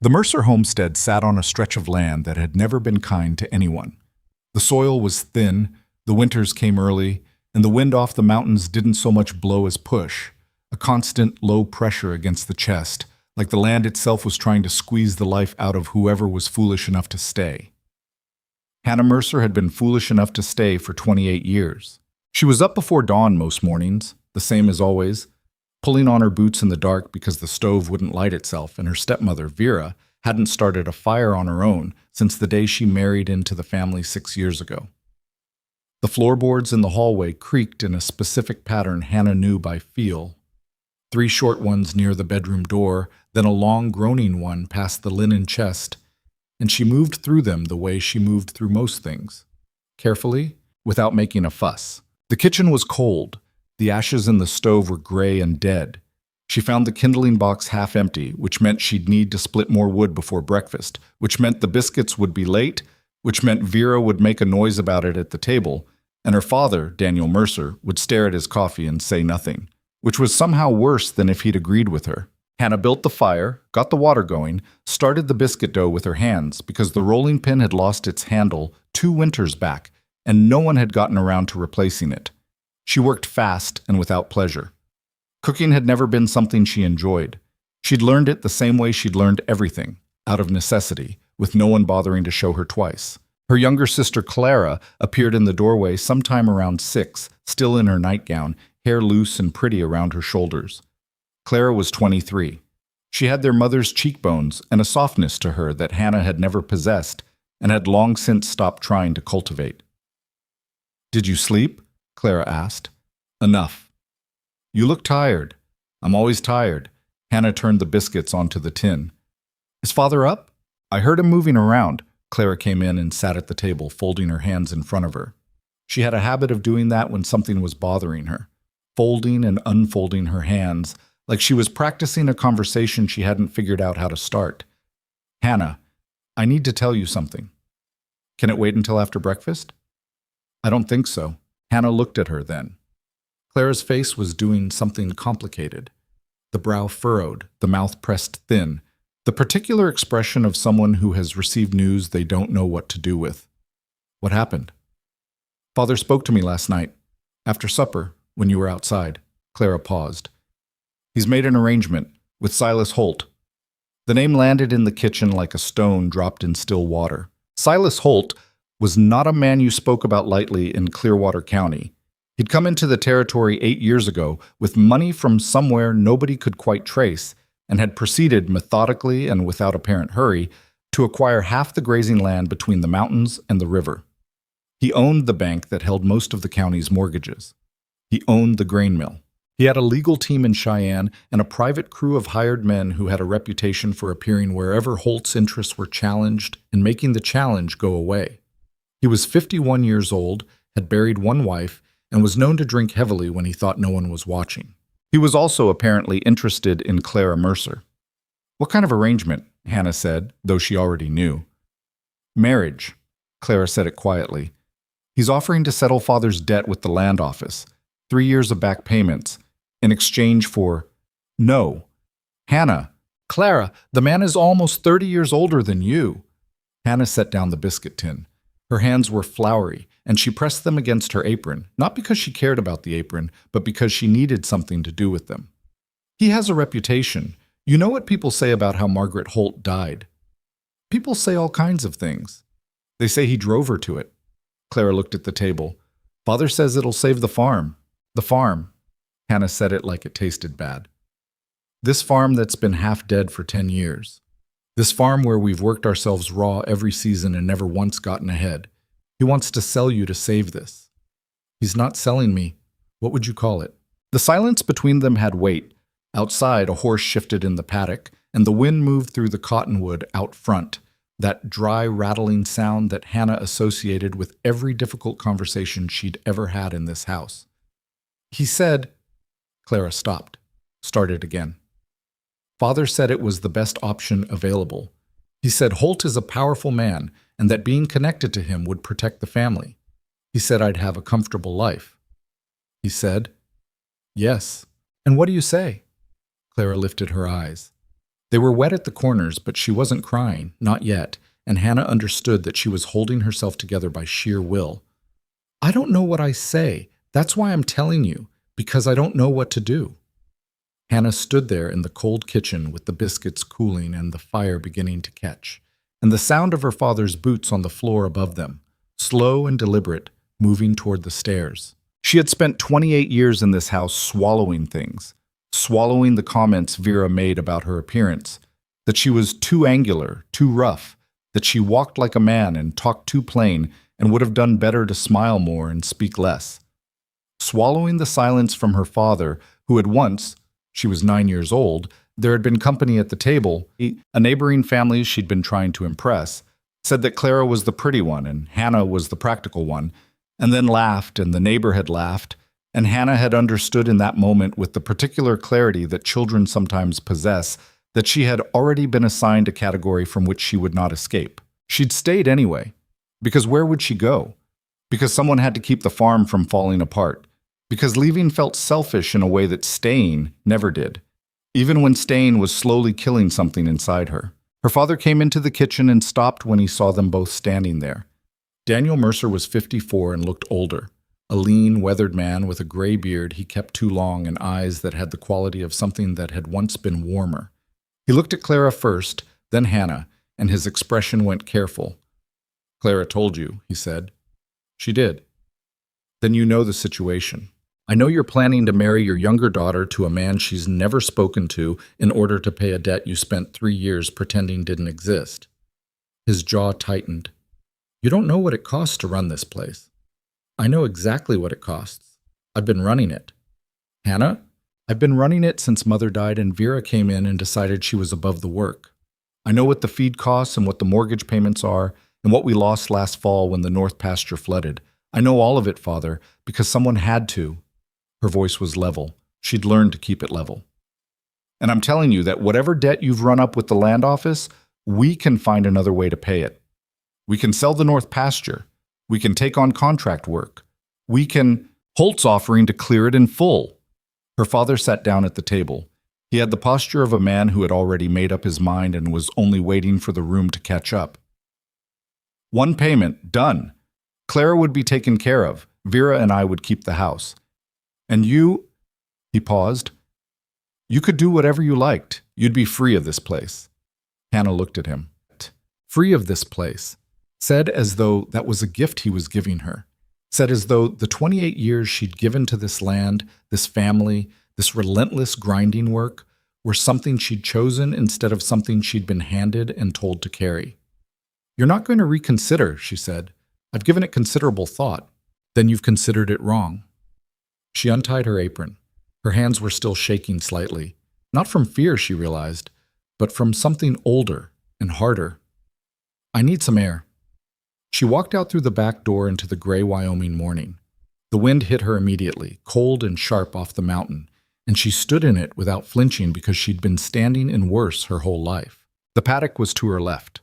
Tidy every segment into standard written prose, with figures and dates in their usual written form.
The Mercer homestead sat on a stretch of land that had never been kind to anyone. The soil was thin, the winters came early, and the wind off the mountains didn't so much blow as push, a constant low pressure against the chest, like the land itself was trying to squeeze the life out of whoever was foolish enough to stay. Hannah Mercer had been foolish enough to stay for 28 years. She was up before dawn most mornings, the same as always, pulling on her boots in the dark because the stove wouldn't light itself, and her stepmother, Vera, hadn't started a fire on her own since the day she married into the family 6 years ago. The floorboards in the hallway creaked in a specific pattern Hannah knew by feel. 3 short ones near the bedroom door, then a long groaning one past the linen chest, and she moved through them the way she moved through most things, carefully, without making a fuss. The kitchen was cold. The ashes in the stove were gray and dead. She found the kindling box half empty, which meant she'd need to split more wood before breakfast, which meant the biscuits would be late, which meant Vera would make a noise about it at the table, and her father, Daniel Mercer, would stare at his coffee and say nothing, which was somehow worse than if he'd agreed with her. Hannah built the fire, got the water going, started the biscuit dough with her hands because the rolling pin had lost its handle 2 winters back, and no one had gotten around to replacing it. She worked fast and without pleasure. Cooking had never been something she enjoyed. She'd learned it the same way she'd learned everything, out of necessity, with no one bothering to show her twice. Her younger sister Clara appeared in the doorway sometime around 6, still in her nightgown, hair loose and pretty around her shoulders. Clara was 23. She had their mother's cheekbones and a softness to her that Hannah had never possessed and had long since stopped trying to cultivate. "Did you sleep?" Clara asked. "Enough." "You look tired." "I'm always tired." Hannah turned the biscuits onto the tin. "Is Father up?" "I heard him moving around." Clara came in and sat at the table, folding her hands in front of her. She had a habit of doing that when something was bothering her, folding and unfolding her hands, like she was practicing a conversation she hadn't figured out how to start. "Hannah, I need to tell you something." "Can it wait until after breakfast?" "I don't think so." Hannah looked at her then. Clara's face was doing something complicated. The brow furrowed, the mouth pressed thin, the particular expression of someone who has received news they don't know what to do with. "What happened?" "Father spoke to me last night, after supper, when you were outside." Clara paused. "He's made an arrangement with Silas Holt." The name landed in the kitchen like a stone dropped in still water. Silas Holt was not a man you spoke about lightly in Clearwater County. He'd come into the territory 8 years ago with money from somewhere nobody could quite trace, and had proceeded methodically and without apparent hurry to acquire half the grazing land between the mountains and the river. He owned the bank that held most of the county's mortgages. He owned the grain mill. He had a legal team in Cheyenne and a private crew of hired men who had a reputation for appearing wherever Holt's interests were challenged and making the challenge go away. He was 51 years old, had buried 1 wife, and was known to drink heavily when he thought no one was watching. He was also apparently interested in Clara Mercer. "What kind of arrangement?" Hannah said, though she already knew. "Marriage." Clara said it quietly. "He's offering to settle Father's debt with the land office, 3 years of back payments, in exchange for—" "No." "Hannah." "Clara, the man is almost 30 years older than you." Hannah set down the biscuit tin. Her hands were floury, and she pressed them against her apron, not because she cared about the apron, but because she needed something to do with them. "He has a reputation. You know what people say about how Margaret Holt died. People say all kinds of things. They say he drove her to it." Clara looked at the table. "Father says it'll save the farm." "The farm." Hannah said it like it tasted bad. "This farm that's been half dead for 10 years. This farm where we've worked ourselves raw every season and never once gotten ahead. He wants to sell you to save this." "He's not selling me. What would you call it?" The silence between them had weight. Outside, a horse shifted in the paddock, and the wind moved through the cottonwood out front, that dry, rattling sound that Hannah associated with every difficult conversation she'd ever had in this house. "He said—" Clara stopped, started again. "Father said it was the best option available. He said Holt is a powerful man, and that being connected to him would protect the family. He said I'd have a comfortable life." He said, "Yes." "And what do you say?" Clara lifted her eyes. They were wet at the corners, but she wasn't crying, not yet, and Hannah understood that she was holding herself together by sheer will. I don't know what I say. That's why I'm telling you, because I don't know what to do. Hannah stood there in the cold kitchen with the biscuits cooling and the fire beginning to catch, and the sound of her father's boots on the floor above them, slow and deliberate, moving toward the stairs. She had spent 28 years in this house swallowing things, swallowing the comments Vera made about her appearance, that she was too angular, too rough, that she walked like a man and talked too plain and would have done better to smile more and speak less. Swallowing the silence from her father, who had once, she was 9 years old, there had been company at the table. A neighboring family she'd been trying to impress said that Clara was the pretty one and Hannah was the practical one, and then laughed, and the neighbor had laughed, and Hannah had understood in that moment with the particular clarity that children sometimes possess that she had already been assigned a category from which she would not escape. She'd stayed anyway, because where would she go? Because someone had to keep the farm from falling apart, because leaving felt selfish in a way that staying never did, even when staying was slowly killing something inside her. Her father came into the kitchen and stopped when he saw them both standing there. Daniel Mercer was 54 and looked older. A lean, weathered man with a gray beard he kept too long and eyes that had the quality of something that had once been warmer. He looked at Clara first, then Hannah, and his expression went careful. "Clara told you," he said. "She did. Then you know the situation. I know you're planning to marry your younger daughter to a man she's never spoken to in order to pay a debt you spent 3 years pretending didn't exist." His jaw tightened. "You don't know what it costs to run this place." "I know exactly what it costs. I've been running it." "Hannah, I've been running it since Mother died and Vera came in and decided she was above the work. I know what the feed costs and what the mortgage payments are and what we lost last fall when the north pasture flooded. I know all of it, Father, because someone had to." Her voice was level. She'd learned to keep it level. "And I'm telling you that whatever debt you've run up with the land office, we can find another way to pay it. We can sell the north pasture. We can take on contract work. We can— Holt's offering to clear it in full." Her father sat down at the table. He had the posture of a man who had already made up his mind and was only waiting for the room to catch up. "One payment, done. Clara would be taken care of. Vera and I would keep the house. And you—" He paused. "You could do whatever you liked. You'd be free of this place." Hannah looked at him. "Free of this place," said as though that was a gift he was giving her, said as though the 28 years she'd given to this land, this family, this relentless grinding work, were something she'd chosen instead of something she'd been handed and told to carry. "You're not going to reconsider," she said. "I've given it considerable thought." "Then you've considered it wrong." She untied her apron. Her hands were still shaking slightly, not from fear, she realized, but from something older and harder. "I need some air." She walked out through the back door into the gray Wyoming morning. The wind hit her immediately, cold and sharp off the mountain, and she stood in it without flinching because she'd been standing in worse her whole life. The paddock was to her left.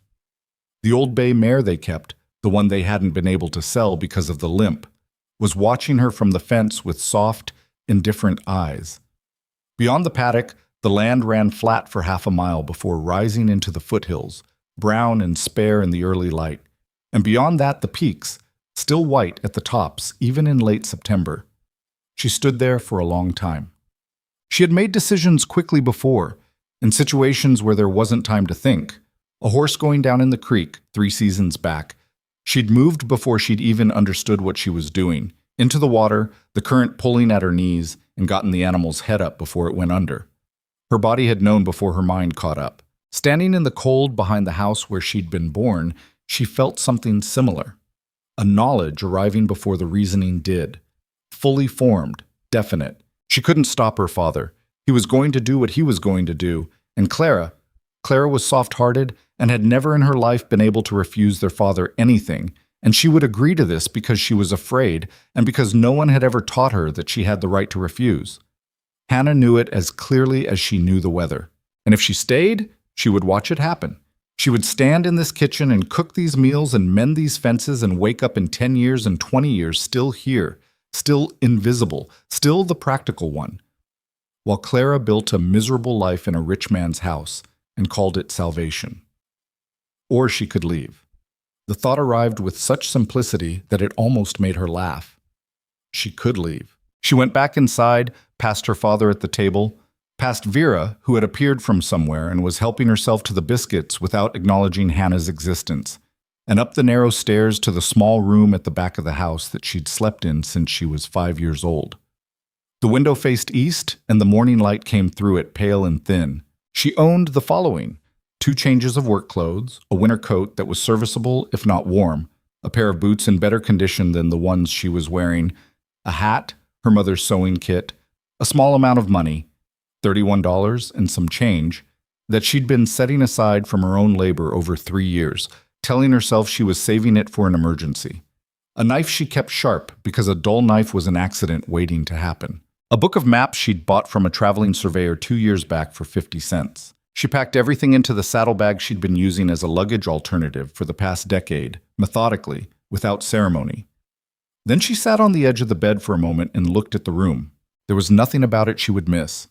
The old bay mare they kept, the one they hadn't been able to sell because of the limp, was watching her from the fence with soft, indifferent eyes. Beyond the paddock, the land ran flat for half a mile before rising into the foothills, brown and spare in the early light, and beyond that the peaks, still white at the tops even in late September. She stood there for a long time. She had made decisions quickly before, in situations where there wasn't time to think. A horse going down in the creek 3 seasons back. She'd moved before she'd even understood what she was doing, into the water, the current pulling at her knees, and gotten the animal's head up before it went under. Her body had known before her mind caught up. Standing in the cold behind the house where she'd been born, she felt something similar. A knowledge arriving before the reasoning did. Fully formed, definite. She couldn't stop her father. He was going to do what he was going to do, and Clara was soft-hearted and had never in her life been able to refuse their father anything, and she would agree to this because she was afraid and because no one had ever taught her that she had the right to refuse. Hannah knew it as clearly as she knew the weather, and if she stayed, she would watch it happen. She would stand in this kitchen and cook these meals and mend these fences and wake up in 10 years and 20 years still here, still invisible, still the practical one, while Clara built a miserable life in a rich man's house, and called it salvation. Or she could leave. The thought arrived with such simplicity that it almost made her laugh. She could leave. She went back inside, past her father at the table, past Vera, who had appeared from somewhere and was helping herself to the biscuits without acknowledging Hannah's existence, and up the narrow stairs to the small room at the back of the house that she'd slept in since she was 5 years old. The window faced east, and the morning light came through it pale and thin. She owned the following: 2 changes of work clothes, a winter coat that was serviceable if not warm, a pair of boots in better condition than the ones she was wearing, a hat, her mother's sewing kit, a small amount of money, $31 and some change, that she'd been setting aside from her own labor over 3 years, telling herself she was saving it for an emergency. A knife she kept sharp because a dull knife was an accident waiting to happen. A book of maps she'd bought from a traveling surveyor 2 years back for 50 cents. She packed everything into the saddlebag she'd been using as a luggage alternative for the past decade, methodically, without ceremony. Then she sat on the edge of the bed for a moment and looked at the room. There was nothing about it she would miss.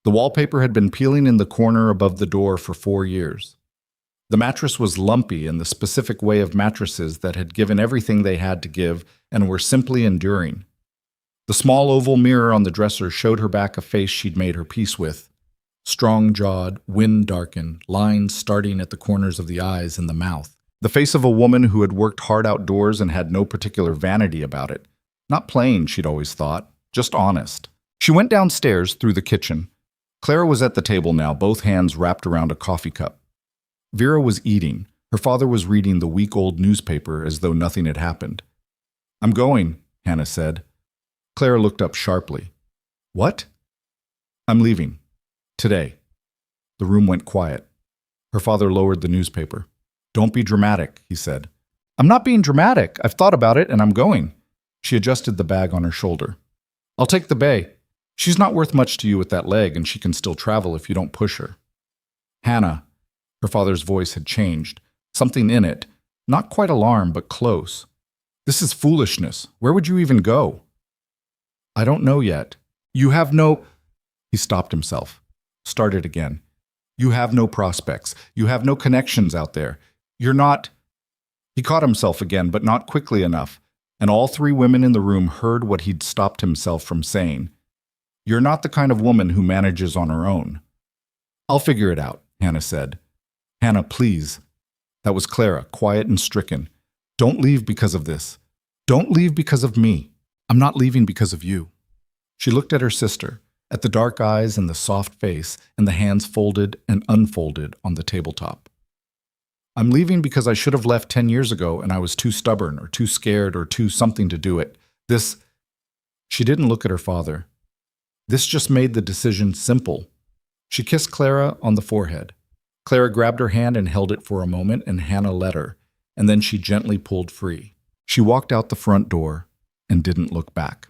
The wallpaper had been peeling in the corner above the door for 4 years. The mattress was lumpy in the specific way of mattresses that had given everything they had to give and were simply enduring. The small oval mirror on the dresser showed her back a face she'd made her peace with. Strong-jawed, wind-darkened, lines starting at the corners of the eyes and the mouth. The face of a woman who had worked hard outdoors and had no particular vanity about it. Not plain, she'd always thought, just honest. She went downstairs through the kitchen. Clara was at the table now, both hands wrapped around a coffee cup. Vera was eating. Her father was reading the week-old newspaper as though nothing had happened. "I'm going," Hannah said. Clara looked up sharply. "What?" "I'm leaving. Today." The room went quiet. Her father lowered the newspaper. "Don't be dramatic," he said. "I'm not being dramatic. I've thought about it and I'm going." She adjusted the bag on her shoulder. "I'll take the bay. She's not worth much to you with that leg and she can still travel if you don't push her." "Hannah." Her father's voice had changed. Something in it. Not quite alarm, but close. "This is foolishness. Where would you even go?" "I don't know yet." "You have no—" He stopped himself. Started again. "You have no prospects. You have no connections out there. You're not—" He caught himself again, but not quickly enough, and all 3 women in the room heard what he'd stopped himself from saying. "You're not the kind of woman who manages on her own." "I'll figure it out," Hannah said. "Hannah, please." That was Clara, quiet and stricken. "Don't leave because of this. Don't leave because of me. I'm not leaving because of you." She looked at her sister, at the dark eyes and the soft face and the hands folded and unfolded on the tabletop. "I'm leaving because I should have left 10 years ago and I was too stubborn or too scared or too something to do it. This—" She didn't look at her father. This just made the decision simple. She kissed Clara on the forehead. Clara grabbed her hand and held it for a moment, and Hannah let her, and then she gently pulled free. She walked out the front door and didn't look back.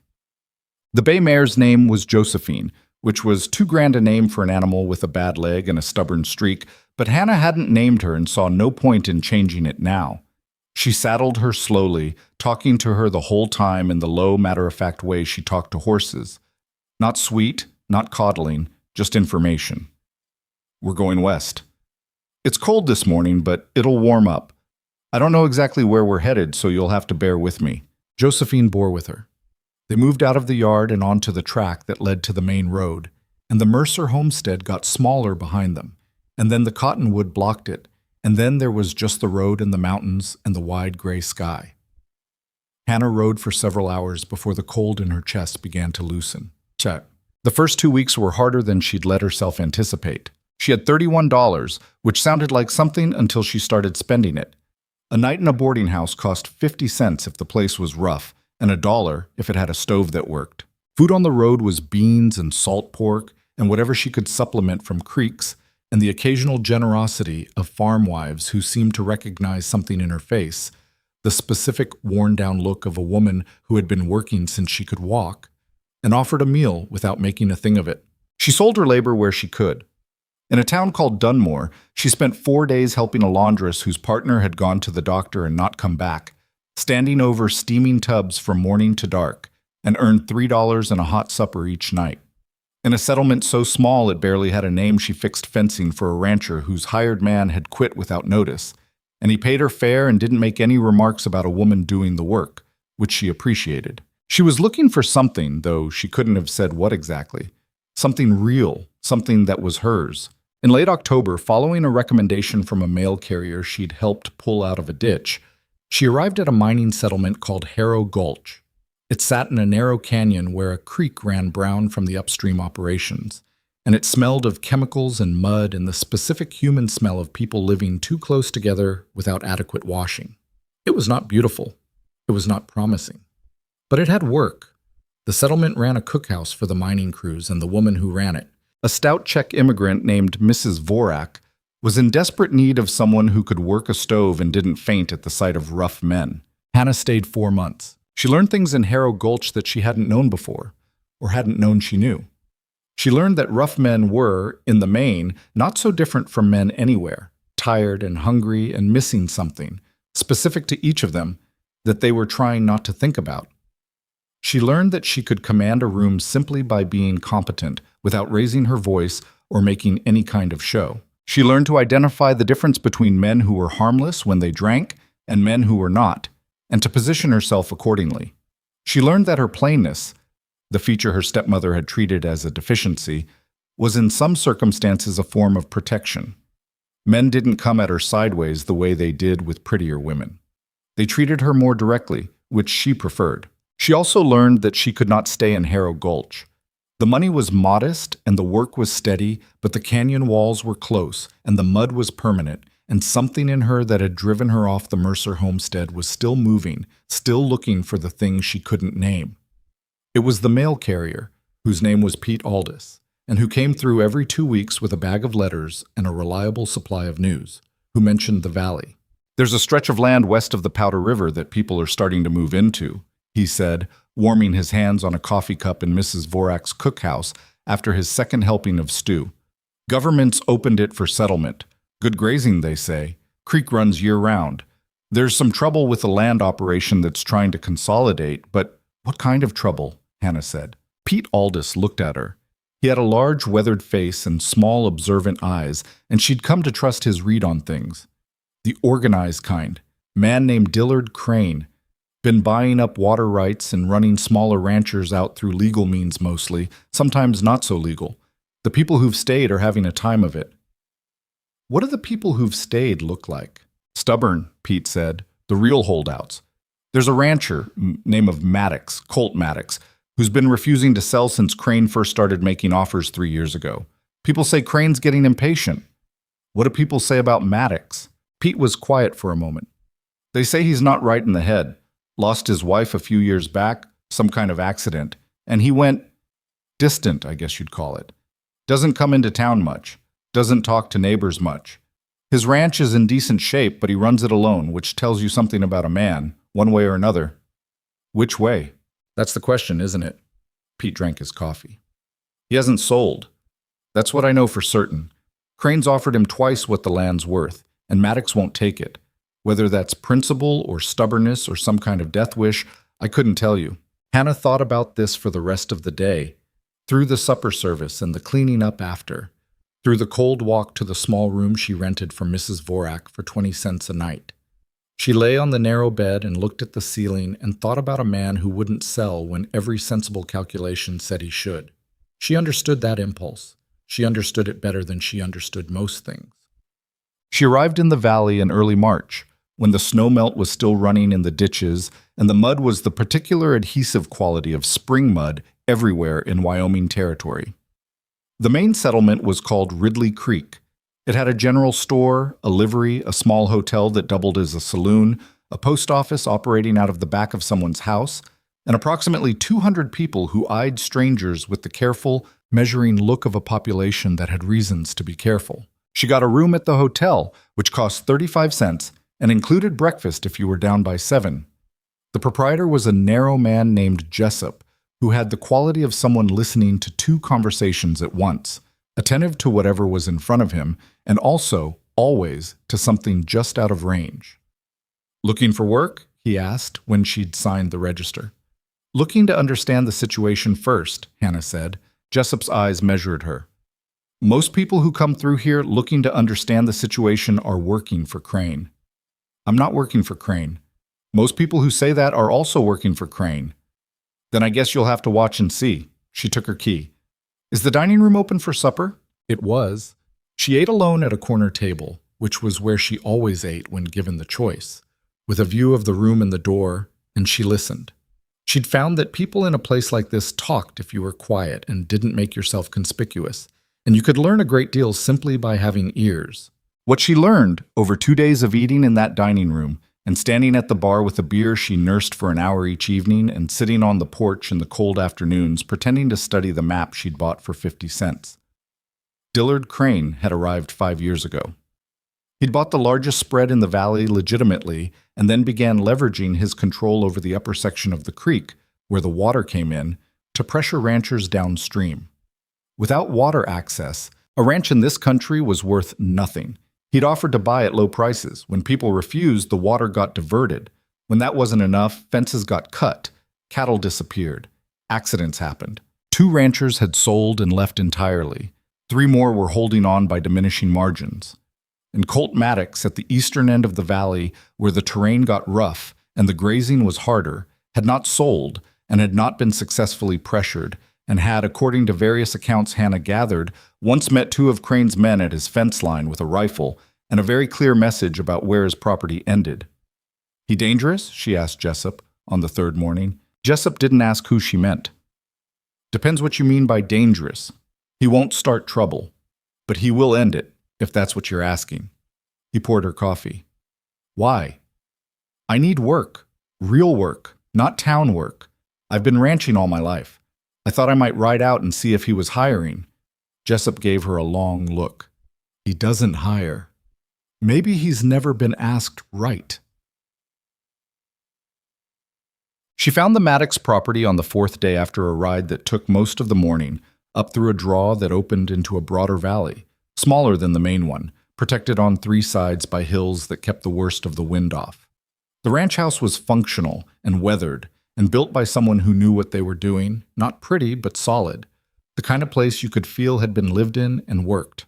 The bay mare's name was Josephine, which was too grand a name for an animal with a bad leg and a stubborn streak, but Hannah hadn't named her and saw no point in changing it now. She saddled her slowly, talking to her the whole time in the low, matter-of-fact way she talked to horses. Not sweet, not coddling, just information. "We're going west. It's cold this morning, but it'll warm up. I don't know exactly where we're headed, so you'll have to bear with me." Josephine bore with her. They moved out of the yard and onto the track that led to the main road, and the Mercer homestead got smaller behind them, and then the cottonwood blocked it, and then there was just the road and the mountains and the wide gray sky. Hannah rode for several hours before the cold in her chest began to loosen. Check. The first 2 weeks were harder than she'd let herself anticipate. She had $31, which sounded like something until she started spending it. A night in a boarding house cost 50 cents if the place was rough, and $1 if it had a stove that worked. Food on the road was beans and salt pork, and whatever she could supplement from creeks, and the occasional generosity of farm wives who seemed to recognize something in her face, the specific worn-down look of a woman who had been working since she could walk, and offered a meal without making a thing of it. She sold her labor where she could. In a town called Dunmore, she spent 4 days helping a laundress whose partner had gone to the doctor and not come back, standing over steaming tubs from morning to dark, and earned $3 and a hot supper each night. In a settlement so small it barely had a name, she fixed fencing for a rancher whose hired man had quit without notice, and he paid her fair and didn't make any remarks about a woman doing the work, which she appreciated. She was looking for something, though she couldn't have said what exactly. Something real, something that was hers. In late October, following a recommendation from a mail carrier she'd helped pull out of a ditch, she arrived at a mining settlement called Harrow Gulch. It sat in a narrow canyon where a creek ran brown from the upstream operations, and it smelled of chemicals and mud and the specific human smell of people living too close together without adequate washing. It was not beautiful. It was not promising. But it had work. The settlement ran a cookhouse for the mining crews and the woman who ran it, a stout Czech immigrant named Mrs. Vorak, was in desperate need of someone who could work a stove and didn't faint at the sight of rough men. Hannah stayed 4 months. She learned things in Harrow Gulch that she hadn't known before, or hadn't known she knew. She learned that rough men were, in the main, not so different from men anywhere, tired and hungry and missing something, specific to each of them, that they were trying not to think about. She learned that she could command a room simply by being competent, without raising her voice or making any kind of show. She learned to identify the difference between men who were harmless when they drank and men who were not, and to position herself accordingly. She learned that her plainness, the feature her stepmother had treated as a deficiency, was in some circumstances a form of protection. Men didn't come at her sideways the way they did with prettier women. They treated her more directly, which she preferred. She also learned that she could not stay in Harrow Gulch. The money was modest and the work was steady, but the canyon walls were close and the mud was permanent, and something in her that had driven her off the Mercer homestead was still moving, still looking for the thing she couldn't name. It was the mail carrier, whose name was Pete Aldous, and who came through every 2 weeks with a bag of letters and a reliable supply of news, who mentioned the valley. "There's a stretch of land west of the Powder River that people are starting to move into," he said, warming his hands on a coffee cup in Mrs. Vorak's cookhouse after his second helping of stew. "Government's opened it for settlement. Good grazing, they say. Creek runs year-round. There's some trouble with the land operation that's trying to consolidate, but..." "What kind of trouble?" Hannah said. Pete Aldous looked at her. He had a large, weathered face and small, observant eyes, and she'd come to trust his read on things. The organized kind. Man named Dillard Crane. Been buying up water rights and running smaller ranchers out through legal means mostly, sometimes not so legal. The people who've stayed are having a time of it. "What do the people who've stayed look like?" "Stubborn," Pete said. "The real holdouts. There's a rancher, name of Maddox, Colt Maddox, who's been refusing to sell since Crane first started making offers 3 years ago. People say Crane's getting impatient." "What do people say about Maddox?" Pete was quiet for a moment. "They say he's not right in the head. Lost his wife a few years back, some kind of accident, and he went distant, I guess you'd call it. Doesn't come into town much, doesn't talk to neighbors much. His ranch is in decent shape, but he runs it alone, which tells you something about a man, one way or another." "Which way?" "That's the question, isn't it?" Pete drank his coffee. "He hasn't sold. That's what I know for certain. Crane's offered him twice what the land's worth, and Maddox won't take it. Whether that's principle or stubbornness or some kind of death wish, I couldn't tell you." Hannah thought about this for the rest of the day, through the supper service and the cleaning up after, through the cold walk to the small room she rented from Mrs. Vorak for 20 cents a night. She lay on the narrow bed and looked at the ceiling and thought about a man who wouldn't sell when every sensible calculation said he should. She understood that impulse. She understood it better than she understood most things. She arrived in the valley in early March, when the snowmelt was still running in the ditches and the mud was the particular adhesive quality of spring mud everywhere in Wyoming territory. The main settlement was called Ridley Creek. It had a general store, a livery, a small hotel that doubled as a saloon, a post office operating out of the back of someone's house, and approximately 200 people who eyed strangers with the careful, measuring look of a population that had reasons to be careful. She got a room at the hotel, which cost 35 cents, and included breakfast if you were down by 7. The proprietor was a narrow man named Jessup, who had the quality of someone listening to 2 conversations at once, attentive to whatever was in front of him, and also, always, to something just out of range. "Looking for work?" he asked when she'd signed the register. "Looking to understand the situation first," Hannah said. Jessup's eyes measured her. Most people who come through here looking to understand the situation are working for Crane. I'm not working for Crane. Most people who say that are also working for Crane. Then I guess you'll have to watch and see. She took her key. Is the dining room open for supper? It was. She ate alone at a corner table, which was where she always ate when given the choice, with a view of the room and the door, and she listened. She'd found that people in a place like this talked if you were quiet and didn't make yourself conspicuous, and you could learn a great deal simply by having ears. What she learned over 2 days of eating in that dining room and standing at the bar with a beer she nursed for an hour each evening and sitting on the porch in the cold afternoons pretending to study the map she'd bought for 50 cents. Dillard Crane had arrived 5 years ago. He'd bought the largest spread in the valley legitimately and then began leveraging his control over the upper section of the creek, where the water came in, to pressure ranchers downstream. Without water access, a ranch in this country was worth nothing. He'd offered to buy at low prices. When people refused, the water got diverted. When that wasn't enough, fences got cut, cattle disappeared, accidents happened. 2 ranchers had sold and left entirely. 3 more were holding on by diminishing margins. And Colt Maddox, at the eastern end of the valley, where the terrain got rough and the grazing was harder, had not sold and had not been successfully pressured, and had, according to various accounts Hannah gathered, once met 2 of Crane's men at his fence line with a rifle and a very clear message about where his property ended. He dangerous? She asked Jessup on the 3rd morning. Jessup didn't ask who she meant. Depends what you mean by dangerous. He won't start trouble, but he will end it, if that's what you're asking. He poured her coffee. Why? I need work. Real work, not town work. I've been ranching all my life. I thought I might ride out and see if he was hiring. Jessup gave her a long look. He doesn't hire. Maybe he's never been asked right. She found the Maddox property on the 4th day after a ride that took most of the morning, up through a draw that opened into a broader valley, smaller than the main one, protected on 3 sides by hills that kept the worst of the wind off. The ranch house was functional and weathered, and built by someone who knew what they were doing, not pretty, but solid, the kind of place you could feel had been lived in and worked.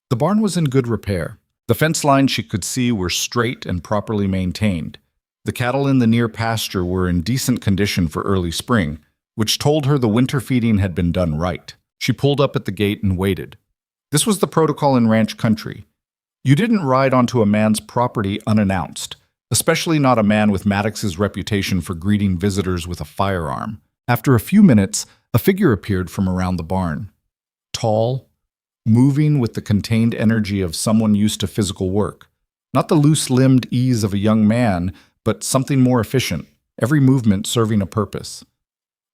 The barn was in good repair. The fence lines she could see were straight and properly maintained. The cattle in the near pasture were in decent condition for early spring, which told her the winter feeding had been done right. She pulled up at the gate and waited. This was the protocol in ranch country. You didn't ride onto a man's property unannounced, especially not a man with Maddox's reputation for greeting visitors with a firearm. After a few minutes, a figure appeared from around the barn. Tall, moving with the contained energy of someone used to physical work. Not the loose-limbed ease of a young man, but something more efficient, every movement serving a purpose.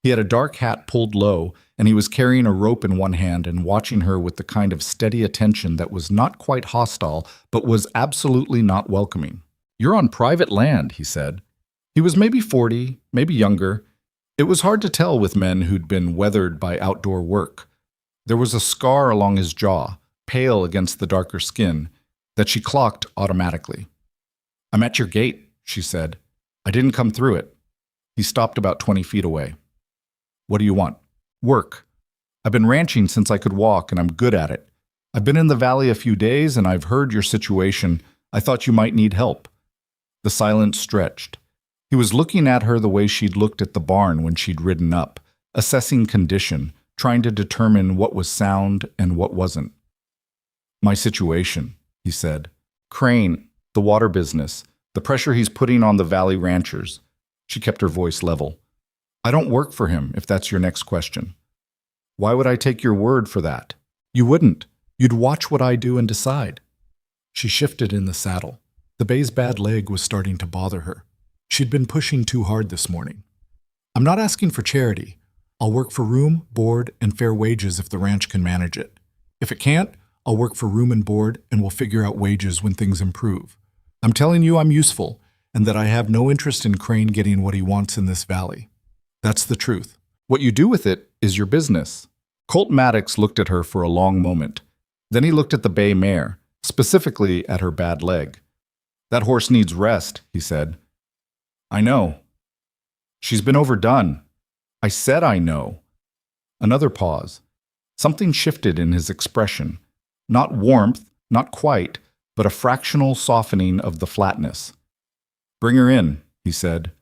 He had a dark hat pulled low, and he was carrying a rope in one hand and watching her with the kind of steady attention that was not quite hostile, but was absolutely not welcoming. "You're on private land," he said. He was maybe 40, maybe younger. It was hard to tell with men who'd been weathered by outdoor work. There was a scar along his jaw, pale against the darker skin, that she clocked automatically. "I'm at your gate," she said. "I didn't come through it." He stopped about 20 feet away. "What do you want?" "Work. I've been ranching since I could walk, and I'm good at it. I've been in the valley a few days, and I've heard your situation. I thought you might need help." The silence stretched. He was looking at her the way she'd looked at the barn when she'd ridden up, assessing condition, trying to determine what was sound and what wasn't. "My situation," he said. "Crane, the water business, the pressure he's putting on the valley ranchers." She kept her voice level. "I don't work for him, if that's your next question." "Why would I take your word for that?" "You wouldn't. You'd watch what I do and decide." She shifted in the saddle. The bay's bad leg was starting to bother her. She'd been pushing too hard this morning. "I'm not asking for charity. I'll work for room, board, and fair wages if the ranch can manage it. If it can't, I'll work for room and board, and we'll figure out wages when things improve. I'm telling you I'm useful, and that I have no interest in Crane getting what he wants in this valley. That's the truth. What you do with it is your business." Colt Maddox looked at her for a long moment. Then he looked at the bay mare, specifically at her bad leg. "That horse needs rest," he said. "I know." "She's been overdone." "I said I know." Another pause. Something shifted in his expression. Not warmth, not quite, but a fractional softening of the flatness. "Bring her in," he said.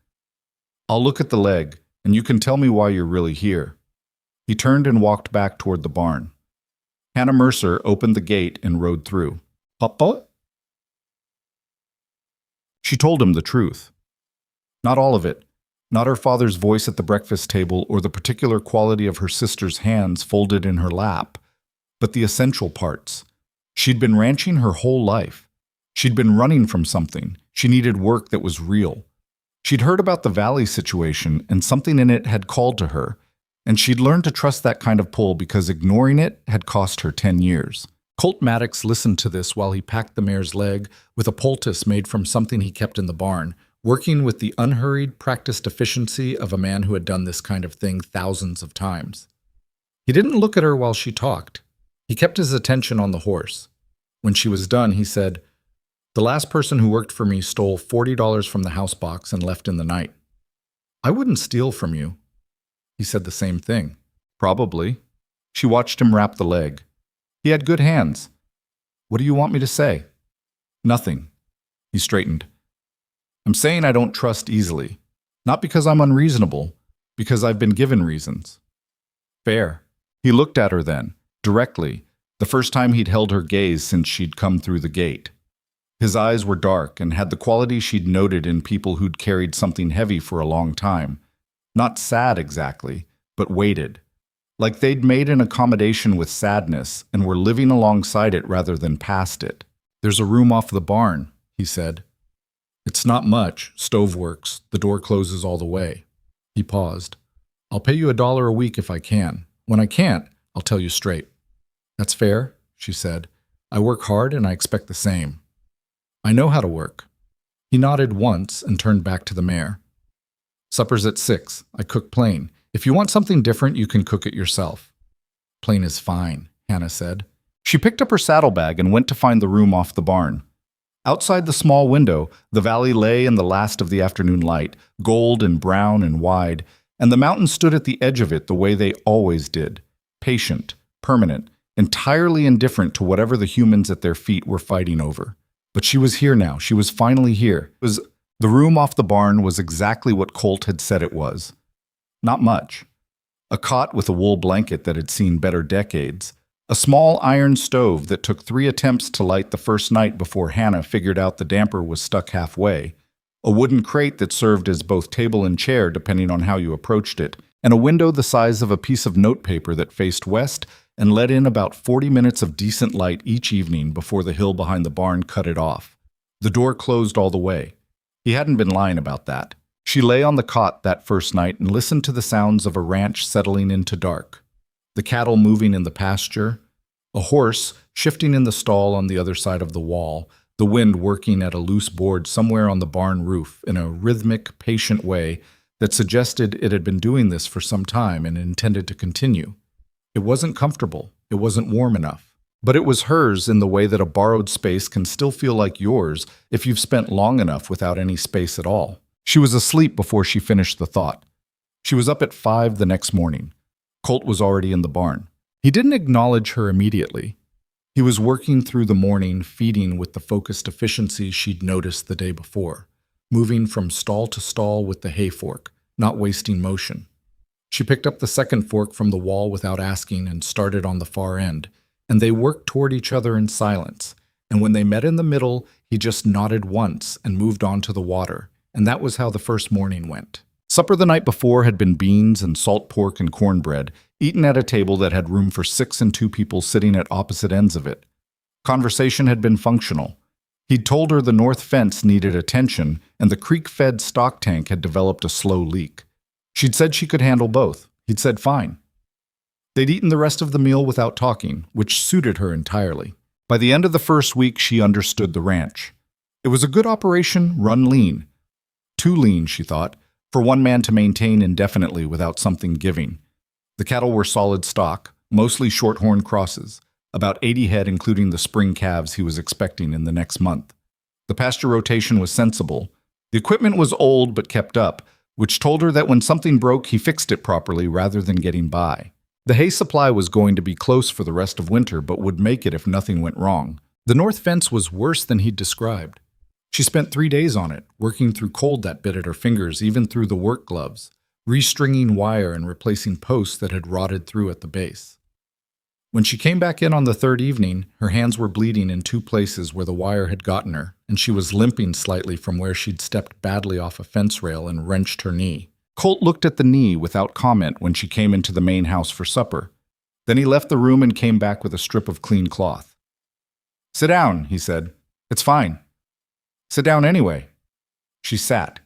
"I'll look at the leg, and you can tell me why you're really here." He turned and walked back toward the barn. Hannah Mercer opened the gate and rode through. "Papa?" She told him the truth. Not all of it. Not her father's voice at the breakfast table or the particular quality of her sister's hands folded in her lap, but the essential parts. She'd been ranching her whole life. She'd been running from something. She needed work that was real. She'd heard about the valley situation, and something in it had called to her, and she'd learned to trust that kind of pull because ignoring it had cost her 10 years. Colt Maddox listened to this while he packed the mare's leg with a poultice made from something he kept in the barn, working with the unhurried, practiced efficiency of a man who had done this kind of thing thousands of times. He didn't look at her while she talked. He kept his attention on the horse. When she was done, he said, "The last person who worked for me stole $40 from the house box and left in the night. I wouldn't steal from you." He said the same thing. "Probably." She watched him wrap the leg. He had good hands. "What do you want me to say?" "Nothing." He straightened. "I'm saying I don't trust easily. Not because I'm unreasonable, because I've been given reasons." "Fair." He looked at her then, directly, the first time he'd held her gaze since she'd come through the gate. His eyes were dark and had the quality she'd noted in people who'd carried something heavy for a long time. Not sad exactly, but weighted. Like they'd made an accommodation with sadness and were living alongside it rather than past it. "There's a room off the barn," he said. "It's not much, stove works, the door closes all the way." He paused. "I'll pay you $1 a week if I can. When I can't, I'll tell you straight." "That's fair," she said. "I work hard and I expect the same." "I know how to work." He nodded once and turned back to the mare. "Supper's at 6. I cook plain. If you want something different, you can cook it yourself." "Plain is fine," Hannah said. She picked up her saddlebag and went to find the room off the barn. Outside the small window, the valley lay in the last of the afternoon light, gold and brown and wide, and the mountains stood at the edge of it the way they always did, patient, permanent, entirely indifferent to whatever the humans at their feet were fighting over. But she was here now. She was finally here. The room off the barn was exactly what Colt had said it was. Not much. A cot with a wool blanket that had seen better decades. A small iron stove that took 3 attempts to light the first night before Hannah figured out the damper was stuck halfway. A wooden crate that served as both table and chair depending on how you approached it. And a window the size of a piece of notepaper that faced west and let in about 40 minutes of decent light each evening before the hill behind the barn cut it off. The door closed all the way. He hadn't been lying about that. She lay on the cot that first night and listened to the sounds of a ranch settling into dark. The cattle moving in the pasture, a horse shifting in the stall on the other side of the wall, the wind working at a loose board somewhere on the barn roof in a rhythmic, patient way that suggested it had been doing this for some time and intended to continue. It wasn't comfortable. It wasn't warm enough. But it was hers in the way that a borrowed space can still feel like yours if you've spent long enough without any space at all. She was asleep before she finished the thought. She was up at 5 the next morning. Colt was already in the barn. He didn't acknowledge her immediately. He was working through the morning, feeding with the focused efficiency she'd noticed the day before, moving from stall to stall with the hay fork, not wasting motion. She picked up the second fork from the wall without asking and started on the far end, and they worked toward each other in silence. And when they met in the middle, he just nodded once and moved on to the water, and that was how the first morning went. Supper the night before had been beans and salt pork and cornbread, eaten at a table that had room for 6 and 2 people sitting at opposite ends of it. Conversation had been functional. He'd told her the north fence needed attention, and the creek-fed stock tank had developed a slow leak. She'd said she could handle both. He'd said fine. They'd eaten the rest of the meal without talking, which suited her entirely. By the end of the first week, she understood the ranch. It was a good operation, run lean. Too lean, she thought, for one man to maintain indefinitely without something giving. The cattle were solid stock, mostly shorthorn crosses, about 80 head including the spring calves he was expecting in the next month. The pasture rotation was sensible. The equipment was old but kept up, which told her that when something broke, he fixed it properly rather than getting by. The hay supply was going to be close for the rest of winter, but would make it if nothing went wrong. The north fence was worse than he'd described. She spent 3 days on it, working through cold that bit at her fingers, even through the work gloves, restringing wire and replacing posts that had rotted through at the base. When she came back in on the third evening, her hands were bleeding in 2 places where the wire had gotten her, and she was limping slightly from where she'd stepped badly off a fence rail and wrenched her knee. Colt looked at the knee without comment when she came into the main house for supper. Then he left the room and came back with a strip of clean cloth. "Sit down," he said. "It's fine." "Sit down anyway." She sat.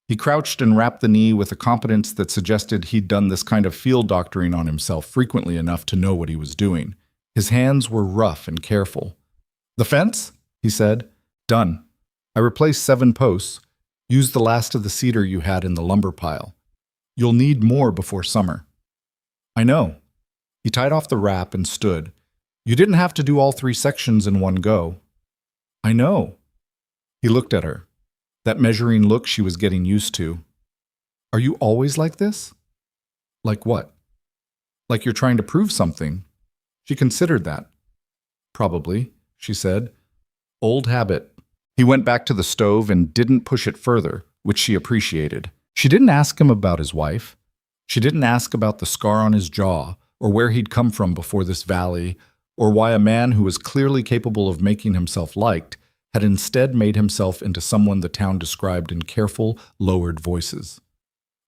He crouched and wrapped the knee with a competence that suggested he'd done this kind of field doctoring on himself frequently enough to know what he was doing. His hands were rough and careful. "The fence?" he said. "Done. I replaced 7 posts. Used the last of the cedar you had in the lumber pile. You'll need more before summer." "I know." He tied off the wrap and stood. "You didn't have to do all 3 sections in one go." "I know." He looked at her. That measuring look she was getting used to. "Are you always like this?" "Like what?" "Like you're trying to prove something." She considered that. "Probably," she said. "Old habit." He went back to the stove and didn't push it further, which she appreciated. She didn't ask him about his wife. She didn't ask about the scar on his jaw, or where he'd come from before this valley, or why a man who was clearly capable of making himself liked had instead made himself into someone the town described in careful, lowered voices.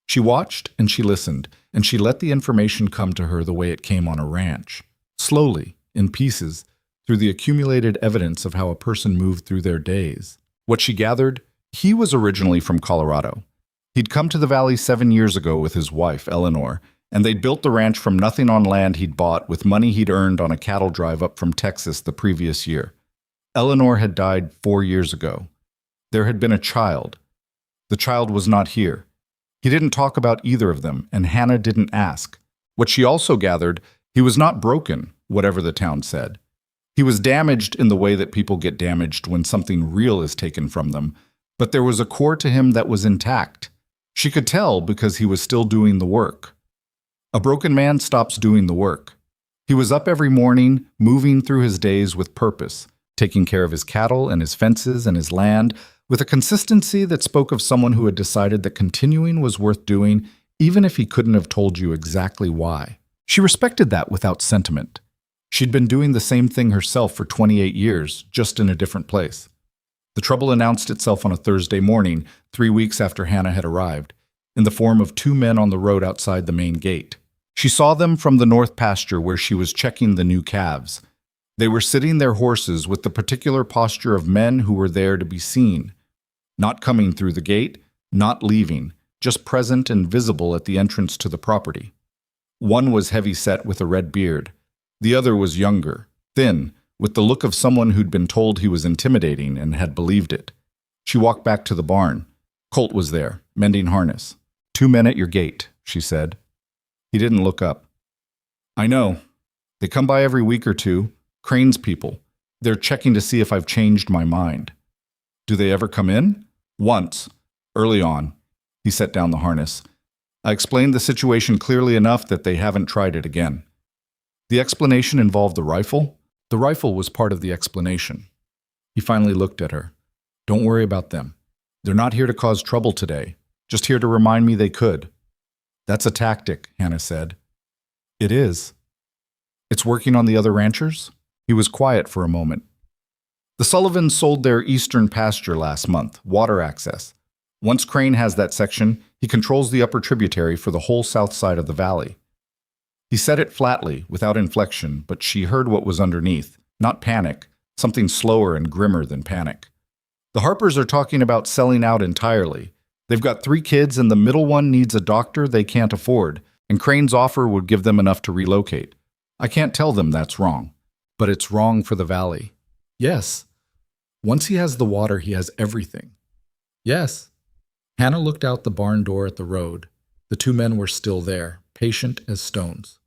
She watched and she listened, and she let the information come to her the way it came on a ranch, slowly, in pieces, through the accumulated evidence of how a person moved through their days. What she gathered, he was originally from Colorado. He'd come to the valley 7 years ago with his wife, Eleanor, and they'd built the ranch from nothing on land he'd bought with money he'd earned on a cattle drive up from Texas the previous year. Eleanor had died 4 years ago. There had been a child. The child was not here. He didn't talk about either of them, and Hannah didn't ask. What she also gathered, he was not broken, whatever the town said. He was damaged in the way that people get damaged when something real is taken from them, but there was a core to him that was intact. She could tell because he was still doing the work. A broken man stops doing the work. He was up every morning, moving through his days with purpose, taking care of his cattle and his fences and his land, with a consistency that spoke of someone who had decided that continuing was worth doing, even if he couldn't have told you exactly why. She respected that without sentiment. She'd been doing the same thing herself for 28 years, just in a different place. The trouble announced itself on a Thursday morning, 3 weeks after Hannah had arrived, in the form of 2 men on the road outside the main gate. She saw them from the north pasture where she was checking the new calves. They were sitting their horses with the particular posture of men who were there to be seen. Not coming through the gate, not leaving, just present and visible at the entrance to the property. One was heavy-set with a red beard. The other was younger, thin, with the look of someone who'd been told he was intimidating and had believed it. She walked back to the barn. Colt was there, mending harness. 2 men at your gate, she said. He didn't look up. I know. They come by every week or two. Crane's people. They're checking to see if I've changed my mind. Do they ever come in? Once. Early on. He set down the harness. I explained the situation clearly enough that they haven't tried it again. The explanation involved the rifle. The rifle was part of the explanation. He finally looked at her. Don't worry about them. They're not here to cause trouble today. Just here to remind me they could. That's a tactic, Hannah said. It is. It's working on the other ranchers? He was quiet for a moment. The Sullivans sold their eastern pasture last month, water access. Once Crane has that section, he controls the upper tributary for the whole south side of the valley. He said it flatly, without inflection, but she heard what was underneath. Not panic, something slower and grimmer than panic. The Harpers are talking about selling out entirely. They've got 3 kids and the middle one needs a doctor they can't afford, and Crane's offer would give them enough to relocate. I can't tell them that's wrong. But it's wrong for the valley. Yes. Once he has the water, he has everything. Yes. Hannah looked out the barn door at the road. The 2 men were still there, patient as stones.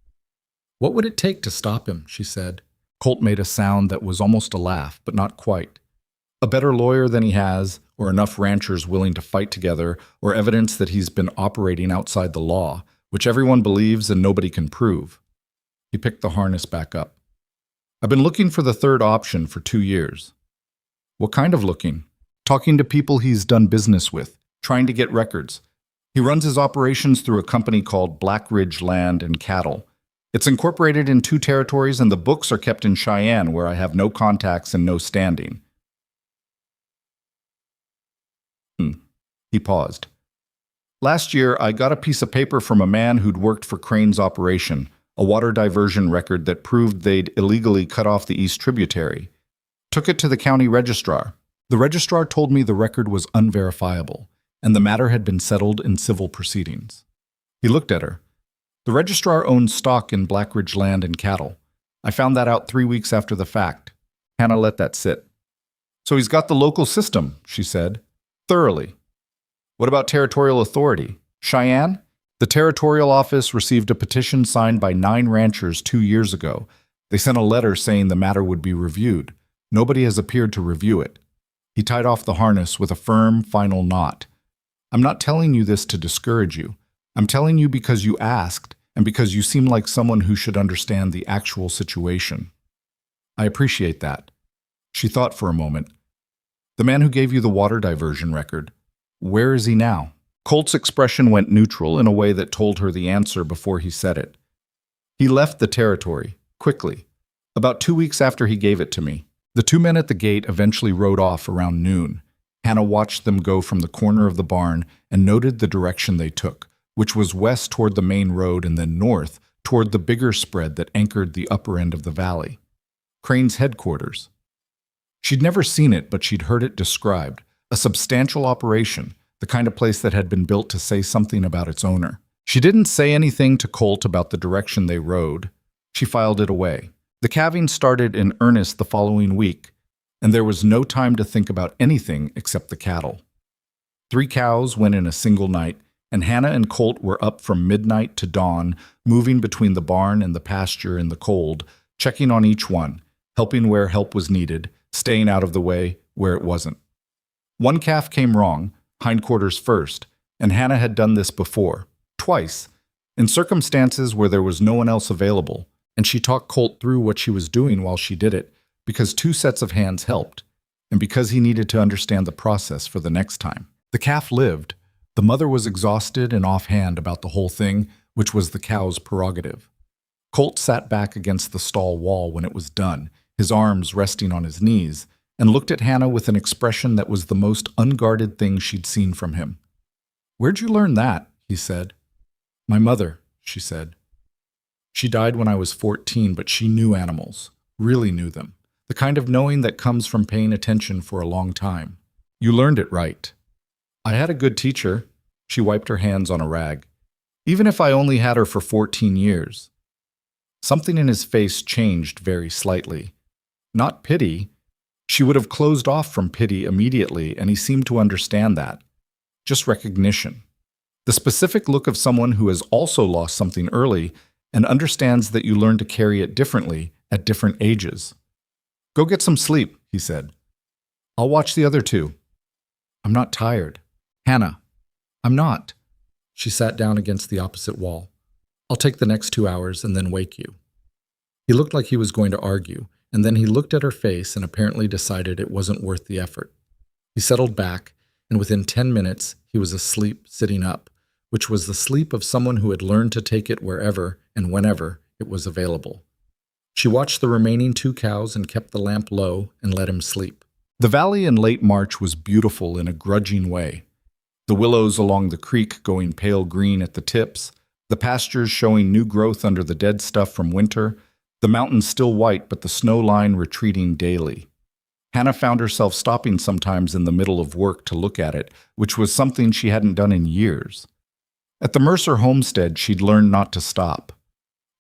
What would it take to stop him, she said. Colt made a sound that was almost a laugh, but not quite. A better lawyer than he has, or enough ranchers willing to fight together, or evidence that he's been operating outside the law, which everyone believes and nobody can prove. He picked the harness back up. I've been looking for the third option for 2 years. What kind of looking? Talking to people he's done business with, trying to get records. He runs his operations through a company called Black Ridge Land and Cattle. It's incorporated in 2 territories, and the books are kept in Cheyenne, where I have no contacts and no standing. He paused. Last year, I got a piece of paper from a man who'd worked for Crane's operation, a water diversion record that proved they'd illegally cut off the east tributary. Took it to the county registrar. The registrar told me the record was unverifiable, and the matter had been settled in civil proceedings. He looked at her. The registrar owns stock in Black Ridge Land and Cattle. I found that out 3 weeks after the fact. Hannah let that sit. So he's got the local system, she said. Thoroughly. What about territorial authority? Cheyenne? The territorial office received a petition signed by 9 ranchers 2 years ago. They sent a letter saying the matter would be reviewed. Nobody has appeared to review it. He tied off the harness with a firm, final knot. I'm not telling you this to discourage you. I'm telling you because you asked and because you seem like someone who should understand the actual situation. I appreciate that. She thought for a moment. The man who gave you the water diversion record, where is he now? Colt's expression went neutral in a way that told her the answer before he said it. He left the territory, quickly, about 2 weeks after he gave it to me. The 2 men at the gate eventually rode off around noon. Hannah watched them go from the corner of the barn and noted the direction they took, which was west toward the main road and then north toward the bigger spread that anchored the upper end of the valley. Crane's headquarters. She'd never seen it, but she'd heard it described. A substantial operation, the kind of place that had been built to say something about its owner. She didn't say anything to Colt about the direction they rode. She filed it away. The calving started in earnest the following week, and there was no time to think about anything except the cattle. 3 cows went in a single night, and Hannah and Colt were up from midnight to dawn, moving between the barn and the pasture in the cold, checking on each one, helping where help was needed, staying out of the way where it wasn't. 1 calf came wrong, hindquarters first, and Hannah had done this before, twice, in circumstances where there was no one else available, and she talked Colt through what she was doing while she did it, because 2 sets of hands helped, and because he needed to understand the process for the next time. The calf lived. The mother was exhausted and offhand about the whole thing, which was the cow's prerogative. Colt sat back against the stall wall when it was done, his arms resting on his knees, and looked at Hannah with an expression that was the most unguarded thing she'd seen from him. "Where'd you learn that?" he said. "My mother," she said. "She died when I was 14, but she knew animals, really knew them. The kind of knowing that comes from paying attention for a long time. You learned it right." "I had a good teacher." She wiped her hands on a rag. "Even if I only had her for 14 years. Something in his face changed very slightly. Not pity. She would have closed off from pity immediately, and he seemed to understand that. Just recognition. The specific look of someone who has also lost something early and understands that you learn to carry it differently at different ages. "Go get some sleep," he said. "I'll watch the other 2. "I'm not tired." "Hannah, I'm not." She sat down against the opposite wall. "I'll take the next 2 hours and then wake you." He looked like he was going to argue, and then he looked at her face and apparently decided it wasn't worth the effort. He settled back, and within 10 minutes he was asleep sitting up, which was the sleep of someone who had learned to take it wherever and whenever it was available. She watched the remaining 2 cows and kept the lamp low and let him sleep. The valley in late March was beautiful in a grudging way. The willows along the creek going pale green at the tips, the pastures showing new growth under the dead stuff from winter, the mountains still white but the snow line retreating daily. Hannah found herself stopping sometimes in the middle of work to look at it, which was something she hadn't done in years. At the Mercer homestead, she'd learned not to stop.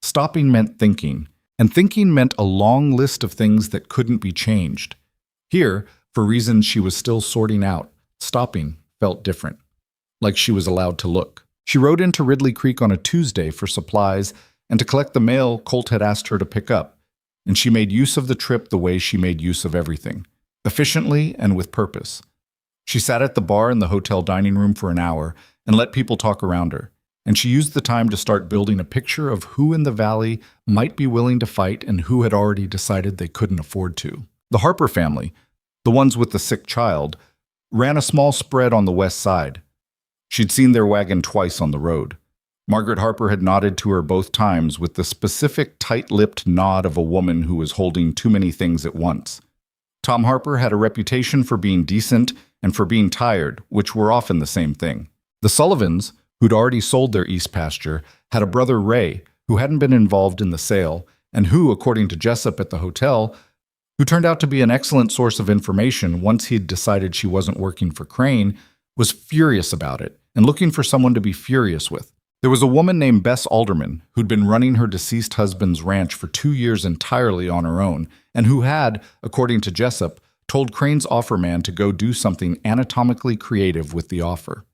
Stopping meant thinking, and thinking meant a long list of things that couldn't be changed. Here, for reasons she was still sorting out, stopping felt different, like she was allowed to look. She rode into Ridley Creek on a Tuesday for supplies and to collect the mail Colt had asked her to pick up, and she made use of the trip the way she made use of everything, efficiently and with purpose. She sat at the bar in the hotel dining room for an hour and let people talk around her, and she used the time to start building a picture of who in the valley might be willing to fight and who had already decided they couldn't afford to. The Harper family, the ones with the sick child, ran a small spread on the west side. She'd seen their wagon twice on the road. Margaret Harper had nodded to her both times with the specific tight-lipped nod of a woman who was holding too many things at once. Tom Harper had a reputation for being decent and for being tired, which were often the same thing. The Sullivans, who'd already sold their east pasture, had a brother Ray, who hadn't been involved in the sale, and who, according to Jessup at the hotel, who turned out to be an excellent source of information once he'd decided she wasn't working for Crane, was furious about it and looking for someone to be furious with. There was a woman named Bess Alderman who'd been running her deceased husband's ranch for 2 years entirely on her own, and who had, according to Jessup, told Crane's offer man to go do something anatomically creative with the offer.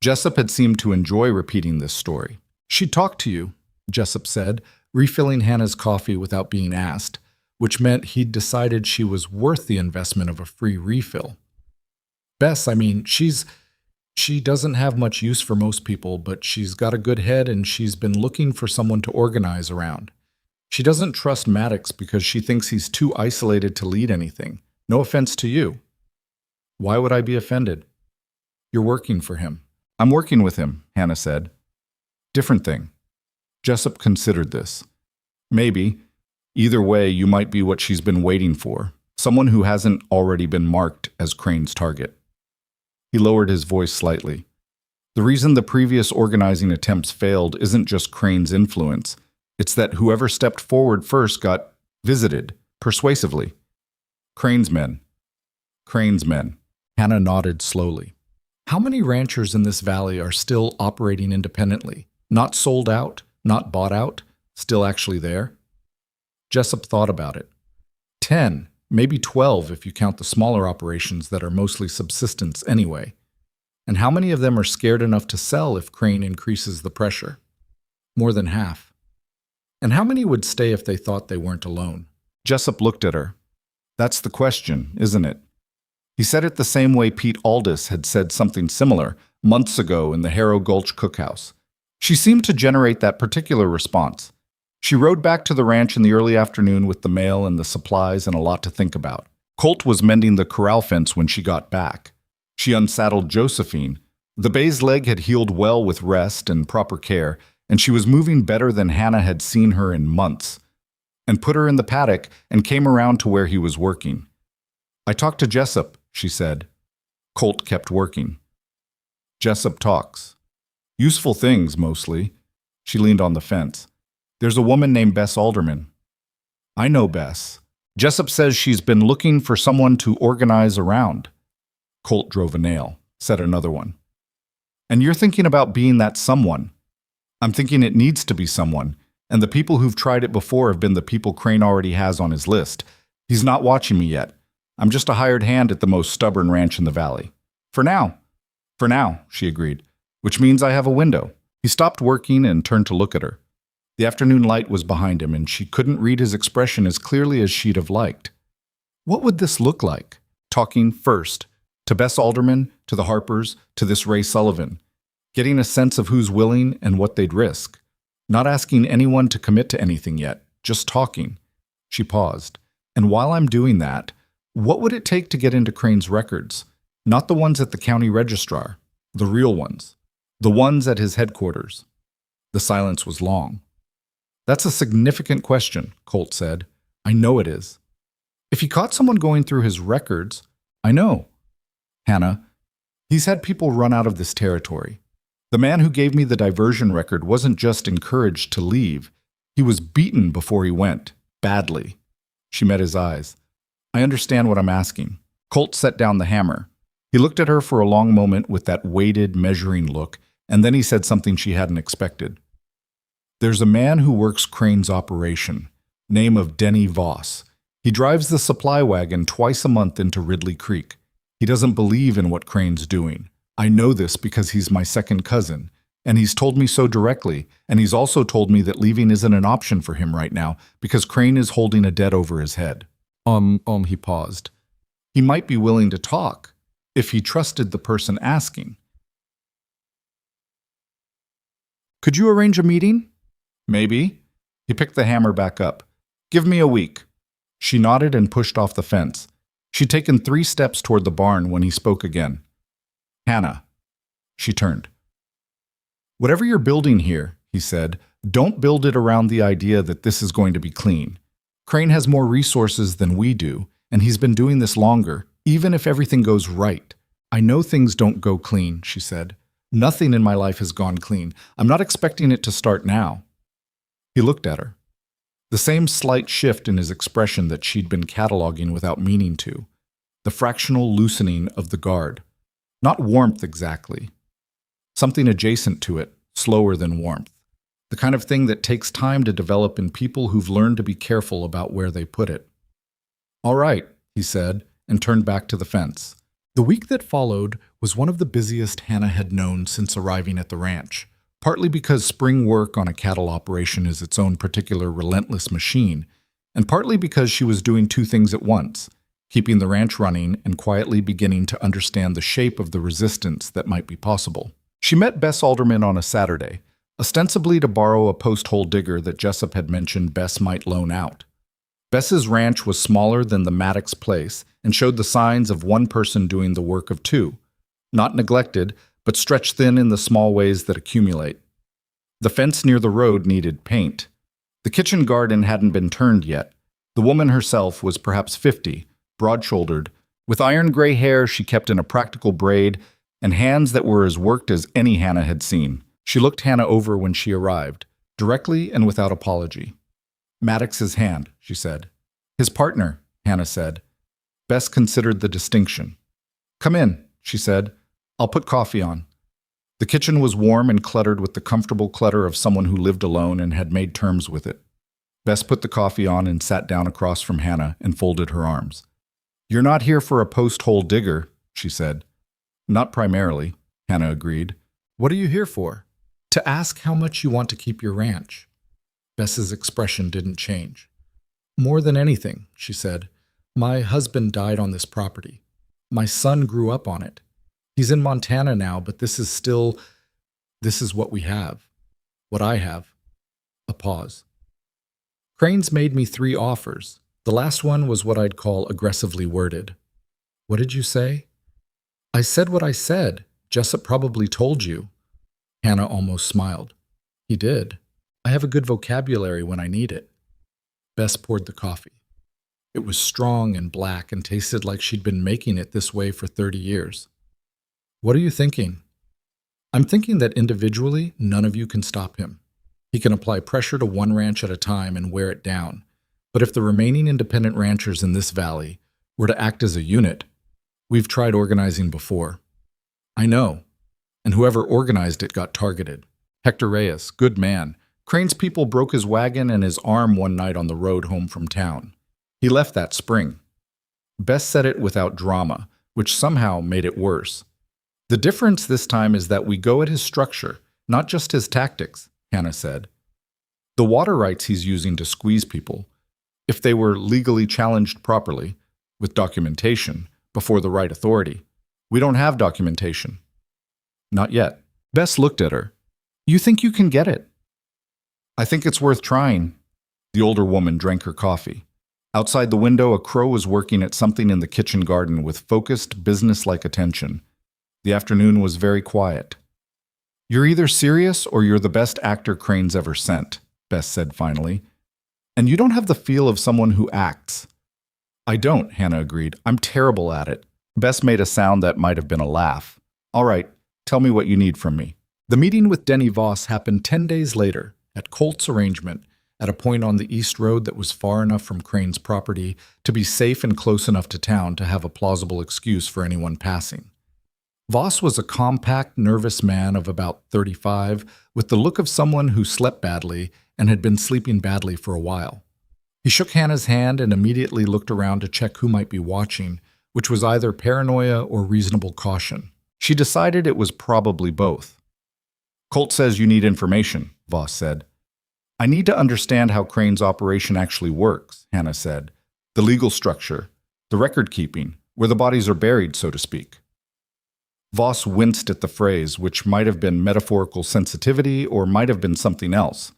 Jessup had seemed to enjoy repeating this story. "She talked to you," Jessup said, refilling Hannah's coffee without being asked, which meant he'd decided she was worth the investment of a free refill. "Bess, she doesn't have much use for most people, but she's got a good head and she's been looking for someone to organize around. She doesn't trust Maddox because she thinks he's too isolated to lead anything. No offense to you." "Why would I be offended?" "You're working for him." "I'm working with him," Hannah said. "Different thing." Jessup considered this. "Maybe. Either way, you might be what she's been waiting for. Someone who hasn't already been marked as Crane's target." He lowered his voice slightly. "The reason the previous organizing attempts failed isn't just Crane's influence. It's that whoever stepped forward first got visited, persuasively. Crane's men." "Crane's men." Hannah nodded slowly. "How many ranchers in this valley are still operating independently? Not sold out, not bought out, still actually there?" Jessup thought about it. 10, maybe 12 if you count the smaller operations that are mostly subsistence anyway. And how many of them are scared enough to sell if Crane increases the pressure? More than half. And how many would stay if they thought they weren't alone? Jessup looked at her. "That's the question, isn't it?" He said it the same way Pete Aldis had said something similar months ago in the Harrow Gulch cookhouse. She seemed to generate that particular response. She rode back to the ranch in the early afternoon with the mail and the supplies and a lot to think about. Colt was mending the corral fence when she got back. She unsaddled Josephine. The bay's leg had healed well with rest and proper care, and she was moving better than Hannah had seen her in months, and put her in the paddock and came around to where he was working. "I talked to Jessup," she said. Colt kept working. "Jessup talks. Useful things, mostly." She leaned on the fence. "There's a woman named Bess Alderman." "I know Bess. Jessup says she's been looking for someone to organize around." Colt drove a nail, said another one. "And you're thinking about being that someone." "I'm thinking it needs to be someone, and the people who've tried it before have been the people Crane already has on his list. He's not watching me yet. I'm just a hired hand at the most stubborn ranch in the valley." "For now." "For now," she agreed, "which means I have a window." He stopped working and turned to look at her. The afternoon light was behind him, and she couldn't read his expression as clearly as she'd have liked. What would this look like? Talking first, to Bess Alderman, to the Harpers, to this Ray Sullivan. Getting a sense of who's willing and what they'd risk. Not asking anyone to commit to anything yet, just talking. She paused. "And while I'm doing that, what would it take to get into Crane's records? Not the ones at the county registrar, the real ones. The ones at his headquarters." The silence was long. "That's a significant question," Colt said. "I know it is." "If he caught someone going through his records—" "I know." "Hannah, he's had people run out of this territory. The man who gave me the diversion record wasn't just encouraged to leave. He was beaten before he went. Badly." She met his eyes. "I understand what I'm asking." Colt set down the hammer. He looked at her for a long moment with that weighted, measuring look, and then he said something she hadn't expected. "There's a man who works Crane's operation, name of Denny Voss. He drives the supply wagon twice a month into Ridley Creek. He doesn't believe in what Crane's doing. I know this because he's my second cousin, and he's told me so directly, and he's also told me that leaving isn't an option for him right now because Crane is holding a debt over his head." He paused. "He might be willing to talk, if he trusted the person asking." Could you arrange a meeting? Maybe. He picked the hammer back up. Give me a week. She nodded and pushed off the fence. She'd taken 3 steps toward the barn when he spoke again. Hannah. She turned. Whatever you're building here, he said, don't build it around the idea that this is going to be clean. Crane has more resources than we do, and he's been doing this longer, even if everything goes right. I know things don't go clean, she said. Nothing in my life has gone clean. I'm not expecting it to start now. He looked at her. The same slight shift in his expression that she'd been cataloging without meaning to. The fractional loosening of the guard. Not warmth exactly. Something adjacent to it, slower than warmth. The kind of thing that takes time to develop in people who've learned to be careful about where they put it. All right, he said, and turned back to the fence. The week that followed was one of the busiest Hannah had known since arriving at the ranch, partly because spring work on a cattle operation is its own particular relentless machine, and partly because she was doing 2 things at once, keeping the ranch running and quietly beginning to understand the shape of the resistance that might be possible. She met Bess Alderman on a Saturday, ostensibly to borrow a post-hole digger that Jessup had mentioned Bess might loan out. Bess's ranch was smaller than the Maddox place and showed the signs of one person doing the work of 2, not neglected, but stretched thin in the small ways that accumulate. The fence near the road needed paint. The kitchen garden hadn't been turned yet. The woman herself was perhaps 50, broad-shouldered. With iron-gray hair she kept in a practical braid and hands that were as worked as any Hannah had seen. She looked Hannah over when she arrived, directly and without apology. Maddox's hand, she said. His partner, Hannah said. Bess considered the distinction. Come in, she said. I'll put coffee on. The kitchen was warm and cluttered with the comfortable clutter of someone who lived alone and had made terms with it. Bess put the coffee on and sat down across from Hannah and folded her arms. You're not here for a post-hole digger, she said. Not primarily, Hannah agreed. What are you here for? To ask how much you want to keep your ranch. Bess's expression didn't change. More than anything, she said, my husband died on this property. My son grew up on it. He's in Montana now, but this is what we have. What I have. A pause. Crane's made me 3 offers. The last one was what I'd call aggressively worded. What did you say? I said what I said. Jessup probably told you. Hannah almost smiled. He did. I have a good vocabulary when I need it. Bess poured the coffee. It was strong and black and tasted like she'd been making it this way for 30 years. What are you thinking? I'm thinking that individually, none of you can stop him. He can apply pressure to one ranch at a time and wear it down. But if the remaining independent ranchers in this valley were to act as a unit, we've tried organizing before. I know. And whoever organized it got targeted. Hector Reyes, good man. Crane's people broke his wagon and his arm one night on the road home from town. He left that spring. Bess said it without drama, which somehow made it worse. The difference this time is that we go at his structure, not just his tactics, Hannah said. The water rights he's using to squeeze people, if they were legally challenged properly, with documentation, before the right authority. We don't have documentation. Not yet. Bess looked at her. You think you can get it? I think it's worth trying. The older woman drank her coffee. Outside the window, a crow was working at something in the kitchen garden with focused, business-like attention. The afternoon was very quiet. You're either serious or you're the best actor Crane's ever sent, Bess said finally. And you don't have the feel of someone who acts. I don't, Hannah agreed. I'm terrible at it. Bess made a sound that might have been a laugh. All right, tell me what you need from me. The meeting with Denny Voss happened 10 days later, at Colt's arrangement, at a point on the east road that was far enough from Crane's property to be safe and close enough to town to have a plausible excuse for anyone passing. Voss was a compact, nervous man of about 35, with the look of someone who slept badly and had been sleeping badly for a while. He shook Hannah's hand and immediately looked around to check who might be watching, which was either paranoia or reasonable caution. She decided it was probably both. Colt says you need information, Voss said. I need to understand how Crane's operation actually works, Hannah said. The legal structure, the record keeping, where the bodies are buried, so to speak. Voss winced at the phrase, which might have been metaphorical sensitivity or might have been something else.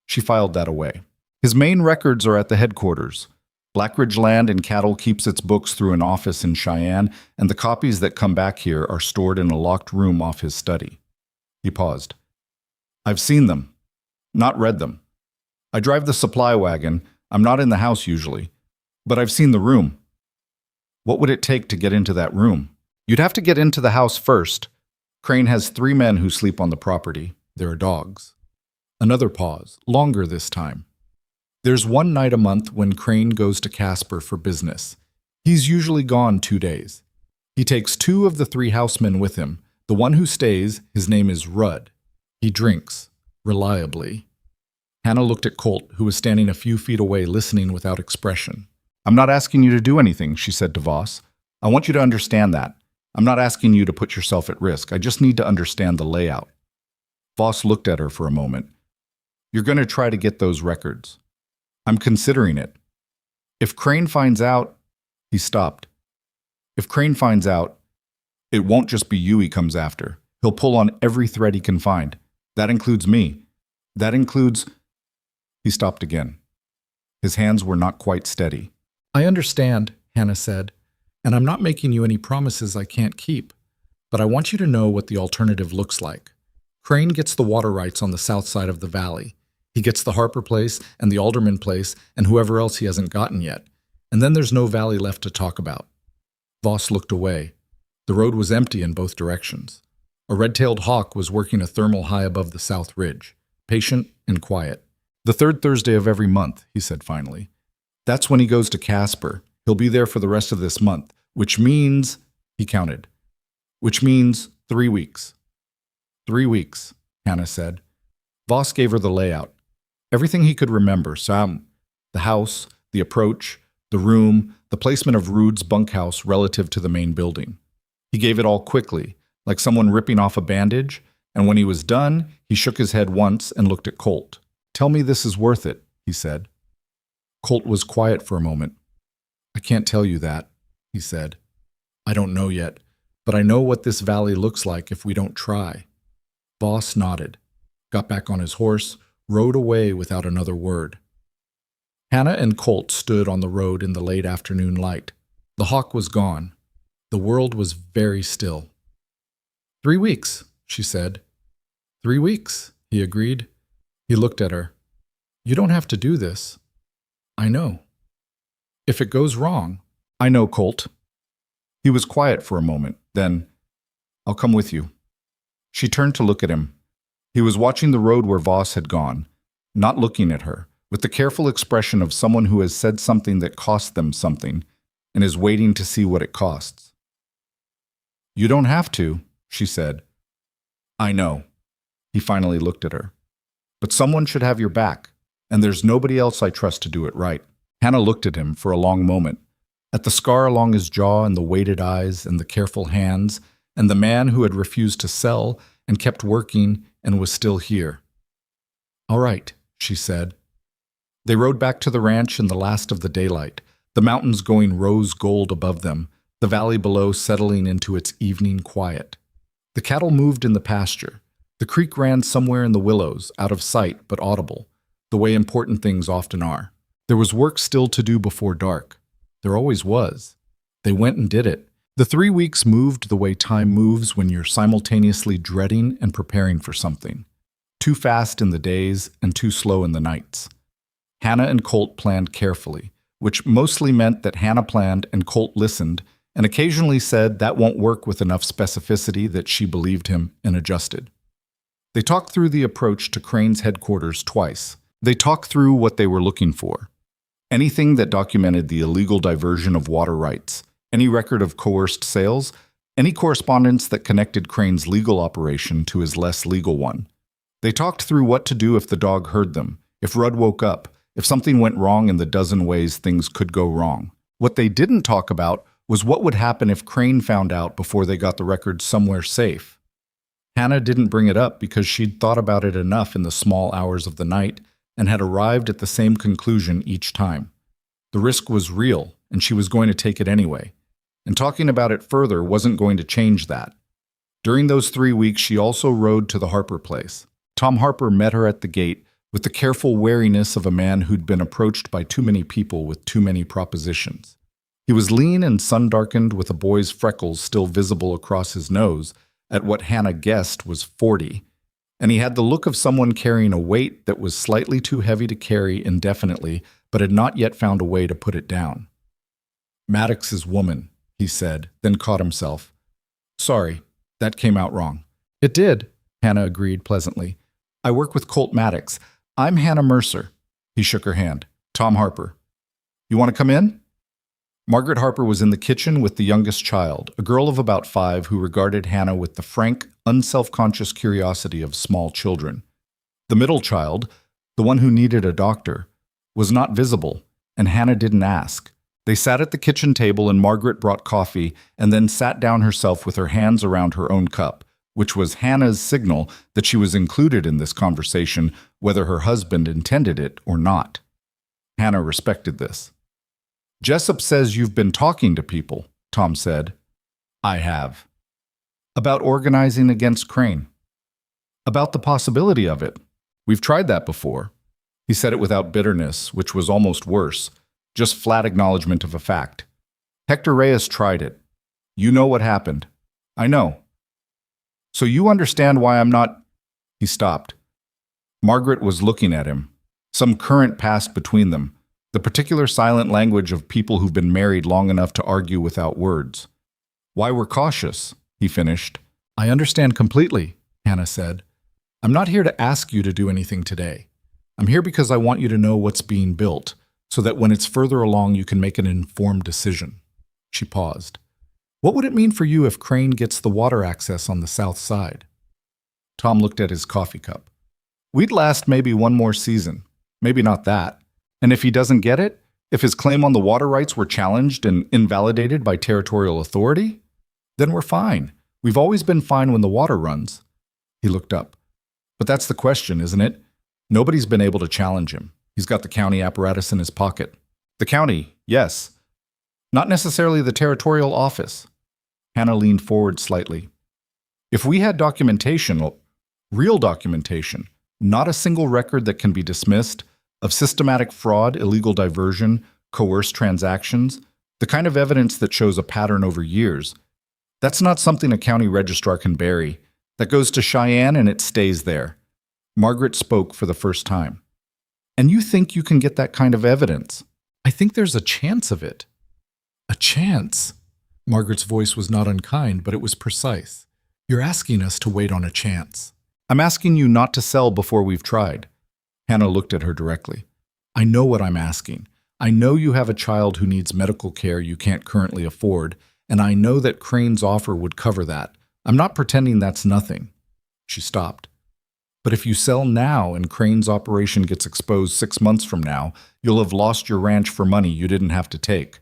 She filed that away. His main records are at the headquarters. Blackridge Land and Cattle keeps its books through an office in Cheyenne, and the copies that come back here are stored in a locked room off his study. He paused. I've seen them, not read them. I drive the supply wagon. I'm not in the house usually, but I've seen the room. What would it take to get into that room? You'd have to get into the house first. Crane has 3 men who sleep on the property. There are dogs. Another pause, longer this time. There's one night a month when Crane goes to Casper for business. He's usually gone 2 days. He takes 2 of the 3 housemen with him. The one who stays, his name is Rudd. He drinks, reliably. Hannah looked at Colt, who was standing a few feet away listening without expression. I'm not asking you to do anything, she said to Voss. I want you to understand that. I'm not asking you to put yourself at risk. I just need to understand the layout. Voss looked at her for a moment. You're going to try to get those records. I'm considering it. If Crane finds out, he stopped. If Crane finds out, it won't just be you he comes after. He'll pull on every thread he can find. That includes me. That includes... He stopped again. His hands were not quite steady. I understand, Hannah said, and I'm not making you any promises I can't keep, but I want you to know what the alternative looks like. Crane gets the water rights on the south side of the valley. He gets the Harper place and the Alderman place and whoever else he hasn't gotten yet. And then there's no valley left to talk about. Voss looked away. The road was empty in both directions. A red-tailed hawk was working a thermal high above the south ridge, patient and quiet. The 3rd Thursday of every month, he said finally. That's when he goes to Casper. He'll be there for the rest of this month, which means, he counted, which means 3 weeks. 3 weeks, Hannah said. Voss gave her the layout. Everything he could remember, the house, the approach, the room, the placement of Rude's bunkhouse relative to the main building. He gave it all quickly, like someone ripping off a bandage, and when he was done, he shook his head once and looked at Colt. Tell me this is worth it, he said. Colt was quiet for a moment. I can't tell you that, he said. I don't know yet, but I know what this valley looks like if we don't try. Voss nodded, got back on his horse, rode away without another word. Hannah and Colt stood on the road in the late afternoon light. The hawk was gone. The world was very still. 3 weeks, she said. 3 weeks, he agreed. He looked at her. You don't have to do this. I know. If it goes wrong, I know, Colt. He was quiet for a moment. Then, I'll come with you. She turned to look at him. He was watching the road where Voss had gone, not looking at her, with the careful expression of someone who has said something that cost them something and is waiting to see what it costs. You don't have to, she said. I know. He finally looked at her. But someone should have your back, and there's nobody else I trust to do it right. Hannah looked at him for a long moment, at the scar along his jaw and the weighted eyes and the careful hands, and the man who had refused to sell and kept working and was still here. All right, she said. They rode back to the ranch in the last of the daylight, the mountains going rose gold above them, the valley below settling into its evening quiet. The cattle moved in the pasture. The creek ran somewhere in the willows, out of sight but audible, the way important things often are. There was work still to do before dark. There always was. They went and did it. The 3 weeks moved the way time moves when you're simultaneously dreading and preparing for something. Too fast in the days and too slow in the nights. Hannah and Colt planned carefully, which mostly meant that Hannah planned and Colt listened, and occasionally said that won't work with enough specificity that she believed him and adjusted. They talked through the approach to Crane's headquarters twice. They talked through what they were looking for. Anything that documented the illegal diversion of water rights, any record of coerced sales, any correspondence that connected Crane's legal operation to his less legal one. They talked through what to do if the dog heard them, if Rudd woke up, if something went wrong in the dozen ways things could go wrong. What they didn't talk about was what would happen if Crane found out before they got the records somewhere safe. Hannah didn't bring it up because she'd thought about it enough in the small hours of the night and had arrived at the same conclusion each time. The risk was real, and she was going to take it anyway, and talking about it further wasn't going to change that. During those 3 weeks, she also rode to the Harper place. Tom Harper met her at the gate with the careful wariness of a man who'd been approached by too many people with too many propositions. He was lean and sun-darkened, with a boy's freckles still visible across his nose at what Hannah guessed was 40, and he had the look of someone carrying a weight that was slightly too heavy to carry indefinitely, but had not yet found a way to put it down. "Maddox's woman," he said, then caught himself. "Sorry, that came out wrong." "It did," Hannah agreed pleasantly. "I work with Colt Maddox. I'm Hannah Mercer." He shook her hand. "Tom Harper. You want to come in?" Margaret Harper was in the kitchen with the youngest child, a girl of about 5 who regarded Hannah with the frank, unself-conscious curiosity of small children. The middle child, the one who needed a doctor, was not visible, and Hannah didn't ask. They sat at the kitchen table and Margaret brought coffee and then sat down herself with her hands around her own cup, which was Hannah's signal that she was included in this conversation, whether her husband intended it or not. Hannah respected this. "Jessup says you've been talking to people," Tom said. "I have." "About organizing against Crane." "About the possibility of it. We've tried that before." He said it without bitterness, which was almost worse, just flat acknowledgement of a fact. "Hector Reyes tried it. You know what happened." "I know." "So you understand why I'm not—" He stopped. Margaret was looking at him. Some current passed between them, the particular silent language of people who've been married long enough to argue without words. "Why we're cautious," he finished. "I understand completely," Hannah said. "I'm not here to ask you to do anything today. I'm here because I want you to know what's being built, so that when it's further along you can make an informed decision." She paused. "What would it mean for you if Crane gets the water access on the south side?" Tom looked at his coffee cup. "We'd last maybe one more season. Maybe not that. And if he doesn't get it, if his claim on the water rights were challenged and invalidated by territorial authority, then we're fine. We've always been fine when the water runs." He looked up. "But that's the question, isn't it? Nobody's been able to challenge him. He's got the county apparatus in his pocket." "The county, yes. Not necessarily the territorial office." Hannah leaned forward slightly. "If we had documentation, real documentation, not a single record that can be dismissed, of systematic fraud, illegal diversion, coerced transactions, the kind of evidence that shows a pattern over years, that's not something a county registrar can bury. That goes to Cheyenne and it stays there." Margaret spoke for the first time. "And you think you can get that kind of evidence?" "I think there's a chance of it." "A chance?" Margaret's voice was not unkind, but it was precise. "You're asking us to wait on a chance." "I'm asking you not to sell before we've tried." Hannah looked at her directly. "I know what I'm asking. I know you have a child who needs medical care you can't currently afford, and I know that Crane's offer would cover that. I'm not pretending that's nothing." She stopped. "But if you sell now and Crane's operation gets exposed 6 months from now, you'll have lost your ranch for money you didn't have to take.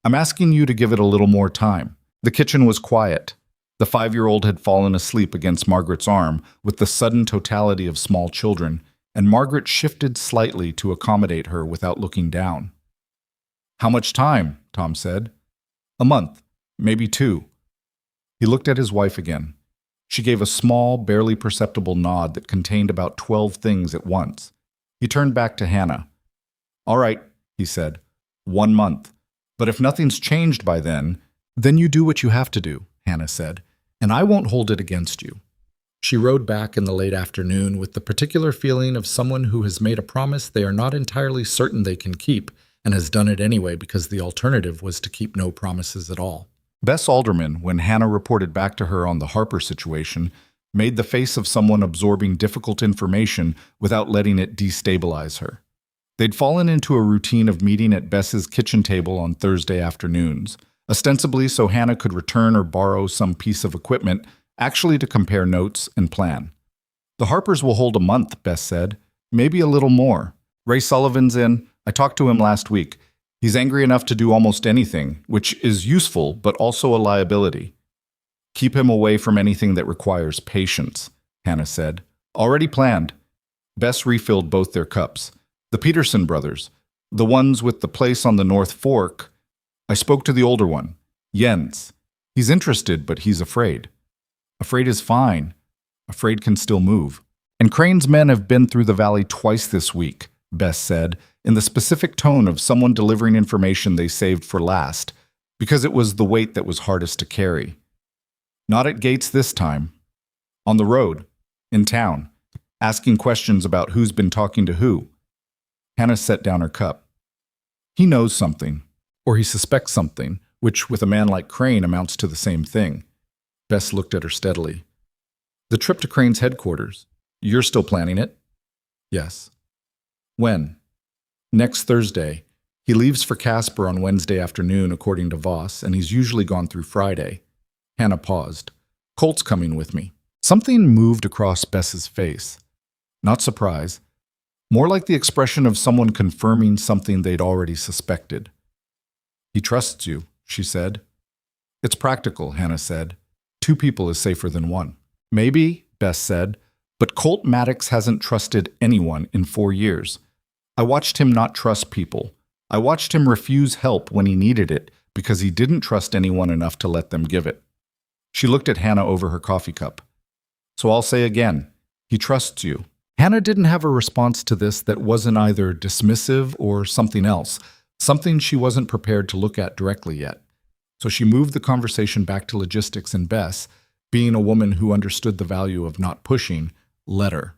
I'm asking you to give it a little more time." The kitchen was quiet. The 5-year-old had fallen asleep against Margaret's arm with the sudden totality of small children, and Margaret shifted slightly to accommodate her without looking down. "How much time?" Tom said. "A month, maybe 2. He looked at his wife again. She gave a small, barely perceptible nod that contained about 12 things at once. He turned back to Hannah. "All right," he said. 1 month. But if nothing's changed by then you do what you have to do," Hannah said, "and I won't hold it against you." She rode back in the late afternoon with the particular feeling of someone who has made a promise they are not entirely certain they can keep and has done it anyway because the alternative was to keep no promises at all. Bess Alderman, when Hannah reported back to her on the Harper situation, made the face of someone absorbing difficult information without letting it destabilize her. They'd fallen into a routine of meeting at Bess's kitchen table on Thursday afternoons, ostensibly so Hannah could return or borrow some piece of equipment, actually to compare notes and plan. "The Harpers will hold a month," Bess said. "Maybe a little more. Ray Sullivan's in. I talked to him last week. He's angry enough to do almost anything, which is useful but also a liability." "Keep him away from anything that requires patience," Hannah said. "Already planned." Bess refilled both their cups. "The Peterson brothers, the ones with the place on the North Fork. I spoke to the older one, Jens. He's interested, but he's afraid." Afraid is fine. Afraid can still move. And Crane's men have been through the valley twice this week, Bess said, in the specific tone of someone delivering information they saved for last, because it was the weight that was hardest to carry. Not at gates this time. On the road, in town, asking questions about who's been talking to who. Hannah set down her cup. He knows something, or he suspects something, which with a man like Crane amounts to the same thing. Bess looked at her steadily. The trip to Crane's headquarters. You're still planning it? Yes. When? Next Thursday. He leaves for Casper on Wednesday afternoon, according to Voss, and he's usually gone through Friday. Hannah paused. Colt's coming with me. Something moved across Bess's face. Not surprise. More like the expression of someone confirming something they'd already suspected. He trusts you, she said. It's practical, Hannah said. 2 people is safer than 1. Maybe, Bess said, but Colt Maddox hasn't trusted anyone in 4 years. I watched him not trust people. I watched him refuse help when he needed it because he didn't trust anyone enough to let them give it. She looked at Hannah over her coffee cup. So I'll say again, he trusts you. Hannah didn't have a response to this that wasn't either dismissive or something else, something she wasn't prepared to look at directly yet. So she moved the conversation back to logistics, and Bess, being a woman who understood the value of not pushing, let her.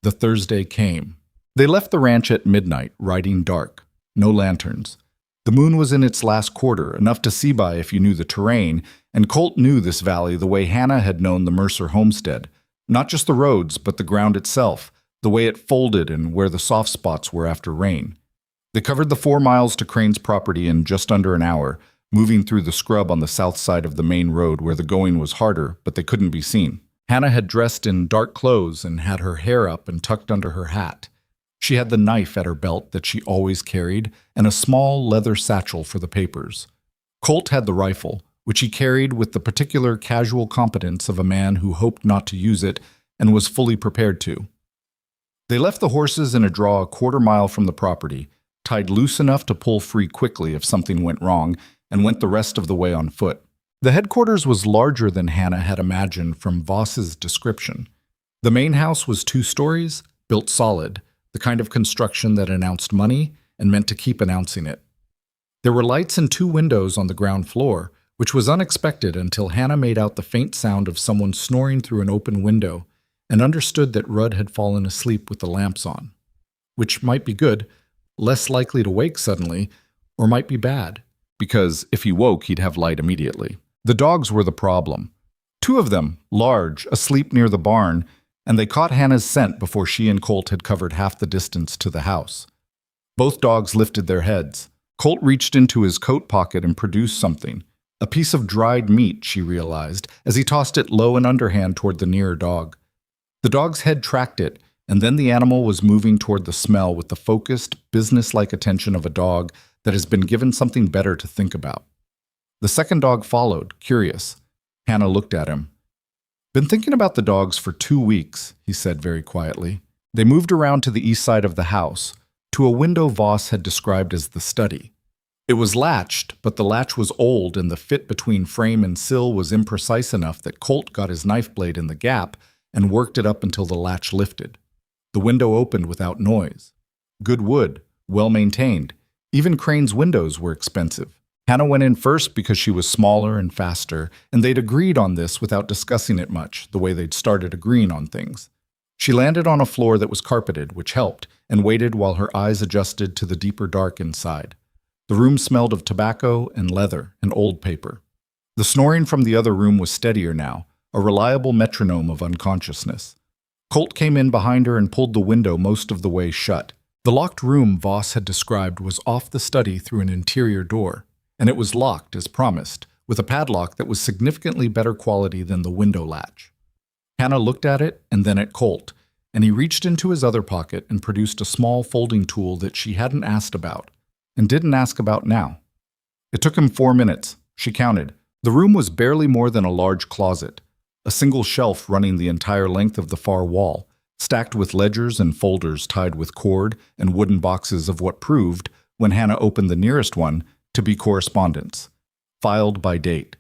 The Thursday came. They left the ranch at midnight, riding dark. No lanterns. The moon was in its last quarter, enough to see by if you knew the terrain, and Colt knew this valley the way Hannah had known the Mercer homestead. Not just the roads, but the ground itself, the way it folded and where the soft spots were after rain. They covered the 4 miles to Crane's property in just under an hour, moving through the scrub on the south side of the main road where the going was harder, but they couldn't be seen. Hannah had dressed in dark clothes and had her hair up and tucked under her hat. She had the knife at her belt that she always carried and a small leather satchel for the papers. Colt had the rifle, which he carried with the particular casual competence of a man who hoped not to use it and was fully prepared to. They left the horses in a draw a quarter mile from the property, tied loose enough to pull free quickly if something went wrong, and went the rest of the way on foot. The headquarters was larger than Hannah had imagined from Voss's description. The main house was 2 stories, built solid, the kind of construction that announced money and meant to keep announcing it. There were lights and 2 windows on the ground floor, which was unexpected until Hannah made out the faint sound of someone snoring through an open window and understood that Rudd had fallen asleep with the lamps on. Which might be good, less likely to wake suddenly, or might be bad, because if he woke, he'd have light immediately. The dogs were the problem. 2 of them, large, asleep near the barn, and they caught Hannah's scent before she and Colt had covered half the distance to the house. Both dogs lifted their heads. Colt reached into his coat pocket and produced something. A piece of dried meat, she realized, as he tossed it low and underhand toward the nearer dog. The dog's head tracked it, and then the animal was moving toward the smell with the focused, business-like attention of a dog that has been given something better to think about. The second dog followed, curious. Hannah looked at him. Been thinking about the dogs for 2 weeks, he said very quietly. They moved around to the east side of the house, to a window Voss had described as the study. It was latched, but the latch was old and the fit between frame and sill was imprecise enough that Colt got his knife blade in the gap and worked it up until the latch lifted. The window opened without noise. Good wood, well maintained. Even Crane's windows were expensive. Hannah went in first because she was smaller and faster, and they'd agreed on this without discussing it much, the way they'd started agreeing on things. She landed on a floor that was carpeted, which helped, and waited while her eyes adjusted to the deeper dark inside. The room smelled of tobacco and leather and old paper. The snoring from the other room was steadier now, a reliable metronome of unconsciousness. Colt came in behind her and pulled the window most of the way shut. The locked room Voss had described was off the study through an interior door, and it was locked as promised, with a padlock that was significantly better quality than the window latch. Hannah looked at it and then at Colt, and he reached into his other pocket and produced a small folding tool that she hadn't asked about, and didn't ask about now. It took him 4 minutes. She counted. The room was barely more than a large closet, a single shelf running the entire length of the far wall, stacked with ledgers and folders tied with cord and wooden boxes of what proved, when Hannah opened the nearest one, to be correspondence, filed by date.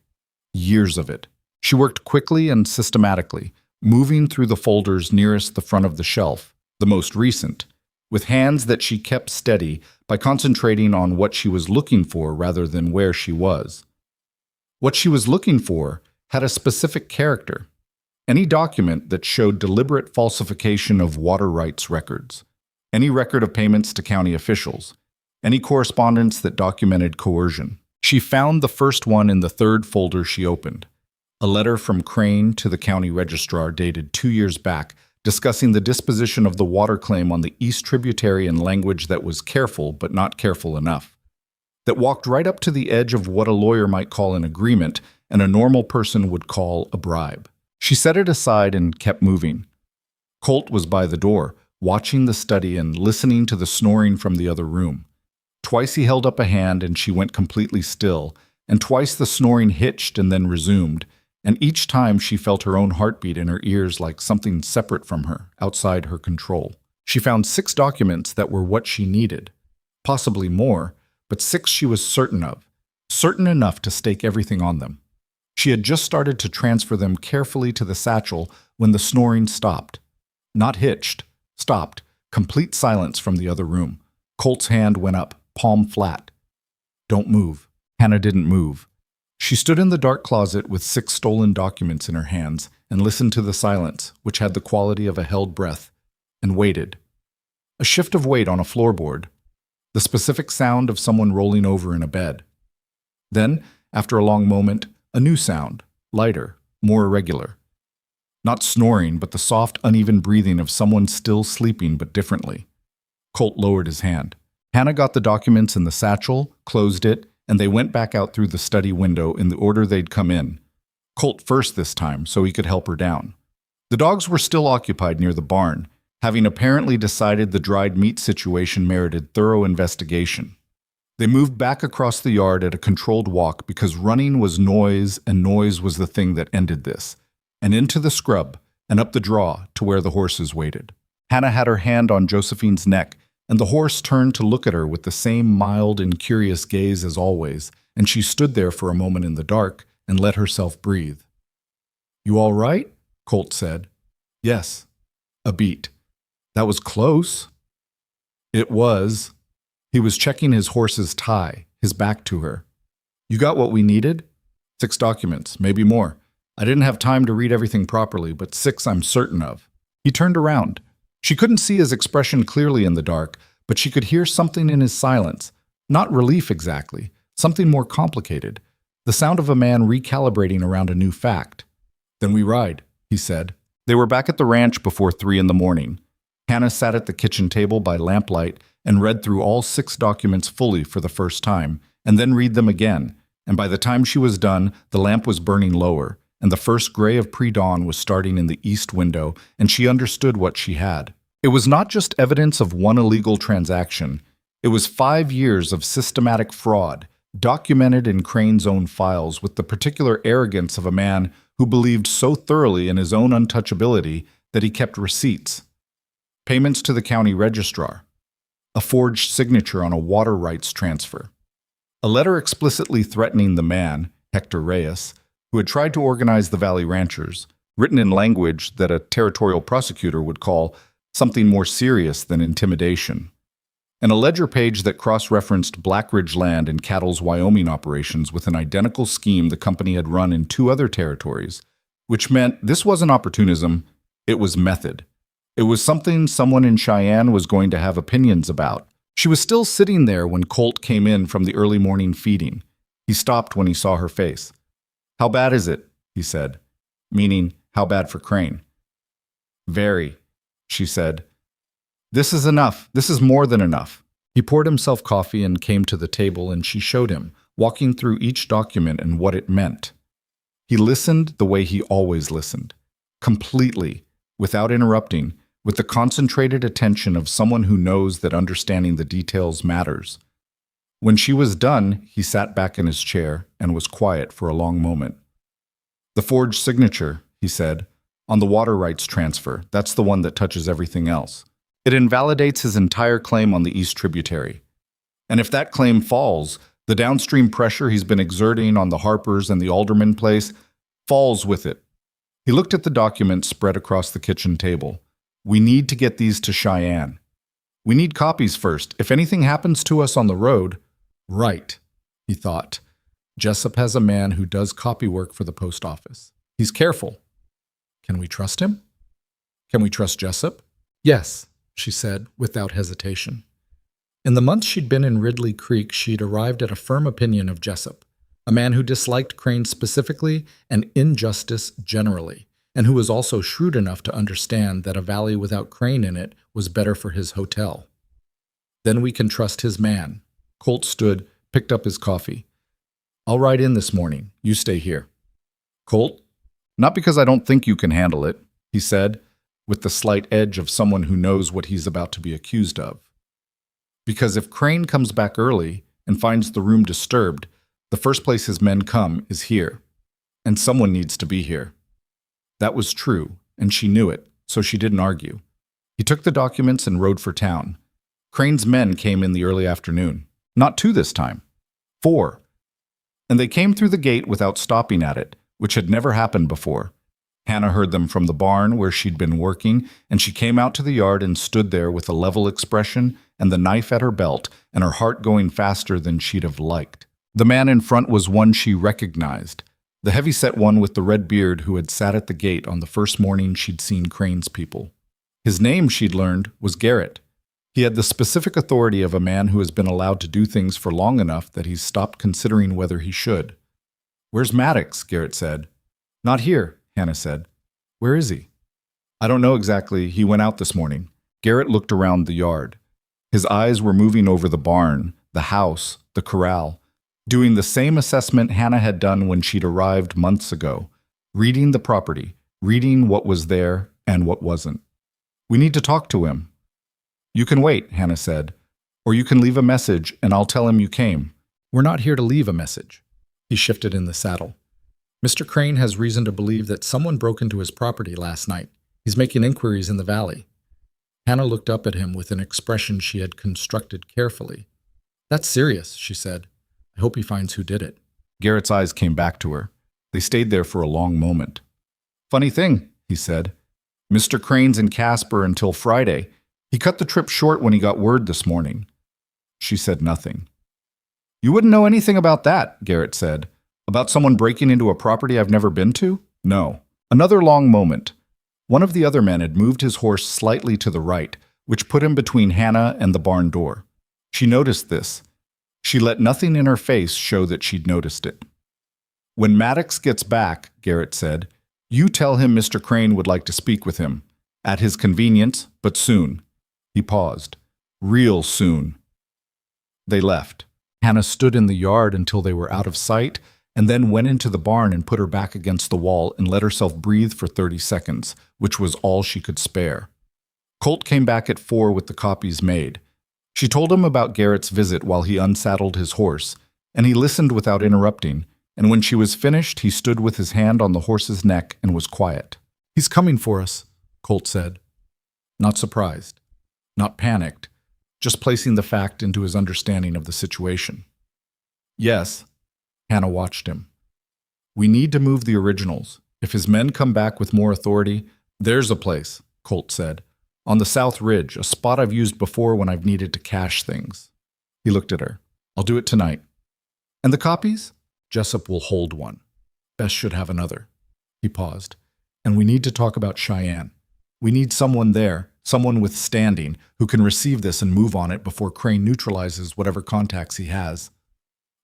Years of it. She worked quickly and systematically, moving through the folders nearest the front of the shelf, the most recent, with hands that she kept steady by concentrating on what she was looking for rather than where she was. What she was looking for had a specific character: any document that showed deliberate falsification of water rights records, any record of payments to county officials, any correspondence that documented coercion. She found the first one in the third folder she opened, a letter from Crane to the county registrar dated 2 years back, discussing the disposition of the water claim on the East Tributary in language that was careful but not careful enough, that walked right up to the edge of what a lawyer might call an agreement and a normal person would call a bribe. She set it aside and kept moving. Colt was by the door, watching the study and listening to the snoring from the other room. Twice he held up a hand and she went completely still, and twice the snoring hitched and then resumed, and each time she felt her own heartbeat in her ears like something separate from her, outside her control. She found 6 documents that were what she needed. Possibly more, but 6 she was certain of, certain enough to stake everything on them. She had just started to transfer them carefully to the satchel when the snoring stopped. Not hitched, stopped, complete silence from the other room. Colt's hand went up, palm flat. "Don't move." Hannah didn't move. She stood in the dark closet with 6 stolen documents in her hands and listened to the silence, which had the quality of a held breath, and waited. A shift of weight on a floorboard. The specific sound of someone rolling over in a bed. Then, after a long moment, a new sound, lighter, more irregular. Not snoring, but the soft, uneven breathing of someone still sleeping but differently. Colt lowered his hand. Hannah got the documents in the satchel, closed it, and they went back out through the study window in the order they'd come in. Colt first this time, so he could help her down. The dogs were still occupied near the barn, having apparently decided the dried meat situation merited thorough investigation. They moved back across the yard at a controlled walk because running was noise and noise was the thing that ended this, and into the scrub and up the draw to where the horses waited. Hannah had her hand on Josephine's neck, and the horse turned to look at her with the same mild and curious gaze as always, and she stood there for a moment in the dark and let herself breathe. "You all right?" Colt said. "Yes." A beat. "That was close." It was. He was checking his horse's tie, his back to her. "You got what we needed?" 6 documents, maybe more. I didn't have time to read everything properly, but 6 I'm certain of." He turned around. She couldn't see his expression clearly in the dark, but she could hear something in his silence. Not relief exactly, something more complicated. The sound of a man recalibrating around a new fact. "Then we ride," he said. They were back at the ranch before 3 in the morning. Hannah sat at the kitchen table by lamplight and read through all 6 documents fully for the first time, and then read them again, and by the time she was done, the lamp was burning lower, and the first gray of pre-dawn was starting in the east window, and she understood what she had. It was not just evidence of one illegal transaction. It was 5 years of systematic fraud, documented in Crane's own files with the particular arrogance of a man who believed so thoroughly in his own untouchability that he kept receipts. Payments to the county registrar. A forged signature on a water rights transfer. A letter explicitly threatening the man, Hector Reyes, who had tried to organize the Valley Ranchers, written in language that a territorial prosecutor would call something more serious than intimidation. And a ledger page that cross-referenced Blackridge Land and Cattle's Wyoming operations with an identical scheme the company had run in 2 other territories, which meant this wasn't opportunism, it was method. It was something someone in Cheyenne was going to have opinions about. She was still sitting there when Colt came in from the early morning feeding. He stopped when he saw her face. "How bad is it?" he said, meaning how bad for Crane. "Very," she said. "This is enough. This is more than enough." He poured himself coffee and came to the table, and she showed him, walking through each document and what it meant. He listened the way he always listened, completely, without interrupting, with the concentrated attention of someone who knows that understanding the details matters. When she was done, he sat back in his chair and was quiet for a long moment. "The forged signature," he said, "on the water rights transfer, that's the one that touches everything else. It invalidates his entire claim on the East Tributary. And if that claim falls, the downstream pressure he's been exerting on the Harpers and the Alderman place, falls with it. He looked at the documents spread across the kitchen table. We need to get these to Cheyenne. We need copies first. If anything happens to us on the road. Right, he thought. Jessup has a man who does copy work for the post office. He's careful. Can we trust him? Can we trust Jessup? Yes, she said, without hesitation. In the months she'd been in Ridley Creek, she'd arrived at a firm opinion of Jessup, a man who disliked Crane specifically and injustice generally, and who was also shrewd enough to understand that a valley without Crane in it was better for his hotel. Then we can trust his man. Colt stood, picked up his coffee. I'll ride in this morning. You stay here. Colt? Not because I don't think you can handle it, he said, with the slight edge of someone who knows what he's about to be accused of. Because if Crane comes back early and finds the room disturbed, the first place his men come is here, and someone needs to be here. That was true, and she knew it, so she didn't argue. He took the documents and rode for town. Crane's men came in the early afternoon. Not 2 this time. 4. And they came through the gate without stopping at it, which had never happened before. Hannah heard them from the barn where she'd been working, and she came out to the yard and stood there with a level expression and the knife at her belt and her heart going faster than she'd have liked. The man in front was one she recognized, the heavy-set one with the red beard who had sat at the gate on the first morning she'd seen Crane's people. His name, she'd learned, was Garrett. He had the specific authority of a man who has been allowed to do things for long enough that he's stopped considering whether he should. Where's Maddox? Garrett said. Not here, Hannah said. Where is he? I don't know exactly. He went out this morning. Garrett looked around the yard. His eyes were moving over the barn, the house, the corral, doing the same assessment Hannah had done when she'd arrived months ago, reading the property, reading what was there and what wasn't. We need to talk to him. You can wait, Hannah said, or you can leave a message and I'll tell him you came. We're not here to leave a message. He shifted in the saddle. Mr. Crane has reason to believe that someone broke into his property last night. He's making inquiries in the valley. Hannah looked up at him with an expression she had constructed carefully. That's serious, she said. I hope he finds who did it. Garrett's eyes came back to her. They stayed there for a long moment. Funny thing, he said. Mr. Crane's in Casper until Friday. He cut the trip short when he got word this morning. She said nothing. You wouldn't know anything about that, Garrett said. About someone breaking into a property I've never been to? No. Another long moment. One of the other men had moved his horse slightly to the right, which put him between Hannah and the barn door. She noticed this. She let nothing in her face show that she'd noticed it. When Maddox gets back, Garrett said, you tell him Mr. Crane would like to speak with him. At his convenience, but soon. He paused. Real soon. They left. Hannah stood in the yard until they were out of sight, and then went into the barn and put her back against the wall and let herself breathe for 30 seconds, which was all she could spare. Colt came back at 4 with the copies made. She told him about Garrett's visit while he unsaddled his horse, and he listened without interrupting, and when she was finished, he stood with his hand on the horse's neck and was quiet. He's coming for us, Colt said. Not surprised. Not panicked. Just placing the fact into his understanding of the situation. Yes. Hannah watched him. We need to move the originals. If his men come back with more authority, there's a place, Colt said. On the South Ridge, a spot I've used before when I've needed to cache things. He looked at her. I'll do it tonight. And the copies? Jessup will hold one. Bess should have another. He paused. And we need to talk about Cheyenne. We need someone there, someone with standing, who can receive this and move on it before Crane neutralizes whatever contacts he has.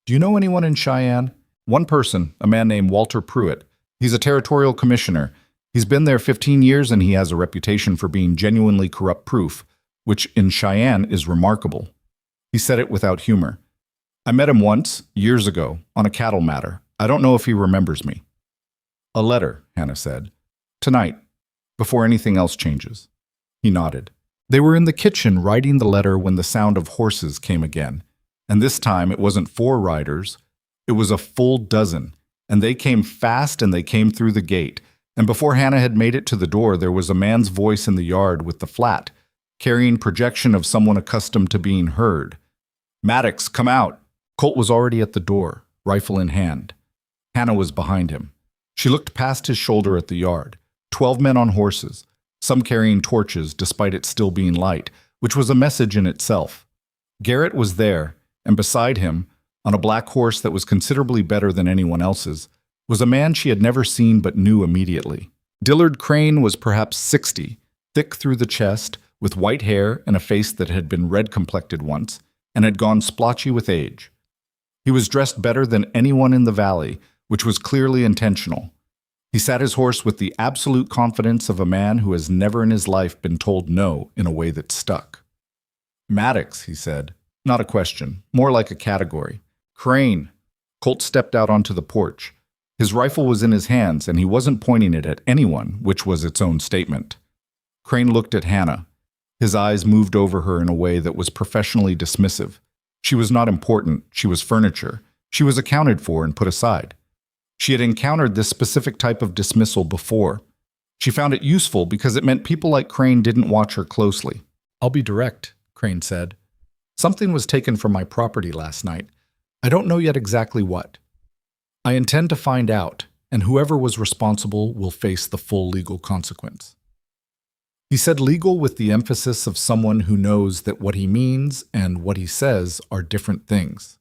Do you know anyone in Cheyenne? One person, a man named Walter Pruitt. He's a territorial commissioner. He's been there 15 years and he has a reputation for being genuinely corrupt-proof, which in Cheyenne is remarkable. He said it without humor. I met him once, years ago, on a cattle matter. I don't know if he remembers me. A letter, Hannah said. Tonight, before anything else changes. He nodded. They were in the kitchen writing the letter when the sound of horses came again. And this time it wasn't 4 riders, it was a full dozen, and they came fast and they came through the gate. And before Hannah had made it to the door, there was a man's voice in the yard with the flat, carrying projection of someone accustomed to being heard. Maddox, come out! Colt was already at the door, rifle in hand. Hannah was behind him. She looked past his shoulder at the yard. 12 men on horses, some carrying torches despite it still being light, which was a message in itself. Garrett was there, and beside him, on a black horse that was considerably better than anyone else's, was a man she had never seen but knew immediately. Dillard Crane was perhaps 60, thick through the chest, with white hair and a face that had been red-complected once, and had gone splotchy with age. He was dressed better than anyone in the valley, which was clearly intentional. He sat his horse with the absolute confidence of a man who has never in his life been told no in a way that stuck. "Maddox," he said. Not a question, more like a category. "Crane." Colt stepped out onto the porch. His rifle was in his hands, and he wasn't pointing it at anyone, which was its own statement. Crane looked at Hannah. His eyes moved over her in a way that was professionally dismissive. She was not important, she was furniture. She was accounted for and put aside. She had encountered this specific type of dismissal before. She found it useful because it meant people like Crane didn't watch her closely. "I'll be direct," Crane said. "Something was taken from my property last night. I don't know yet exactly what. I intend to find out, and whoever was responsible will face the full legal consequence." He said legal with the emphasis of someone who knows that what he means and what he says are different things.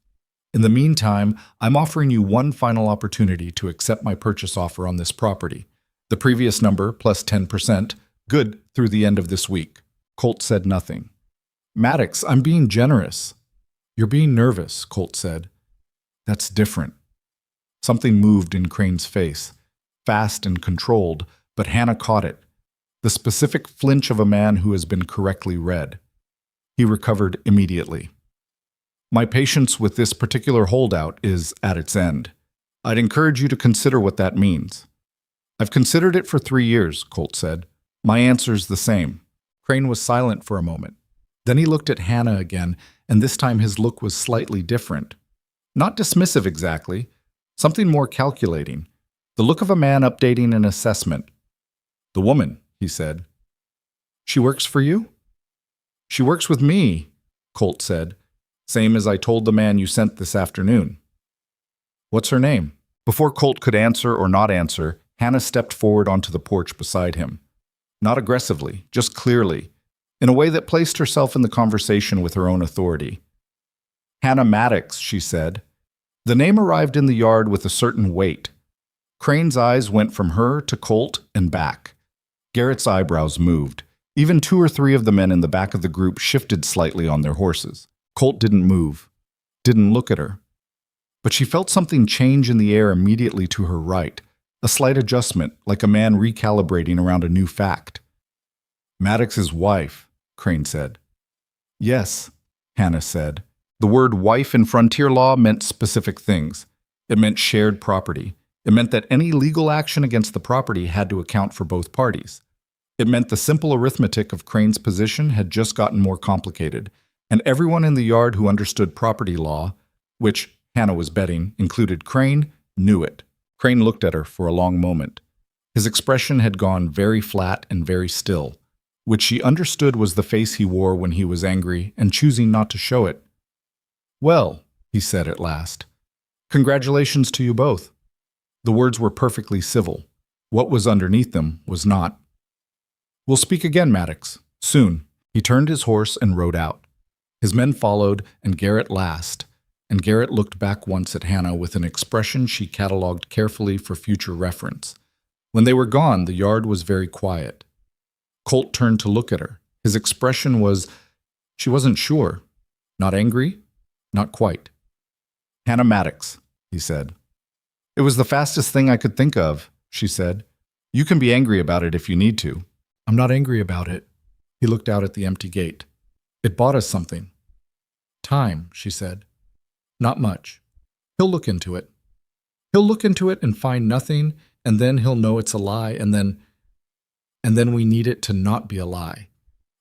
"In the meantime, I'm offering you one final opportunity to accept my purchase offer on this property. The previous number plus 10%, good through the end of this week." Colt said nothing. "Maddox, I'm being generous." "You're being nervous," Colt said. "That's different." Something moved in Crane's face, fast and controlled, but Hannah caught it. The specific flinch of a man who has been correctly read. He recovered immediately. "My patience with this particular holdout is at its end. I'd encourage you to consider what that means." "I've considered it for 3 years," Colt said. "My answer's the same." Crane was silent for a moment. Then he looked at Hannah again, and this time his look was slightly different. Not dismissive exactly, something more calculating. The look of a man updating an assessment. "The woman," he said. "She works for you?" "She works with me," Colt said. "Same as I told the man you sent this afternoon." "What's her name?" Before Colt could answer or not answer, Hannah stepped forward onto the porch beside him. Not aggressively, just clearly, in a way that placed herself in the conversation with her own authority. "Hannah Maddox," she said. The name arrived in the yard with a certain weight. Crane's eyes went from her to Colt and back. Garrett's eyebrows moved. Even 2 or 3 of the men in the back of the group shifted slightly on their horses. Colt didn't move, didn't look at her. But she felt something change in the air immediately to her right, a slight adjustment, like a man recalibrating around a new fact. "Maddox's wife," Crane said. "Yes," Hannah said. The word wife in frontier law meant specific things. It meant shared property. It meant that any legal action against the property had to account for both parties. It meant the simple arithmetic of Crane's position had just gotten more complicated, and everyone in the yard who understood property law, which, Hannah was betting, included Crane, knew it. Crane looked at her for a long moment. His expression had gone very flat and very still, which she understood was the face he wore when he was angry and choosing not to show it. "Well," he said at last, "congratulations to you both." The words were perfectly civil. What was underneath them was not. "We'll speak again, Maddox. Soon." He turned his horse and rode out. His men followed, and Garrett last, and Garrett looked back once at Hannah with an expression she catalogued carefully for future reference. When they were gone, the yard was very quiet. Colt turned to look at her. His expression was, she wasn't sure. Not angry? Not quite. "Hannah Maddox," he said. "It was the fastest thing I could think of," she said. "You can be angry about it if you need to." "I'm not angry about it." He looked out at the empty gate. "It bought us something." "Time," she said. "Not much. He'll look into it. He'll look into it and find nothing, and then he'll know it's a lie, and then we need it to not be a lie."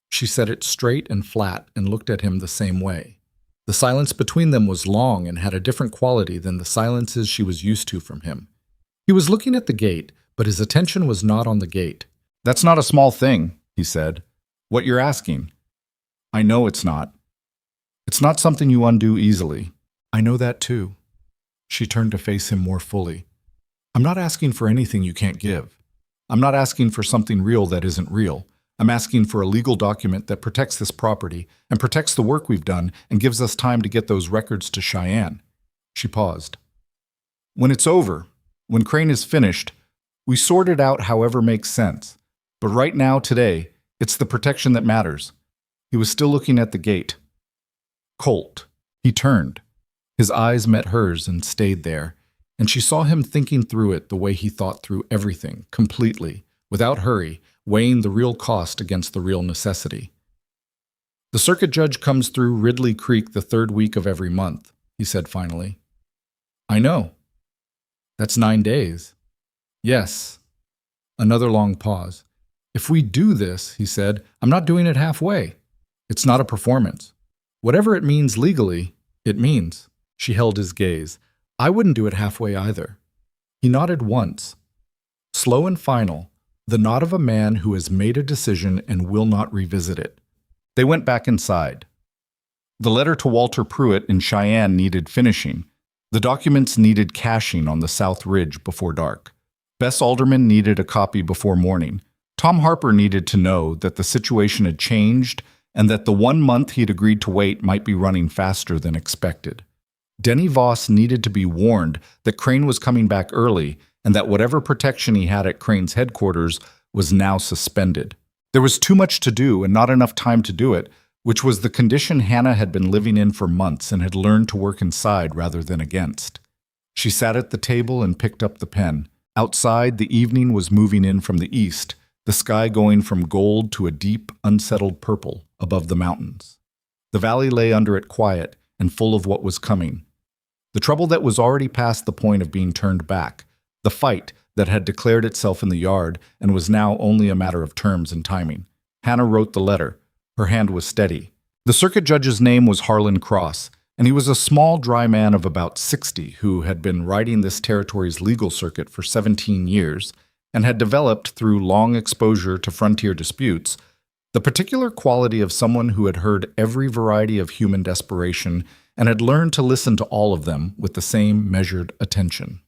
She said it straight and flat and looked at him the same way. The silence between them was long and had a different quality than the silences she was used to from him. He was looking at the gate, but his attention was not on the gate. "That's not a small thing," he said. "What you're asking." "I know it's not. It's not something you undo easily." "I know that too." She turned to face him more fully. I'm not asking for anything you can't give. I'm not asking for something real that isn't real. I'm asking for a legal document that protects this property and protects the work we've done and gives us time to get those records to Cheyenne." She paused. "When it's over, when Crane is finished, we sort it out however makes sense. But right now, today, it's the protection that matters." He was still looking at the gate. "Colt." He turned. His eyes met hers and stayed there, and she saw him thinking through it the way he thought through everything, completely, without hurry, weighing the real cost against the real necessity. "The circuit judge comes through Ridley Creek the third week of every month," he said finally. "I know. That's 9 days." "Yes." Another long pause. "If we do this," he said, "I'm not doing it halfway. It's not a performance. Whatever it means legally, it means." She held his gaze. "I wouldn't do it halfway either." He nodded once. Slow and final, the nod of a man who has made a decision and will not revisit it. They went back inside. The letter to Walter Pruitt in Cheyenne needed finishing. The documents needed caching on the South Ridge before dark. Bess Alderman needed a copy before morning. Tom Harper needed to know that the situation had changed and that the 1 month he'd agreed to wait might be running faster than expected. Denny Voss needed to be warned that Crane was coming back early and that whatever protection he had at Crane's headquarters was now suspended. There was too much to do and not enough time to do it, which was the condition Hannah had been living in for months and had learned to work inside rather than against. She sat at the table and picked up the pen. Outside, the evening was moving in from the east, the sky going from gold to a deep, unsettled purple above the mountains. The valley lay under it quiet and full of what was coming. The trouble that was already past the point of being turned back, the fight that had declared itself in the yard and was now only a matter of terms and timing. Hannah wrote the letter. Her hand was steady. The circuit judge's name was Harlan Cross, and he was a small, dry man of about 60 who had been riding this territory's legal circuit for 17 years and had developed, through long exposure to frontier disputes, the particular quality of someone who had heard every variety of human desperation and had learned to listen to all of them with the same measured attention.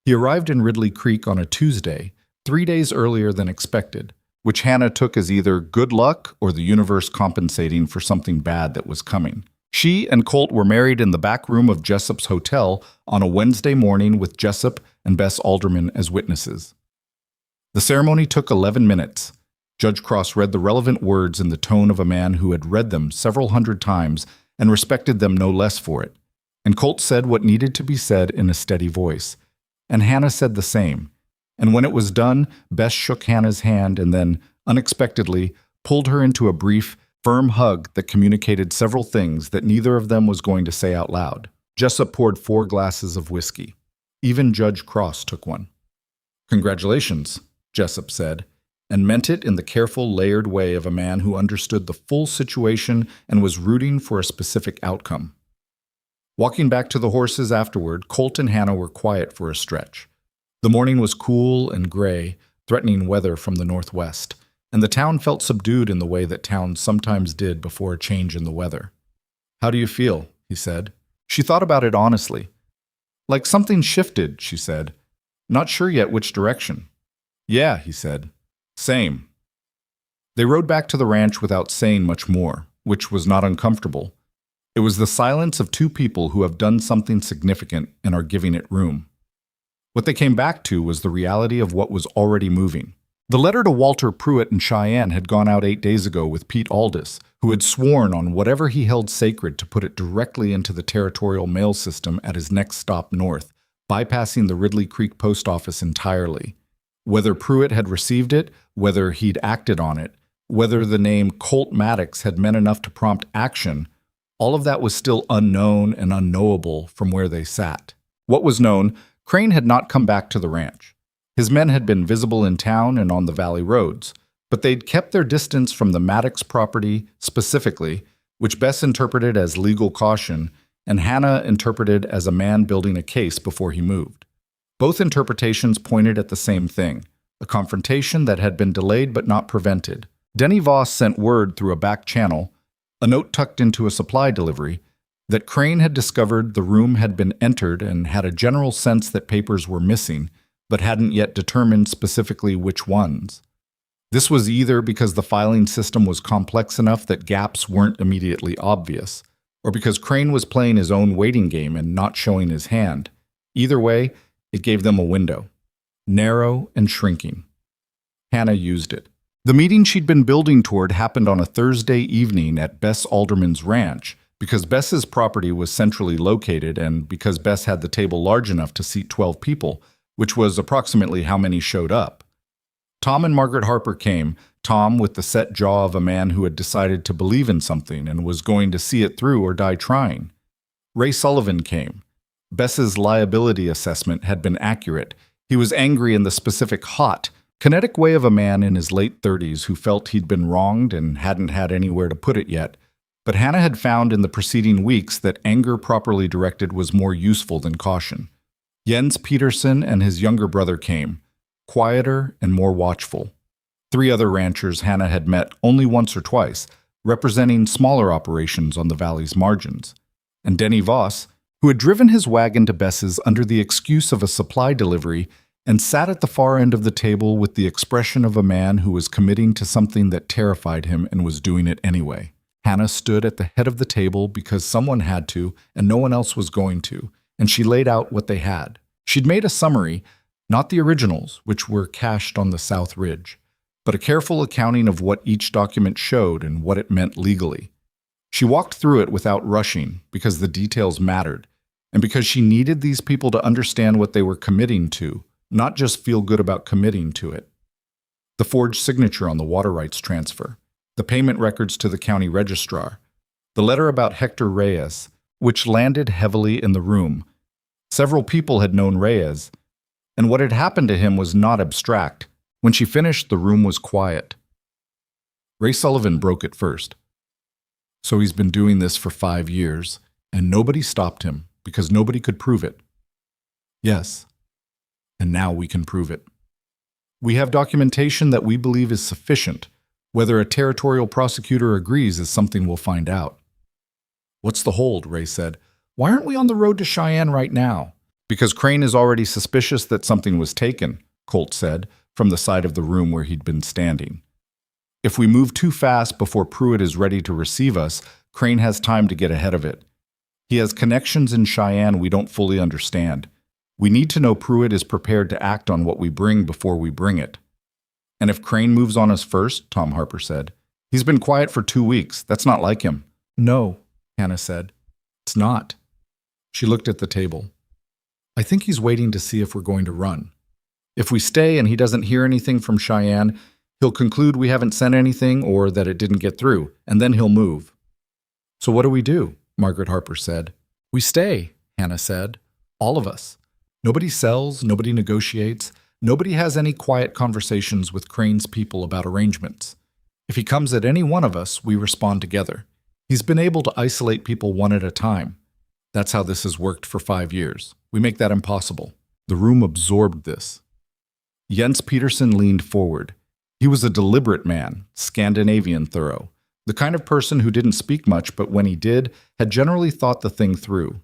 He arrived in Ridley Creek on a Tuesday, 3 days earlier than expected, which Hannah took as either good luck or the universe compensating for something bad that was coming. She and Colt were married in the back room of Jessup's hotel on a Wednesday morning with Jessup and Bess Alderman as witnesses. The ceremony took 11 minutes. Judge Cross read the relevant words in the tone of a man who had read them several hundred times and respected them no less for it. And Colt said what needed to be said in a steady voice. And Hannah said the same. And when it was done, Bess shook Hannah's hand and then, unexpectedly, pulled her into a brief, firm hug that communicated several things that neither of them was going to say out loud. Jessup poured 4 glasses of whiskey. Even Judge Cross took one. "Congratulations," Jessup said, and meant it in the careful, layered way of a man who understood the full situation and was rooting for a specific outcome. Walking back to the horses afterward, Colt and Hannah were quiet for a stretch. The morning was cool and gray, threatening weather from the northwest, and the town felt subdued in the way that towns sometimes did before a change in the weather. "How do you feel?" he said. She thought about it honestly. "Like something shifted," she said. "Not sure yet which direction." "Yeah," he said. "Same." They rode back to the ranch without saying much more, which was not uncomfortable. It was the silence of 2 people who have done something significant and are giving it room. What they came back to was the reality of what was already moving. The letter to Walter Pruitt in Cheyenne had gone out 8 days ago with Pete Aldis, who had sworn on whatever he held sacred to put it directly into the territorial mail system at his next stop north, bypassing the Ridley Creek post office entirely. Whether Pruitt had received it, whether he'd acted on it, whether the name Colt Maddox had meant enough to prompt action, all of that was still unknown and unknowable from where they sat. What was known, Crane had not come back to the ranch. His men had been visible in town and on the valley roads, but they'd kept their distance from the Maddox property specifically, which Bess interpreted as legal caution, and Hannah interpreted as a man building a case before he moved. Both interpretations pointed at the same thing, a confrontation that had been delayed but not prevented. Denny Voss sent word through a back channel, a note tucked into a supply delivery, that Crane had discovered the room had been entered and had a general sense that papers were missing, but hadn't yet determined specifically which ones. This was either because the filing system was complex enough that gaps weren't immediately obvious, or because Crane was playing his own waiting game and not showing his hand. Either way, it gave them a window. Narrow and shrinking. Hannah used it. The meeting she'd been building toward happened on a Thursday evening at Bess Alderman's ranch, because Bess's property was centrally located and because Bess had the table large enough to seat 12 people, which was approximately how many showed up. Tom and Margaret Harper came, Tom with the set jaw of a man who had decided to believe in something and was going to see it through or die trying. Ray Sullivan came. Bess's liability assessment had been accurate. He was angry in the specific hot, kinetic way of a man in his late 30s who felt he'd been wronged and hadn't had anywhere to put it yet. But Hannah had found in the preceding weeks that anger properly directed was more useful than caution. Jens Peterson and his younger brother came, quieter and more watchful. 3 other ranchers Hannah had met only once or twice, representing smaller operations on the valley's margins. And Denny Voss, who had driven his wagon to Bess's under the excuse of a supply delivery and sat at the far end of the table with the expression of a man who was committing to something that terrified him and was doing it anyway. Hannah stood at the head of the table because someone had to and no one else was going to, and she laid out what they had. She'd made a summary, not the originals, which were cached on the South Ridge, but a careful accounting of what each document showed and what it meant legally. She walked through it without rushing because the details mattered, and because she needed these people to understand what they were committing to, not just feel good about committing to it. The forged signature on the water rights transfer, the payment records to the county registrar, the letter about Hector Reyes, which landed heavily in the room. Several people had known Reyes, and what had happened to him was not abstract. When she finished, the room was quiet. Ray Sullivan broke it first. So he's been doing this for 5 years, and nobody stopped him because nobody could prove it. Yes, and now we can prove it. We have documentation that we believe is sufficient. Whether a territorial prosecutor agrees is something we'll find out. What's the hold? Ray said. Why aren't we on the road to Cheyenne right now? Because Crane is already suspicious that something was taken, Colt said, from the side of the room where he'd been standing. If we move too fast before Pruitt is ready to receive us, Crane has time to get ahead of it. He has connections in Cheyenne we don't fully understand. We need to know Pruitt is prepared to act on what we bring before we bring it. And if Crane moves on us first, Tom Harper said. He's been quiet for 2 weeks. That's not like him. No, Hannah said. It's not. She looked at the table. I think he's waiting to see if we're going to run. If we stay and he doesn't hear anything from Cheyenne, he'll conclude we haven't sent anything or that it didn't get through, and then he'll move. So what do we do? Margaret Harper said. We stay, Hannah said. All of us. Nobody sells, nobody negotiates, nobody has any quiet conversations with Crane's people about arrangements. If he comes at any one of us, we respond together. He's been able to isolate people one at a time. That's how this has worked for 5 years. We make that impossible. The room absorbed this. Jens Peterson leaned forward. He was a deliberate man, Scandinavian thorough, the kind of person who didn't speak much, but when he did, had generally thought the thing through.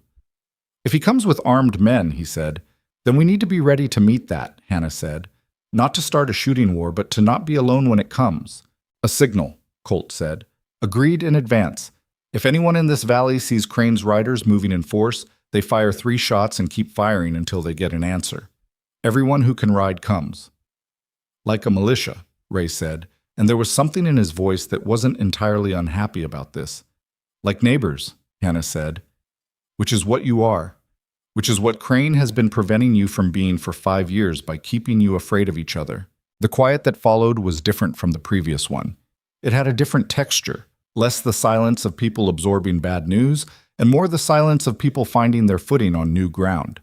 If he comes with armed men, he said, then we need to be ready to meet that, Hannah said. Not to start a shooting war, but to not be alone when it comes. A signal, Colt said. Agreed in advance. If anyone in this valley sees Crane's riders moving in force, they fire 3 shots and keep firing until they get an answer. Everyone who can ride comes. Like a militia, Ray said, and there was something in his voice that wasn't entirely unhappy about this. Like neighbors, Hannah said. Which is what you are. Which is what Crane has been preventing you from being for 5 years by keeping you afraid of each other. The quiet that followed was different from the previous one. It had a different texture, less the silence of people absorbing bad news, and more the silence of people finding their footing on new ground.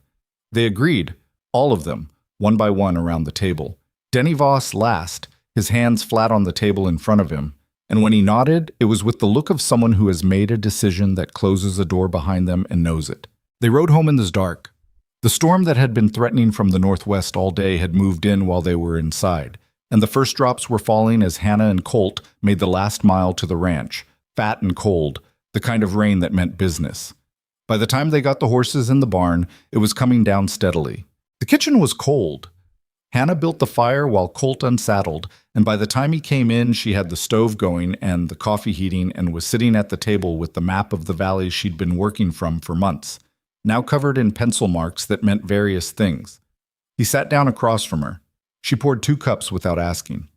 They agreed, all of them, one by one around the table. Denny Voss last, his hands flat on the table in front of him, and when he nodded, it was with the look of someone who has made a decision that closes a door behind them and knows it. They rode home in the dark. The storm that had been threatening from the northwest all day had moved in while they were inside, and the first drops were falling as Hannah and Colt made the last mile to the ranch, fat and cold, the kind of rain that meant business. By the time they got the horses in the barn, it was coming down steadily. The kitchen was cold. Hannah built the fire while Colt unsaddled, and by the time he came in, she had the stove going and the coffee heating and was sitting at the table with the map of the valley she'd been working from for months, now covered in pencil marks that meant various things. He sat down across from her. She poured 2 cups without asking.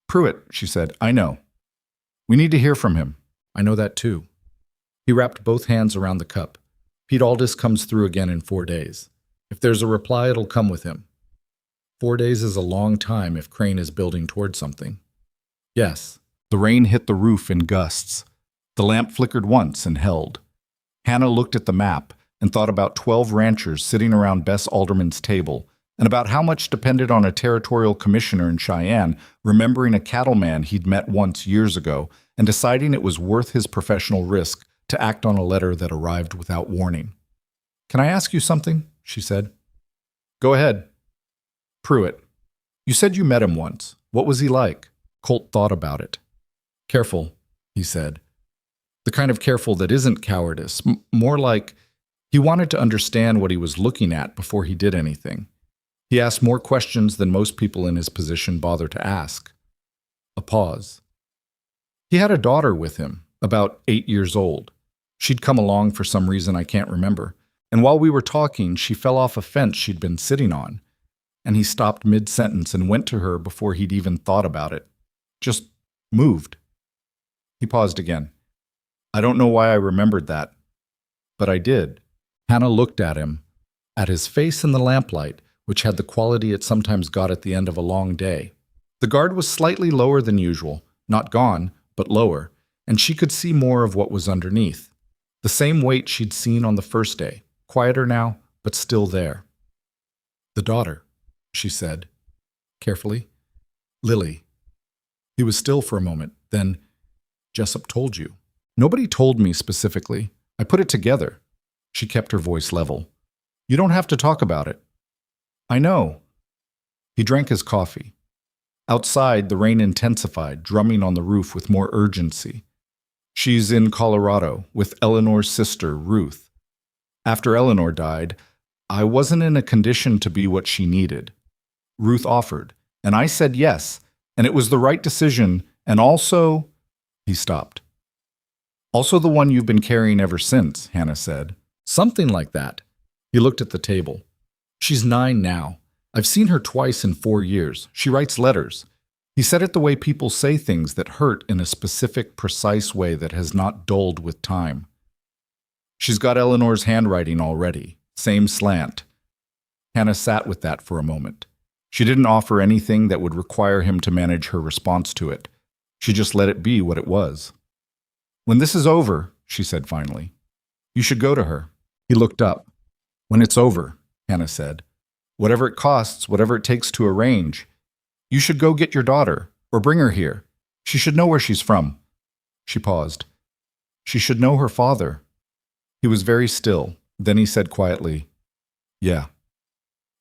"Pruitt," she said, "I know. We need to hear from him." "I know that too." He wrapped both hands around the cup. "Pete Aldis comes through again in 4 days. If there's a reply, it'll come with him." 4 days is a long time if Crane is building toward something. Yes. The rain hit the roof in gusts. The lamp flickered once and held. Hannah looked at the map and thought about 12 ranchers sitting around Bess Alderman's table, and about how much depended on a territorial commissioner in Cheyenne remembering a cattleman he'd met once years ago and deciding it was worth his professional risk to act on a letter that arrived without warning. "Can I ask you something?" she said. "Go ahead." "Pruitt, you said you met him once. What was he like?" Colt thought about it. "Careful," he said. "The kind of careful that isn't cowardice, more like he wanted to understand what he was looking at before he did anything. He asked more questions than most people in his position bother to ask." A pause. "He had a daughter with him, about 8 years old. She'd come along for some reason I can't remember, and while we were talking, she fell off a fence she'd been sitting on, and he stopped mid-sentence and went to her before he'd even thought about it. Just moved." He paused again. "I don't know why I remembered that, but I did." Hannah looked at him, at his face in the lamplight, which had the quality it sometimes got at the end of a long day. The guard was slightly lower than usual, not gone, but lower, and she could see more of what was underneath. The same weight she'd seen on the first day, quieter now, but still there. "The daughter," she said, carefully. "Lily." He was still for a moment, then, "Jessup told you." "Nobody told me specifically. I put it together." She kept her voice level. "You don't have to talk about it." "I know." He drank his coffee. Outside, the rain intensified, drumming on the roof with more urgency. "She's in Colorado with Eleanor's sister, Ruth. After Eleanor died, I wasn't in a condition to be what she needed. Ruth offered, and I said yes, and it was the right decision, and also—" He stopped. "Also the one you've been carrying ever since," Hannah said. "Something like that." He looked at the table. "She's 9 now. I've seen her twice in 4 years. She writes letters." He said it the way people say things that hurt in a specific, precise way that has not dulled with time. "She's got Eleanor's handwriting already. Same slant." Hannah sat with that for a moment. She didn't offer anything that would require him to manage her response to it. She just let it be what it was. "When this is over," she said finally, "you should go to her." He looked up. "When it's over," Hannah said. "Whatever it costs, whatever it takes to arrange. You should go get your daughter, or bring her here. She should know where she's from." She paused. "She should know her father." He was very still. Then he said quietly, "Yeah."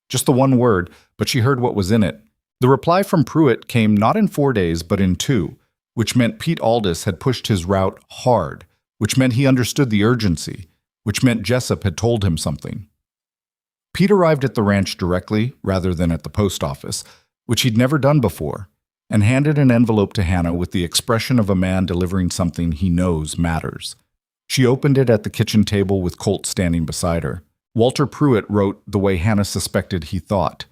Just the one word, but she heard what was in it. The reply from Pruitt came not in 4 days, but in 2, which meant Pete Aldis had pushed his route hard, which meant he understood the urgency, which meant Jessup had told him something. Pete arrived at the ranch directly, rather than at the post office, which he'd never done before, and handed an envelope to Hannah with the expression of a man delivering something he knows matters. She opened it at the kitchen table with Colt standing beside her. Walter Pruitt wrote the way Hannah suspected he thought,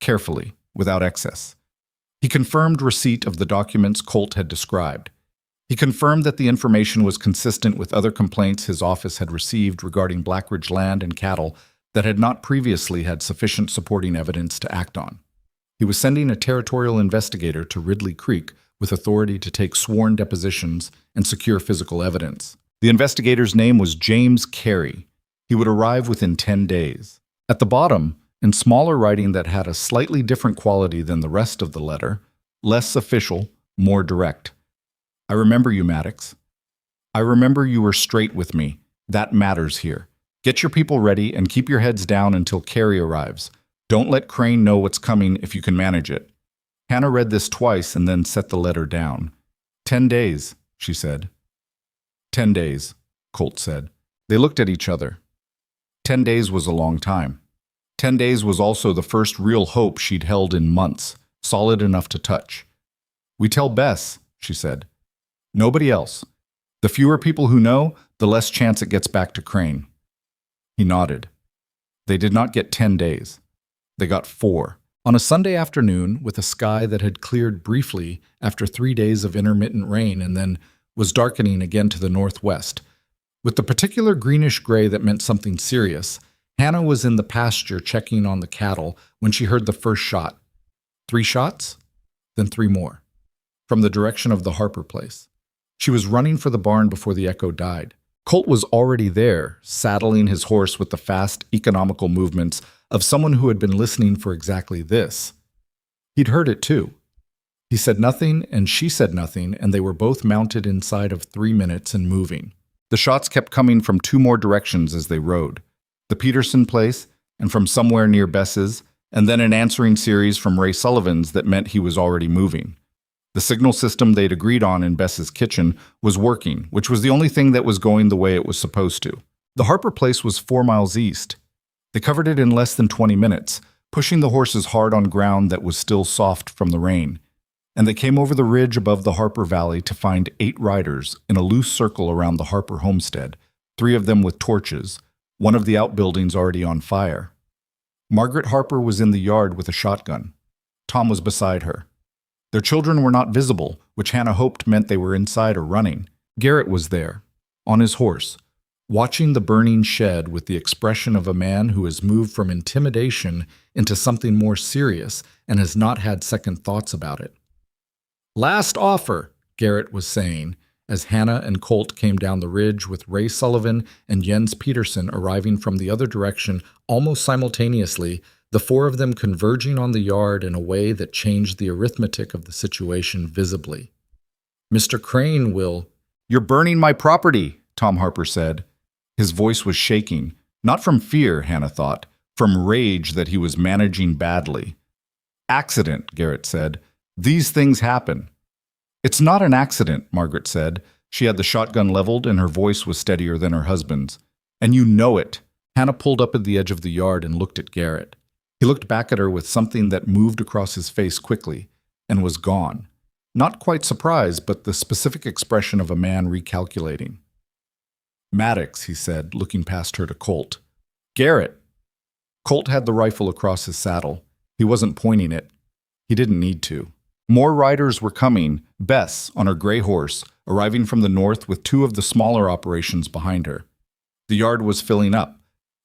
carefully, without excess. He confirmed receipt of the documents Colt had described. He confirmed that the information was consistent with other complaints his office had received regarding Blackridge land and cattle that had not previously had sufficient supporting evidence to act on. He was sending a territorial investigator to Ridley Creek with authority to take sworn depositions and secure physical evidence. The investigator's name was James Carey. He would arrive within 10 days. At the bottom, in smaller writing that had a slightly different quality than the rest of the letter, less official, more direct. "I remember you, Maddox. I remember you were straight with me. That matters here. Get your people ready and keep your heads down until Carey arrives. Don't let Crane know what's coming if you can manage it." Hannah read this twice and then set the letter down. 10 days, she said. 10 days, Colt said. They looked at each other. 10 days was a long time. 10 days was also the first real hope she'd held in months, solid enough to touch. "We tell Bess," she said. "Nobody else. The fewer people who know, the less chance it gets back to Crane." He nodded. They did not get 10 days. They got 4. On a Sunday afternoon, with a sky that had cleared briefly after 3 days of intermittent rain and then was darkening again to the northwest, with the particular greenish gray that meant something serious, Hannah was in the pasture checking on the cattle when she heard the first shot. 3 shots? Then 3 more. From the direction of the Harper place. She was running for the barn before the echo died. Colt was already there, saddling his horse with the fast, economical movements of someone who had been listening for exactly this. He'd heard it too. He said nothing, and she said nothing, and they were both mounted inside of 3 minutes and moving. The shots kept coming from 2 more directions as they rode. The Peterson place, and from somewhere near Bess's, and then an answering series from Ray Sullivan's that meant he was already moving. The signal system they'd agreed on in Bess's kitchen was working, which was the only thing that was going the way it was supposed to. The Harper place was 4 miles east. They covered it in less than 20 minutes, pushing the horses hard on ground that was still soft from the rain. And they came over the ridge above the Harper Valley to find 8 riders in a loose circle around the Harper homestead, 3 of them with torches, one of the outbuildings already on fire. Margaret Harper was in the yard with a shotgun. Tom was beside her. Their children were not visible, which Hannah hoped meant they were inside or running. Garrett was there, on his horse, watching the burning shed with the expression of a man who has moved from intimidation into something more serious and has not had second thoughts about it. "Last offer," Garrett was saying, as Hannah and Colt came down the ridge with Ray Sullivan and Jens Peterson arriving from the other direction almost simultaneously, the 4 of them converging on the yard in a way that changed the arithmetic of the situation visibly. "Mr. Crane will—" "You're burning my property," Tom Harper said. His voice was shaking, not from fear, Hannah thought, from rage that he was managing badly. "Accident," Garrett said. "These things happen." "It's not an accident," Margaret said. She had the shotgun leveled and her voice was steadier than her husband's. "And you know it." Hannah pulled up at the edge of the yard and looked at Garrett. He looked back at her with something that moved across his face quickly and was gone. Not quite surprise, but the specific expression of a man recalculating. "Maddox," he said, looking past her to Colt. "Garrett." Colt had the rifle across his saddle. He wasn't pointing it. He didn't need to. More riders were coming, Bess, on her gray horse, arriving from the north with 2 of the smaller operations behind her. The yard was filling up.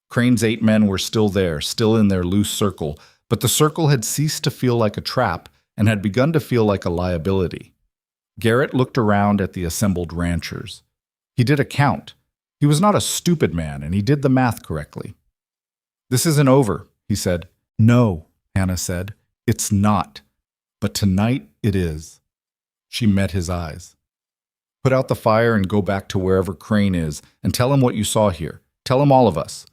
Crane's 8 men were still there, still in their loose circle, but the circle had ceased to feel like a trap and had begun to feel like a liability. Garrett looked around at the assembled ranchers. He did a count. He was not a stupid man, and he did the math correctly. "This isn't over," he said. "No," Hannah said. "It's not. But tonight it is." She met his eyes. "Put out the fire and go back to wherever Crane is and tell him what you saw here. Tell him all of us.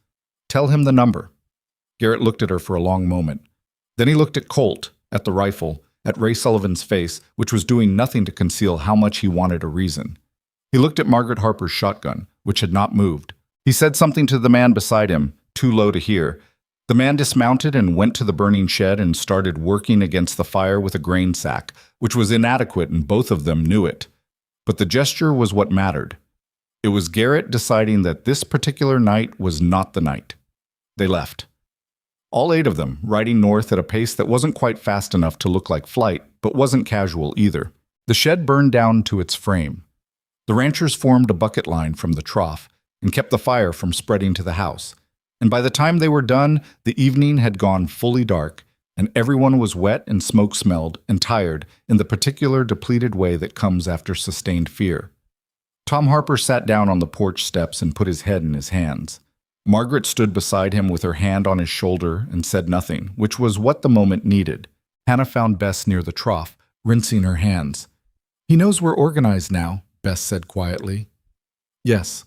Tell him the number." Garrett looked at her for a long moment. Then he looked at Colt, at the rifle, at Ray Sullivan's face, which was doing nothing to conceal how much he wanted a reason. He looked at Margaret Harper's shotgun, which had not moved. He said something to the man beside him, too low to hear. The man dismounted and went to the burning shed and started working against the fire with a grain sack, which was inadequate and both of them knew it. But the gesture was what mattered. It was Garrett deciding that this particular night was not the night. They left. All 8 of them, riding north at a pace that wasn't quite fast enough to look like flight, but wasn't casual either. The shed burned down to its frame. The ranchers formed a bucket line from the trough and kept the fire from spreading to the house. And by the time they were done, the evening had gone fully dark, and everyone was wet and smoke-smelled and tired in the particular depleted way that comes after sustained fear. Tom Harper sat down on the porch steps and put his head in his hands. Margaret stood beside him with her hand on his shoulder and said nothing, which was what the moment needed. Hannah found Bess near the trough, rinsing her hands. "He knows we're organized now," Bess said quietly. "Yes."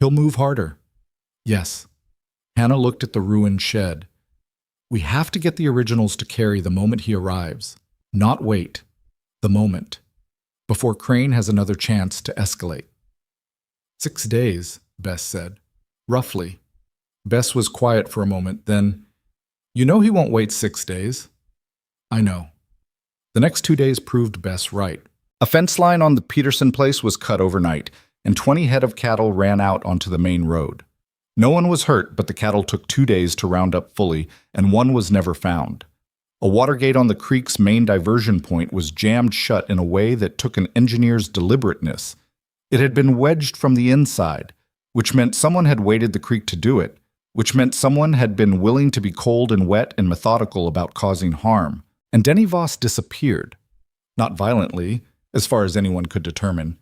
"He'll move harder." "Yes." Hannah looked at the ruined shed. "We have to get the originals to carry the moment he arrives. Not wait. The moment. Before Crane has another chance to escalate." 6 days, Bess said. "Roughly." Bess was quiet for a moment, then, You know he won't wait 6 days. I know. The next 2 days proved Bess right. A fence line on the Peterson place was cut overnight, and 20 head of cattle ran out onto the main road. No one was hurt, but the cattle took 2 days to round up fully, and one was never found. A water gate on the creek's main diversion point was jammed shut in a way that took an engineer's deliberateness. It had been wedged from the inside, which meant someone had waded the creek to do it, which meant someone had been willing to be cold and wet and methodical about causing harm. And Denny Voss disappeared. Not violently, as far as anyone could determine.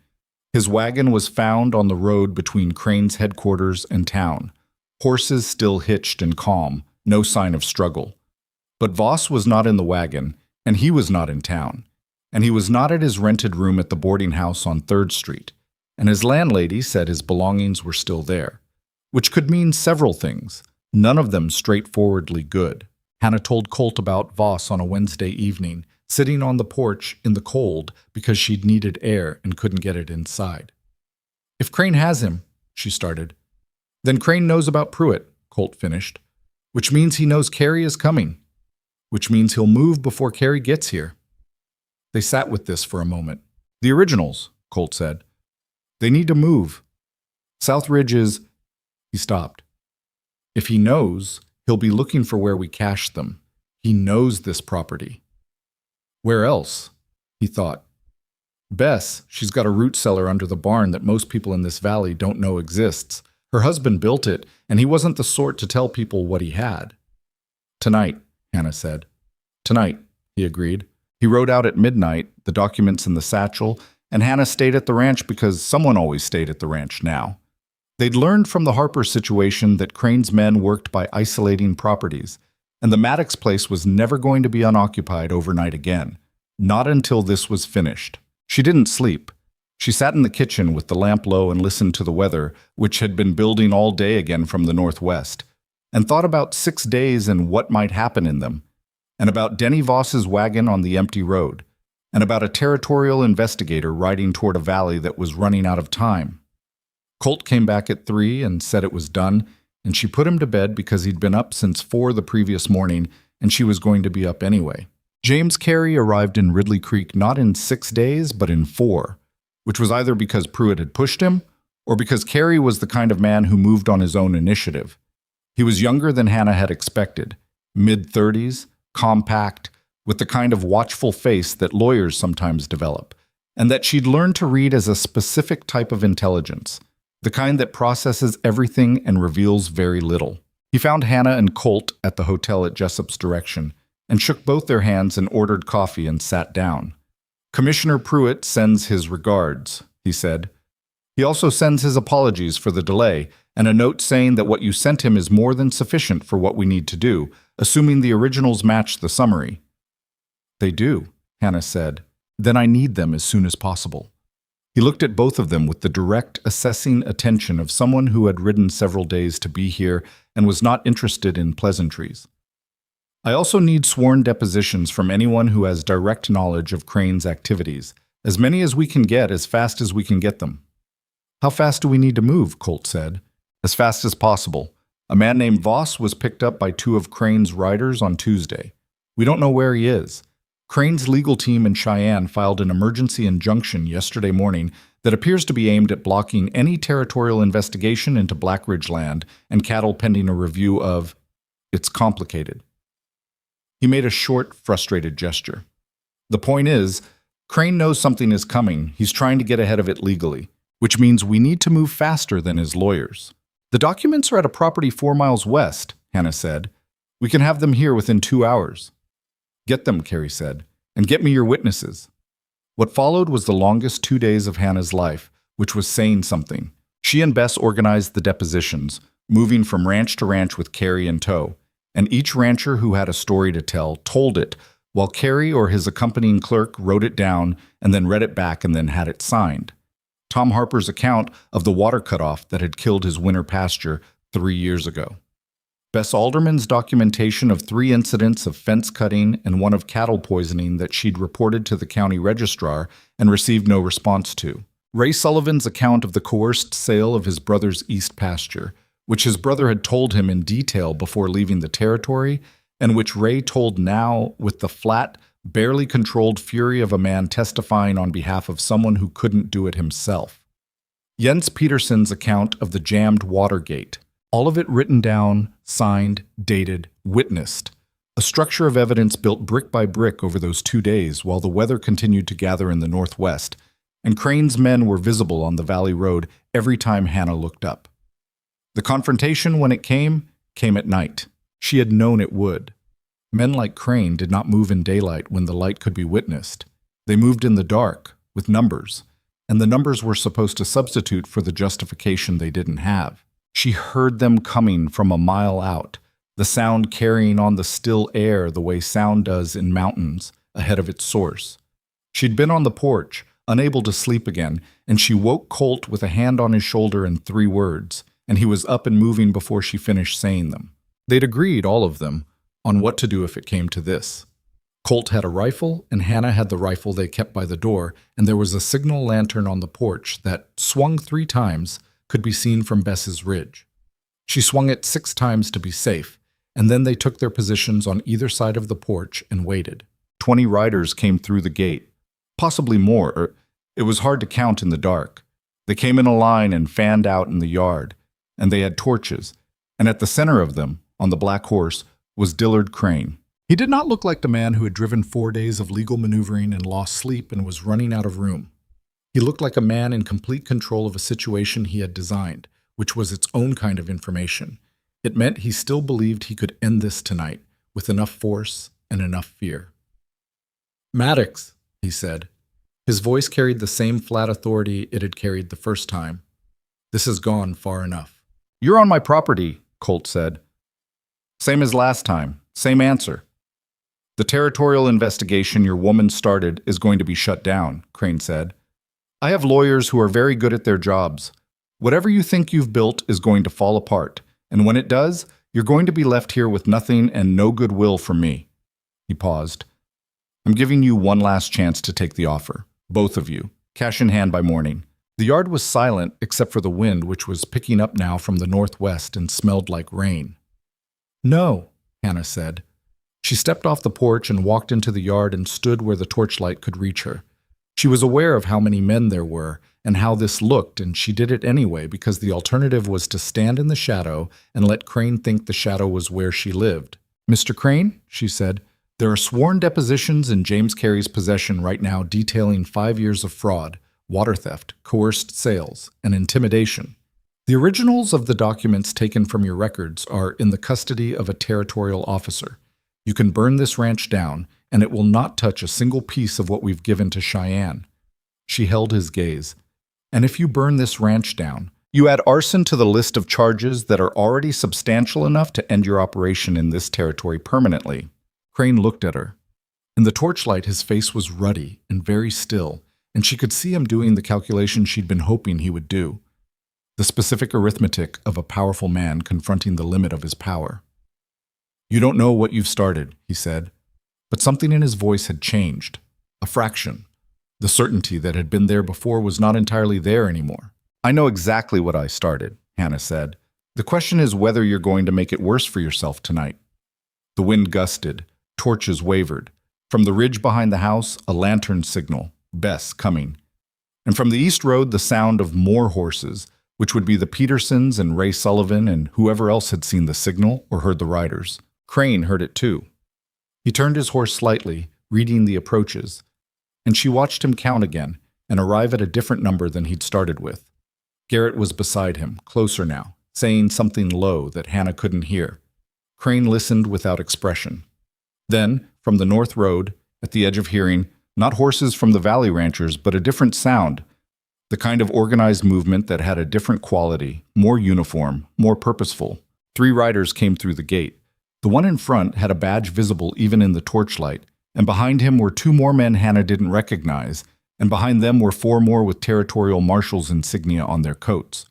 His wagon was found on the road between Crane's headquarters and town. Horses still hitched and calm, no sign of struggle. But Voss was not in the wagon, and he was not in town. And he was not at his rented room at the boarding house on 3rd Street. And his landlady said his belongings were still there. Which could mean several things, none of them straightforwardly good. Hannah told Colt about Voss on a Wednesday evening, sitting on the porch in the cold because she'd needed air and couldn't get it inside. If Crane has him, she started. Then Crane knows about Pruitt, Colt finished, which means he knows Carrie is coming, which means he'll move before Carrie gets here. They sat with this for a moment. The originals, Colt said. They need to move. Southridge is... He stopped. If he knows, he'll be looking for where we cached them. He knows this property. Where else? He thought. Bess, she's got a root cellar under the barn that most people in this valley don't know exists. Her husband built it, and he wasn't the sort to tell people what he had. Tonight, Hannah said. Tonight, he agreed. He rode out at midnight, the documents in the satchel, and Hannah stayed at the ranch because someone always stayed at the ranch now. They'd learned from the Harper situation that Crane's men worked by isolating properties, and the Maddox place was never going to be unoccupied overnight again, not until this was finished. She didn't sleep. She sat in the kitchen with the lamp low and listened to the weather, which had been building all day again from the northwest, and thought about 6 days and what might happen in them, and about Denny Voss's wagon on the empty road, and about a territorial investigator riding toward a valley that was running out of time. Colt came back at 3 and said it was done, and she put him to bed because he'd been up since 4 the previous morning, and she was going to be up anyway. James Carey arrived in Ridley Creek not in 6 days, but in 4, which was either because Pruitt had pushed him, or because Carey was the kind of man who moved on his own initiative. He was younger than Hannah had expected, mid-30s, compact, with the kind of watchful face that lawyers sometimes develop, and that she'd learned to read as a specific type of intelligence. The kind that processes everything and reveals very little. He found Hannah and Colt at the hotel at Jessup's direction, and shook both their hands and ordered coffee and sat down. Commissioner Pruitt sends his regards, he said. He also sends his apologies for the delay, and a note saying that what you sent him is more than sufficient for what we need to do, assuming the originals match the summary. They do, Hannah said. Then I need them as soon as possible. He looked at both of them with the direct, assessing attention of someone who had ridden several days to be here and was not interested in pleasantries. I also need sworn depositions from anyone who has direct knowledge of Crane's activities, as many as we can get as fast as we can get them. How fast do we need to move? Colt said. As fast as possible. A man named Voss was picked up by 2 of Crane's riders on Tuesday. We don't know where he is. Crane's legal team in Cheyenne filed an emergency injunction yesterday morning that appears to be aimed at blocking any territorial investigation into Black Ridge land and cattle pending a review of... It's complicated. He made a short, frustrated gesture. The point is, Crane knows something is coming. He's trying to get ahead of it legally, which means we need to move faster than his lawyers. The documents are at a property 4 miles west, Hannah said. We can have them here within 2 hours. Get them, Carey said, and get me your witnesses. What followed was the longest 2 days of Hannah's life, which was saying something. She and Bess organized the depositions, moving from ranch to ranch with Carey in tow, and each rancher who had a story to tell told it, while Carey or his accompanying clerk wrote it down and then read it back and then had it signed. Tom Harper's account of the water cutoff that had killed his winter pasture 3 years ago. Bess Alderman's documentation of 3 incidents of fence cutting and 1 of cattle poisoning that she'd reported to the county registrar and received no response to. Ray Sullivan's account of the coerced sale of his brother's east pasture, which his brother had told him in detail before leaving the territory, and which Ray told now with the flat, barely controlled fury of a man testifying on behalf of someone who couldn't do it himself. Jens Petersen's account of the jammed Watergate, all of it written down, signed, dated, witnessed. A structure of evidence built brick by brick over those 2 days while the weather continued to gather in the northwest, and Crane's men were visible on the valley road every time Hannah looked up. The confrontation, when it came at night. She had known it would. Men like Crane did not move in daylight when the light could be witnessed. They moved in the dark, with numbers, and the numbers were supposed to substitute for the justification they didn't have. She heard them coming from a mile out, the sound carrying on the still air the way sound does in mountains ahead of its source. She'd been on the porch, unable to sleep again, and she woke Colt with a hand on his shoulder and 3 words, and he was up and moving before she finished saying them. They'd agreed, all of them, on what to do if it came to this. Colt had a rifle, and Hannah had the rifle they kept by the door, and there was a signal lantern on the porch that, swung 3 times, could be seen from Bess's Ridge. She swung it 6 times to be safe, and then they took their positions on either side of the porch and waited. 20 riders came through the gate, possibly more. It was hard to count in the dark. They came in a line and fanned out in the yard, and they had torches, and at the center of them, on the black horse, was Dillard Crane. He did not look like the man who had driven 4 days of legal maneuvering and lost sleep and was running out of room. He looked like a man in complete control of a situation he had designed, which was its own kind of information. It meant he still believed he could end this tonight, with enough force and enough fear. "Maddox," he said. His voice carried the same flat authority it had carried the first time. "This has gone far enough." "You're on my property," Colt said. "Same as last time. Same answer." "The territorial investigation your woman started is going to be shut down," Crane said. "I have lawyers who are very good at their jobs. Whatever you think you've built is going to fall apart, and when it does, you're going to be left here with nothing and no goodwill from me." He paused. "I'm giving you one last chance to take the offer. Both of you. Cash in hand by morning." The yard was silent except for the wind, which was picking up now from the northwest and smelled like rain. "No," Hannah said. She stepped off the porch and walked into the yard and stood where the torchlight could reach her. She was aware of how many men there were and how this looked, and she did it anyway because the alternative was to stand in the shadow and let Crane think the shadow was where she lived. "Mr. Crane," she said, "there are sworn depositions in James Carey's possession right now detailing 5 years of fraud, water theft, coerced sales, and intimidation. The originals of the documents taken from your records are in the custody of a territorial officer. You can burn this ranch down, and it will not touch a single piece of what we've given to Cheyenne." She held his gaze. "And if you burn this ranch down, you add arson to the list of charges that are already substantial enough to end your operation in this territory permanently." Crane looked at her. In the torchlight, his face was ruddy and very still, and she could see him doing the calculation she'd been hoping he would do. The specific arithmetic of a powerful man confronting the limit of his power. "You don't know what you've started," he said. But something in his voice had changed. A fraction. The certainty that had been there before was not entirely there anymore. "I know exactly what I started," Hannah said. "The question is whether you're going to make it worse for yourself tonight." The wind gusted. Torches wavered. From the ridge behind the house, a lantern signal. Bess coming. And from the east road, the sound of more horses, which would be the Petersons and Ray Sullivan and whoever else had seen the signal or heard the riders. Crane heard it too. He turned his horse slightly, reading the approaches, and she watched him count again and arrive at a different number than he'd started with. Garrett was beside him, closer now, saying something low that Hannah couldn't hear. Crane listened without expression. Then, from the north road, at the edge of hearing, not horses from the valley ranchers, but a different sound, the kind of organized movement that had a different quality, more uniform, more purposeful. 3 riders came through the gate. The one in front had a badge visible even in the torchlight, and behind him were 2 more men Hannah didn't recognize, and behind them were 4 more with territorial marshal's insignia on their coats.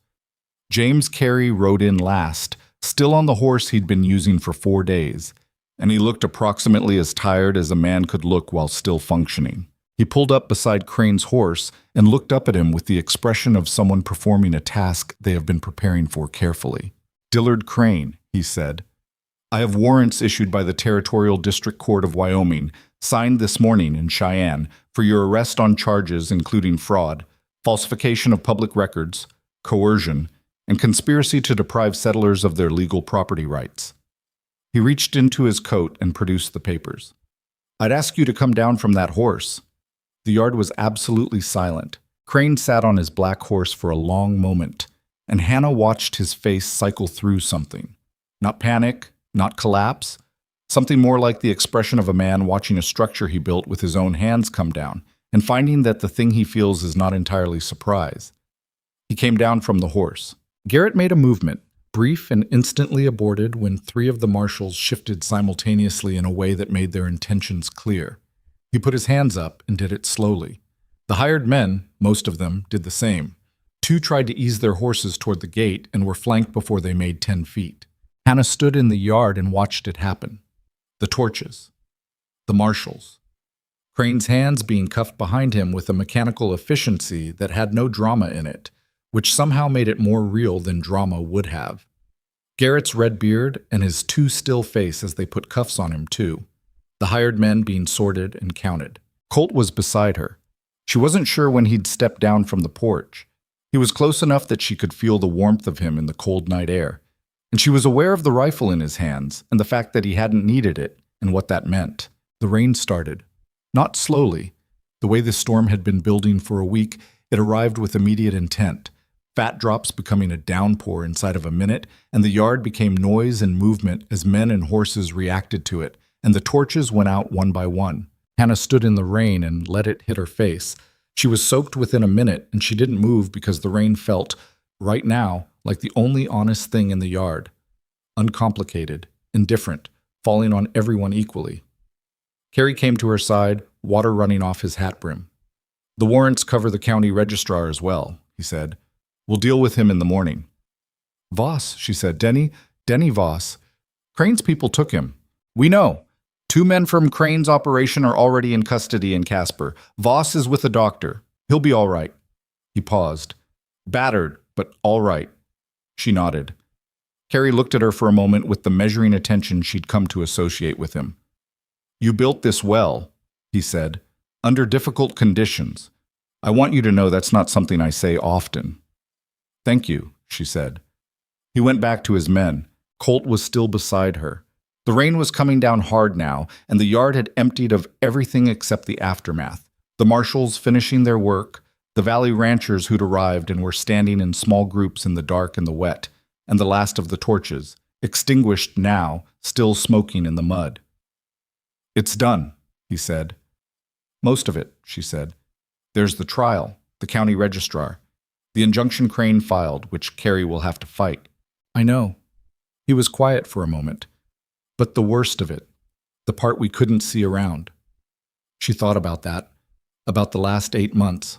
James Carey rode in last, still on the horse he'd been using for 4 days, and he looked approximately as tired as a man could look while still functioning. He pulled up beside Crane's horse and looked up at him with the expression of someone performing a task they have been preparing for carefully. "Dillard Crane," he said. I have warrants issued by the Territorial District Court of Wyoming, signed this morning in Cheyenne, for your arrest on charges including fraud, falsification of public records, coercion, and conspiracy to deprive settlers of their legal property rights." He reached into his coat and produced the papers. "I'd ask you to come down from that horse." The yard was absolutely silent. Crane sat on his black horse for a long moment, and Hannah watched his face cycle through something. Not panic, not collapse, something more like the expression of a man watching a structure he built with his own hands come down, and finding that the thing he feels is not entirely surprise. He came down from the horse. Garrett made a movement, brief and instantly aborted when 3 of the marshals shifted simultaneously in a way that made their intentions clear. He put his hands up and did it slowly. The hired men, most of them, did the same. 2 tried to ease their horses toward the gate and were flanked before they made 10 feet. Hannah stood in the yard and watched it happen. The torches. The marshals. Crane's hands being cuffed behind him with a mechanical efficiency that had no drama in it, which somehow made it more real than drama would have. Garrett's red beard and his too still face as they put cuffs on him too. The hired men being sorted and counted. Colt was beside her. She wasn't sure when he'd stepped down from the porch. He was close enough that she could feel the warmth of him in the cold night air. And she was aware of the rifle in his hands and the fact that he hadn't needed it and what that meant. The rain started. Not slowly. The way the storm had been building for a week, it arrived with immediate intent. Fat drops becoming a downpour inside of a minute, and the yard became noise and movement as men and horses reacted to it, and the torches went out one by one. Hannah stood in the rain and let it hit her face. She was soaked within a minute, and she didn't move because the rain felt, right now, like the only honest thing in the yard. Uncomplicated, indifferent, falling on everyone equally. Carrie came to her side, water running off his hat brim. "The warrants cover the county registrar as well," he said. "We'll deal with him in the morning." "Voss," she said. Denny Voss. Crane's people took him." "We know. 2 men from Crane's operation are already in custody in Casper. Voss is with a doctor. He'll be all right." He paused. "Battered, but all right." She nodded. Carrie looked at her for a moment with the measuring attention she'd come to associate with him. "You built this well," he said, "under difficult conditions. I want you to know that's not something I say often." "Thank you," she said. He went back to his men. Colt was still beside her. The rain was coming down hard now, and the yard had emptied of everything except the aftermath. The marshals finishing their work, the valley ranchers who'd arrived and were standing in small groups in the dark and the wet, and the last of the torches, extinguished now, still smoking in the mud. "It's done," he said. "Most of it," she said. "There's the trial, the county registrar, the injunction Crane filed, which Carrie will have to fight." "I know." He was quiet for a moment. "But the worst of it, the part we couldn't see around." She thought about that, about the last 8 months.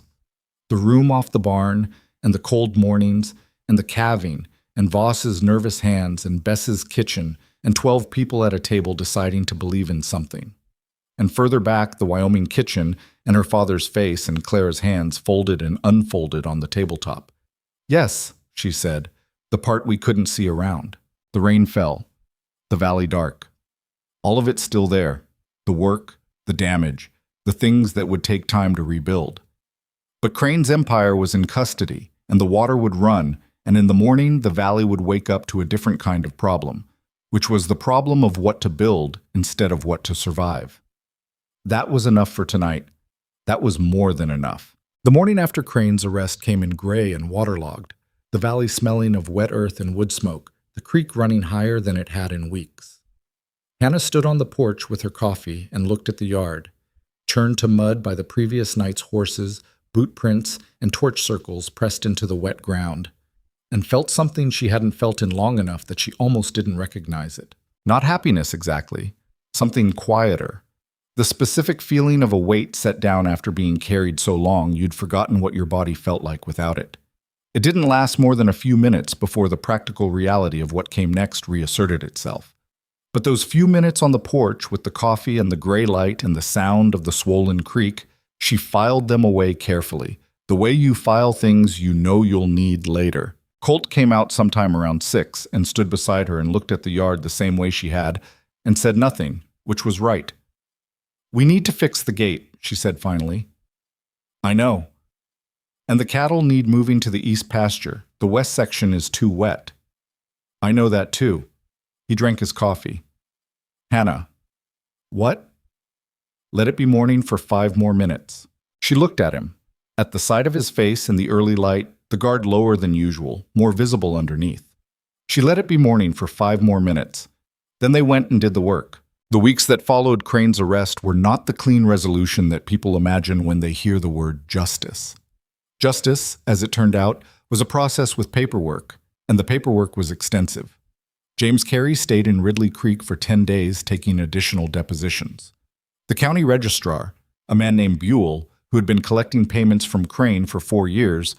The room off the barn, and the cold mornings, and the calving, and Voss's nervous hands, and Bess's kitchen, and 12 people at a table deciding to believe in something. And further back, the Wyoming kitchen, and her father's face and Clara's hands folded and unfolded on the tabletop. "Yes," she said, "the part we couldn't see around." The rain fell. The valley dark. All of it still there. The work, the damage, the things that would take time to rebuild. But Crane's empire was in custody, and the water would run, and in the morning the valley would wake up to a different kind of problem, which was the problem of what to build instead of what to survive. That was enough for tonight. That was more than enough. The morning after Crane's arrest came in gray and waterlogged, the valley smelling of wet earth and wood smoke, the creek running higher than it had in weeks. Hannah stood on the porch with her coffee and looked at the yard, churned to mud by the previous night's horses, boot prints, and torch circles pressed into the wet ground, and felt something she hadn't felt in long enough that she almost didn't recognize it. Not happiness exactly, something quieter. The specific feeling of a weight set down after being carried so long you'd forgotten what your body felt like without it. It didn't last more than a few minutes before the practical reality of what came next reasserted itself. But those few minutes on the porch with the coffee and the gray light and the sound of the swollen creek, she filed them away carefully, the way you file things you know you'll need later. Colt came out sometime around 6 and stood beside her and looked at the yard the same way she had and said nothing, which was right. "We need to fix the gate," she said finally. "I know. And the cattle need moving to the east pasture. The west section is too wet." "I know that too." He drank his coffee. "Hannah." "What?" "Let it be morning for 5 more minutes." She looked at him. At the sight of his face in the early light, the guard lower than usual, more visible underneath. She let it be morning for 5 more minutes. Then they went and did the work. The weeks that followed Crane's arrest were not the clean resolution that people imagine when they hear the word justice. Justice, as it turned out, was a process with paperwork, and the paperwork was extensive. James Carey stayed in Ridley Creek for 10 days taking additional depositions. The county registrar, a man named Buell, who had been collecting payments from Crane for 4 years,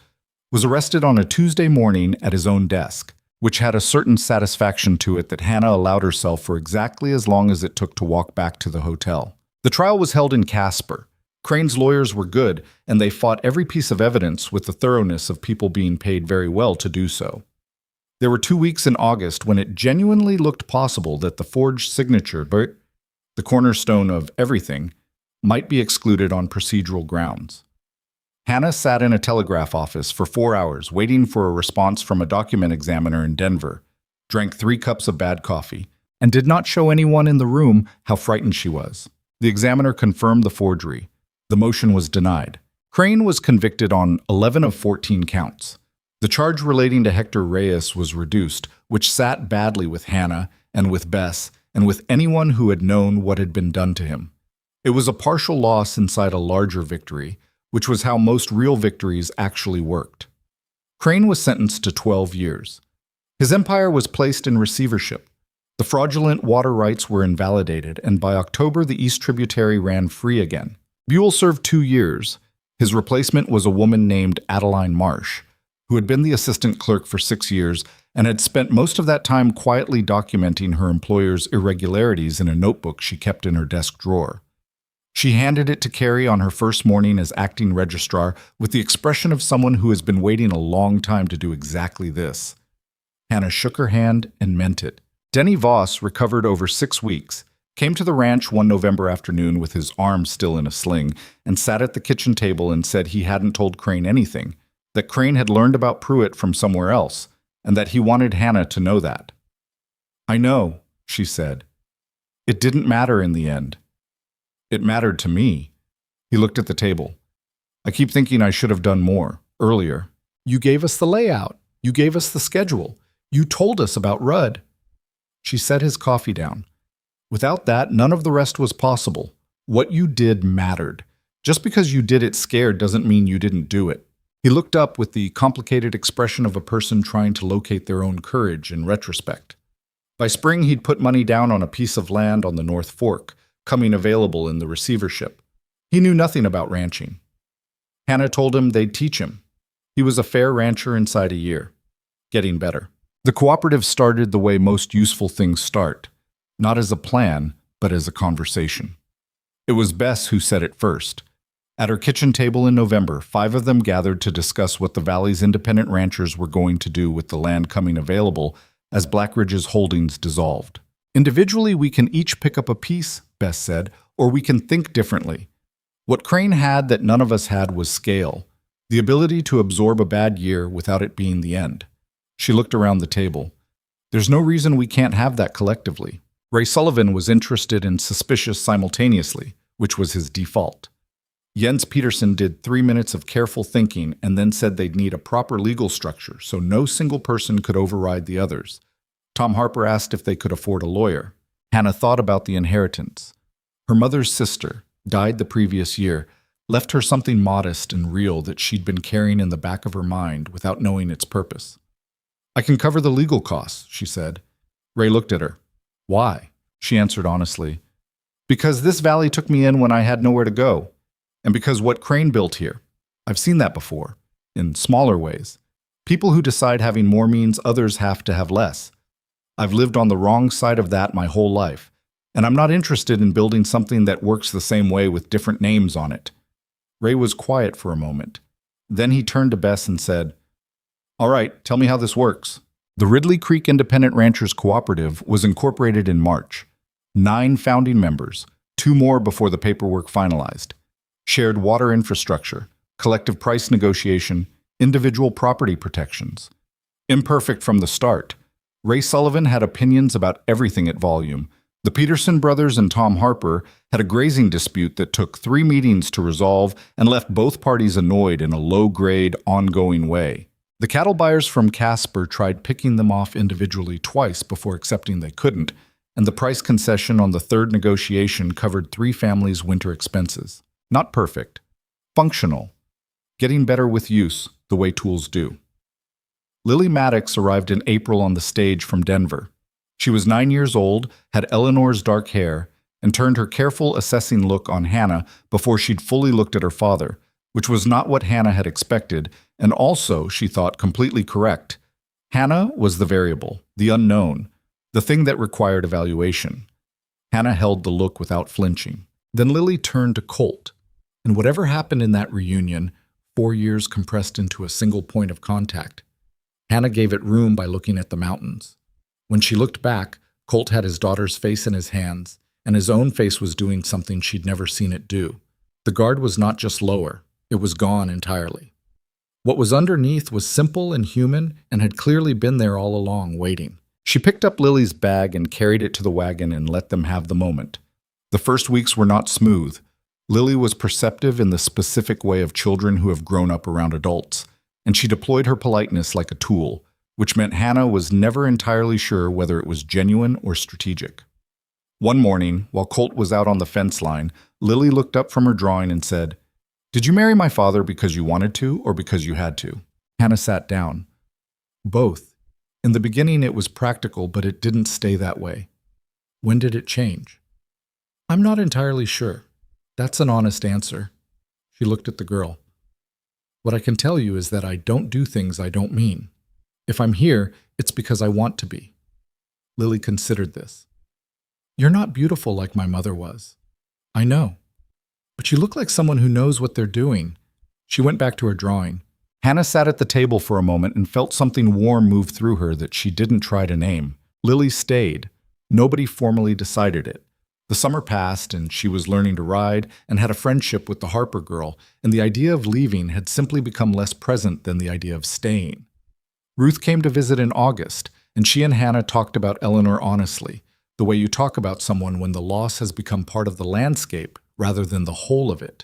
was arrested on a Tuesday morning at his own desk, which had a certain satisfaction to it that Hannah allowed herself for exactly as long as it took to walk back to the hotel. The trial was held in Casper. Crane's lawyers were good, and they fought every piece of evidence with the thoroughness of people being paid very well to do so. There were 2 weeks in August when it genuinely looked possible that the forged signature, the cornerstone of everything, might be excluded on procedural grounds. Hannah sat in a telegraph office for 4 hours waiting for a response from a document examiner in Denver, drank 3 cups of bad coffee, and did not show anyone in the room how frightened she was. The examiner confirmed the forgery. The motion was denied. Crane was convicted on 11 of 14 counts. The charge relating to Hector Reyes was reduced, which sat badly with Hannah and with Bess and with anyone who had known what had been done to him. It was a partial loss inside a larger victory, which was how most real victories actually worked. Crane was sentenced to 12 years. His empire was placed in receivership. The fraudulent water rights were invalidated, and by October the East Tributary ran free again. Buell served 2 years. His replacement was a woman named Adeline Marsh, who had been the assistant clerk for 6 years and had spent most of that time quietly documenting her employer's irregularities in a notebook she kept in her desk drawer. She handed it to Carey on her first morning as acting registrar with the expression of someone who has been waiting a long time to do exactly this. Hannah shook her hand and meant it. Denny Voss, recovered over 6 weeks, came to the ranch one November afternoon with his arm still in a sling and sat at the kitchen table and said he hadn't told Crane anything, that Crane had learned about Pruitt from somewhere else, and that he wanted Hannah to know that. "I know," she said. "It didn't matter in the end. It mattered to me." He looked at the table. "I keep thinking I should have done more, earlier. You gave us the layout. You gave us the schedule. You told us about Rudd." She set his coffee down. "Without that, none of the rest was possible. What you did mattered. Just because you did it scared doesn't mean you didn't do it." He looked up with the complicated expression of a person trying to locate their own courage in retrospect. By spring, he'd put money down on a piece of land on the North Fork, coming available in the receivership. He knew nothing about ranching. Hannah told him they'd teach him. He was a fair rancher inside a year, getting better. The cooperative started the way most useful things start, not as a plan, but as a conversation. It was Bess who said it first. At her kitchen table in November, 5 of them gathered to discuss what the Valley's independent ranchers were going to do with the land coming available as Blackridge's holdings dissolved. "Individually, we can each pick up a piece," Bess said, "or we can think differently. What Crane had that none of us had was scale, the ability to absorb a bad year without it being the end." She looked around the table. "There's no reason we can't have that collectively." Ray Sullivan was interested and suspicious simultaneously, which was his default. Jens Peterson did 3 minutes of careful thinking and then said they'd need a proper legal structure so no single person could override the others. Tom Harper asked if they could afford a lawyer. Hannah thought about the inheritance. Her mother's sister died the previous year, left her something modest and real that she'd been carrying in the back of her mind without knowing its purpose. "I can cover the legal costs," she said. Ray looked at her. "Why?" She answered honestly. "Because this valley took me in when I had nowhere to go. And because what Crane built here. I've seen that before, in smaller ways. People who decide having more means others have to have less. I've lived on the wrong side of that my whole life, and I'm not interested in building something that works the same way with different names on it." Ray was quiet for a moment. Then he turned to Bess and said, All right, tell me how this works. The Ridley Creek Independent Ranchers Cooperative was incorporated in March. 9 founding members, 2 more before the paperwork finalized. Shared water infrastructure, collective price negotiation, individual property protections. Imperfect from the start, Ray Sullivan had opinions about everything at Volume. The Peterson brothers and Tom Harper had a grazing dispute that took 3 meetings to resolve and left both parties annoyed in a low-grade, ongoing way. The cattle buyers from Casper tried picking them off individually twice before accepting they couldn't, and the price concession on the 3rd negotiation covered 3 families' winter expenses. Not perfect. Functional. Getting better with use, the way tools do. Lily Maddox arrived in April on the stage from Denver. She was 9 years old, had Eleanor's dark hair, and turned her careful, assessing look on Hannah before she'd fully looked at her father, which was not what Hannah had expected, and also, she thought, completely correct. Hannah was the variable, the unknown, the thing that required evaluation. Hannah held the look without flinching. Then Lily turned to Colt, and whatever happened in that reunion, 4 years compressed into a single point of contact. Hannah gave it room by looking at the mountains. When she looked back, Colt had his daughter's face in his hands, and his own face was doing something she'd never seen it do. The guard was not just lower, it was gone entirely. What was underneath was simple and human and had clearly been there all along, waiting. She picked up Lily's bag and carried it to the wagon and let them have the moment. The first weeks were not smooth. Lily was perceptive in the specific way of children who have grown up around adults, and she deployed her politeness like a tool, which meant Hannah was never entirely sure whether it was genuine or strategic. One morning, while Colt was out on the fence line, Lily looked up from her drawing and said, "Did you marry my father because you wanted to or because you had to?" Hannah sat down. Both. In the beginning it was practical, but it didn't stay that way. When did it change? I'm not entirely sure. That's an honest answer. She looked at the girl. What I can tell you is that I don't do things I don't mean. If I'm here, it's because I want to be. Lily considered this. You're not beautiful like my mother was. I know. But you look like someone who knows what they're doing. She went back to her drawing. Hannah sat at the table for a moment and felt something warm move through her that she didn't try to name. Lily stayed. Nobody formally decided it. The summer passed, and she was learning to ride and had a friendship with the Harper girl, and the idea of leaving had simply become less present than the idea of staying. Ruth came to visit in August, and she and Hannah talked about Eleanor honestly, the way you talk about someone when the loss has become part of the landscape rather than the whole of it.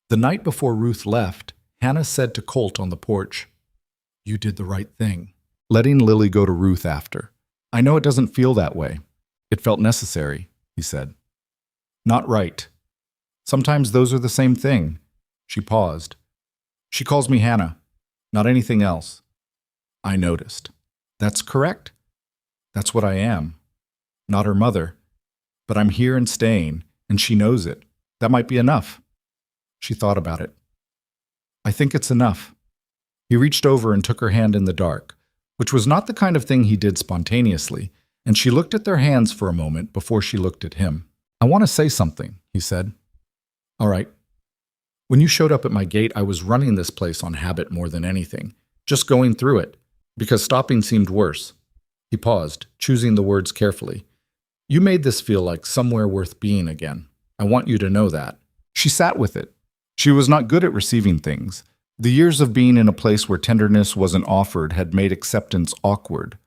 The night before Ruth left, Hannah said to Colt on the porch, "You did the right thing," letting Lily go to Ruth after. "I know it doesn't feel that way. It felt necessary," he said. "Not right. Sometimes those are the same thing." She paused. "She calls me Hannah, not anything else." I noticed. "That's correct. That's what I am. Not her mother. But I'm here and staying, and she knows it. That might be enough." She thought about it. "I think it's enough." He reached over and took her hand in the dark, which was not the kind of thing he did spontaneously, and she looked at their hands for a moment before she looked at him. "I want to say something," he said. "All right. When you showed up at my gate, I was running this place on habit more than anything, just going through it, because stopping seemed worse." He paused, choosing the words carefully. "You made this feel like somewhere worth being again. I want you to know that." She sat with it. She was not good at receiving things. The years of being in a place where tenderness wasn't offered had made acceptance awkward.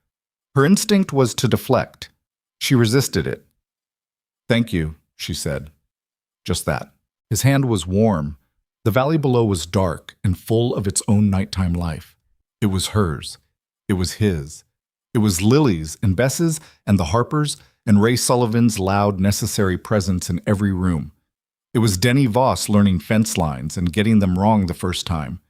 Her instinct was to deflect. She resisted it. "Thank you," she said. Just that. His hand was warm. The valley below was dark and full of its own nighttime life. It was hers. It was his. It was Lily's and Bess's and the Harpers and Ray Sullivan's loud, necessary presence in every room. It was Denny Voss learning fence lines and getting them wrong the first time.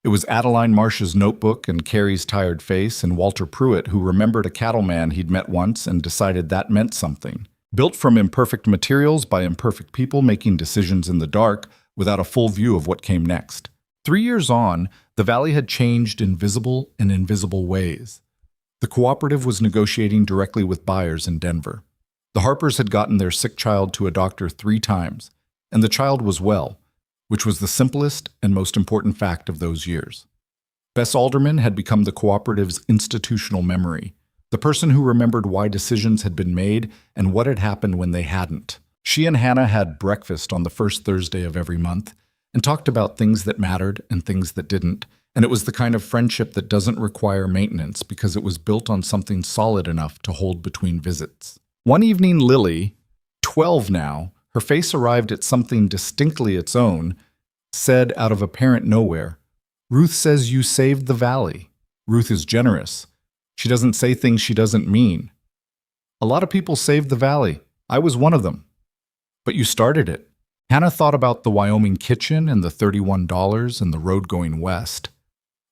It was Adeline Marsh's notebook and Carrie's tired face and Walter Pruitt, who remembered a cattleman he'd met once and decided that meant something. Built from imperfect materials by imperfect people making decisions in the dark without a full view of what came next. 3 years on, the valley had changed in visible and invisible ways. The cooperative was negotiating directly with buyers in Denver. The Harpers had gotten their sick child to a doctor 3 times, and the child was well, which was the simplest and most important fact of those years. Bess Alderman had become the cooperative's institutional memory, the person who remembered why decisions had been made and what had happened when they hadn't. She and Hannah had breakfast on the first Thursday of every month and talked about things that mattered and things that didn't. And it was the kind of friendship that doesn't require maintenance because it was built on something solid enough to hold between visits. One evening, Lily, 12 now, her face arrived at something distinctly its own, said out of apparent nowhere, "Ruth says you saved the valley. Ruth is generous. She doesn't say things she doesn't mean. A lot of people saved the valley. I was one of them. But you started it." Hannah thought about the Wyoming kitchen and the $31 and the road going west.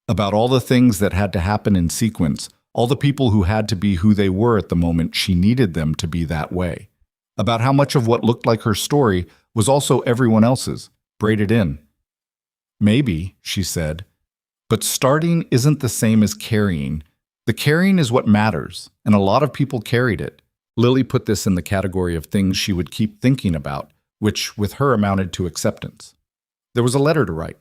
About all the things that had to happen in sequence, all the people who had to be who they were at the moment she needed them to be that way. About how much of what looked like her story was also everyone else's, braided in. "Maybe," she said, "but starting isn't the same as carrying. The carrying is what matters, and a lot of people carried it." Lily put this in the category of things she would keep thinking about, which with her amounted to acceptance. There was a letter to write.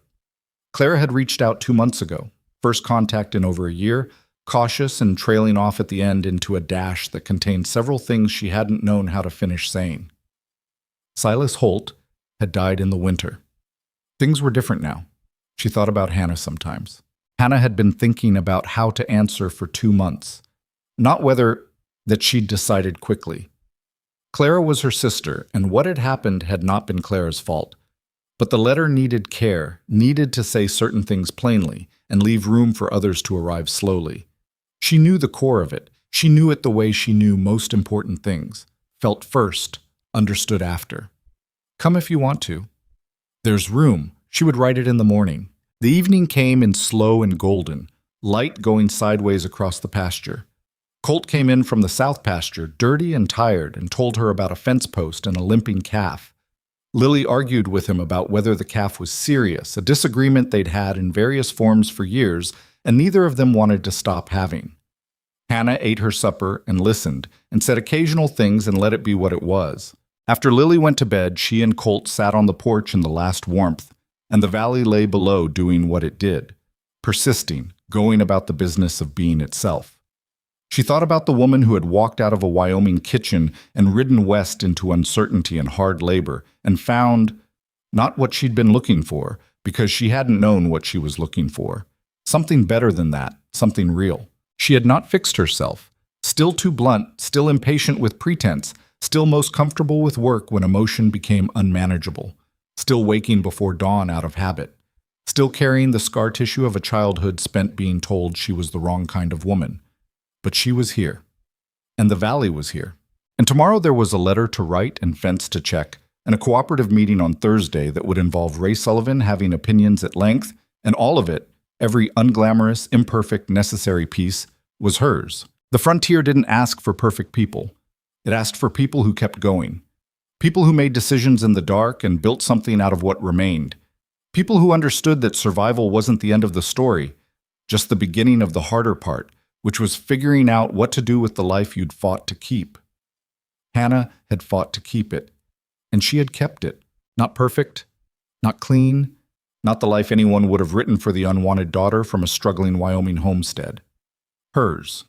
Clara had reached out 2 months ago, first contact in over a year, cautious and trailing off at the end into a dash that contained several things she hadn't known how to finish saying. Silas Holt had died in the winter. Things were different now. She thought about Hannah sometimes. Hannah had been thinking about how to answer for 2 months, not whether that she'd decided quickly. Clara was her sister, and what had happened had not been Clara's fault. But the letter needed care, needed to say certain things plainly, and leave room for others to arrive slowly. She knew the core of it. She knew it the way she knew most important things. Felt first, understood after. "Come if you want to." "There's room." She would write it in the morning. The evening came in slow and golden, light going sideways across the pasture. Colt came in from the south pasture, dirty and tired, and told her about a fence post and a limping calf. Lily argued with him about whether the calf was serious, a disagreement they'd had in various forms for years, and neither of them wanted to stop having. Hannah ate her supper and listened, and said occasional things and let it be what it was. After Lily went to bed, she and Colt sat on the porch in the last warmth, and the valley lay below doing what it did, persisting, going about the business of being itself. She thought about the woman who had walked out of a Wyoming kitchen and ridden west into uncertainty and hard labor, and found not what she'd been looking for, because she hadn't known what she was looking for. Something better than that, something real. She had not fixed herself. Still too blunt, still impatient with pretense, still most comfortable with work when emotion became unmanageable. Still waking before dawn out of habit. Still carrying the scar tissue of a childhood spent being told she was the wrong kind of woman. But she was here. And the valley was here. And tomorrow there was a letter to write and fence to check, and a cooperative meeting on Thursday that would involve Ray Sullivan having opinions at length, and all of it, every unglamorous, imperfect, necessary piece, was hers. The frontier didn't ask for perfect people. It asked for people who kept going. People who made decisions in the dark and built something out of what remained. People who understood that survival wasn't the end of the story, just the beginning of the harder part, which was figuring out what to do with the life you'd fought to keep. Hannah had fought to keep it, and she had kept it. Not perfect, not clean, not the life anyone would have written for the unwanted daughter from a struggling Wyoming homestead. Hers.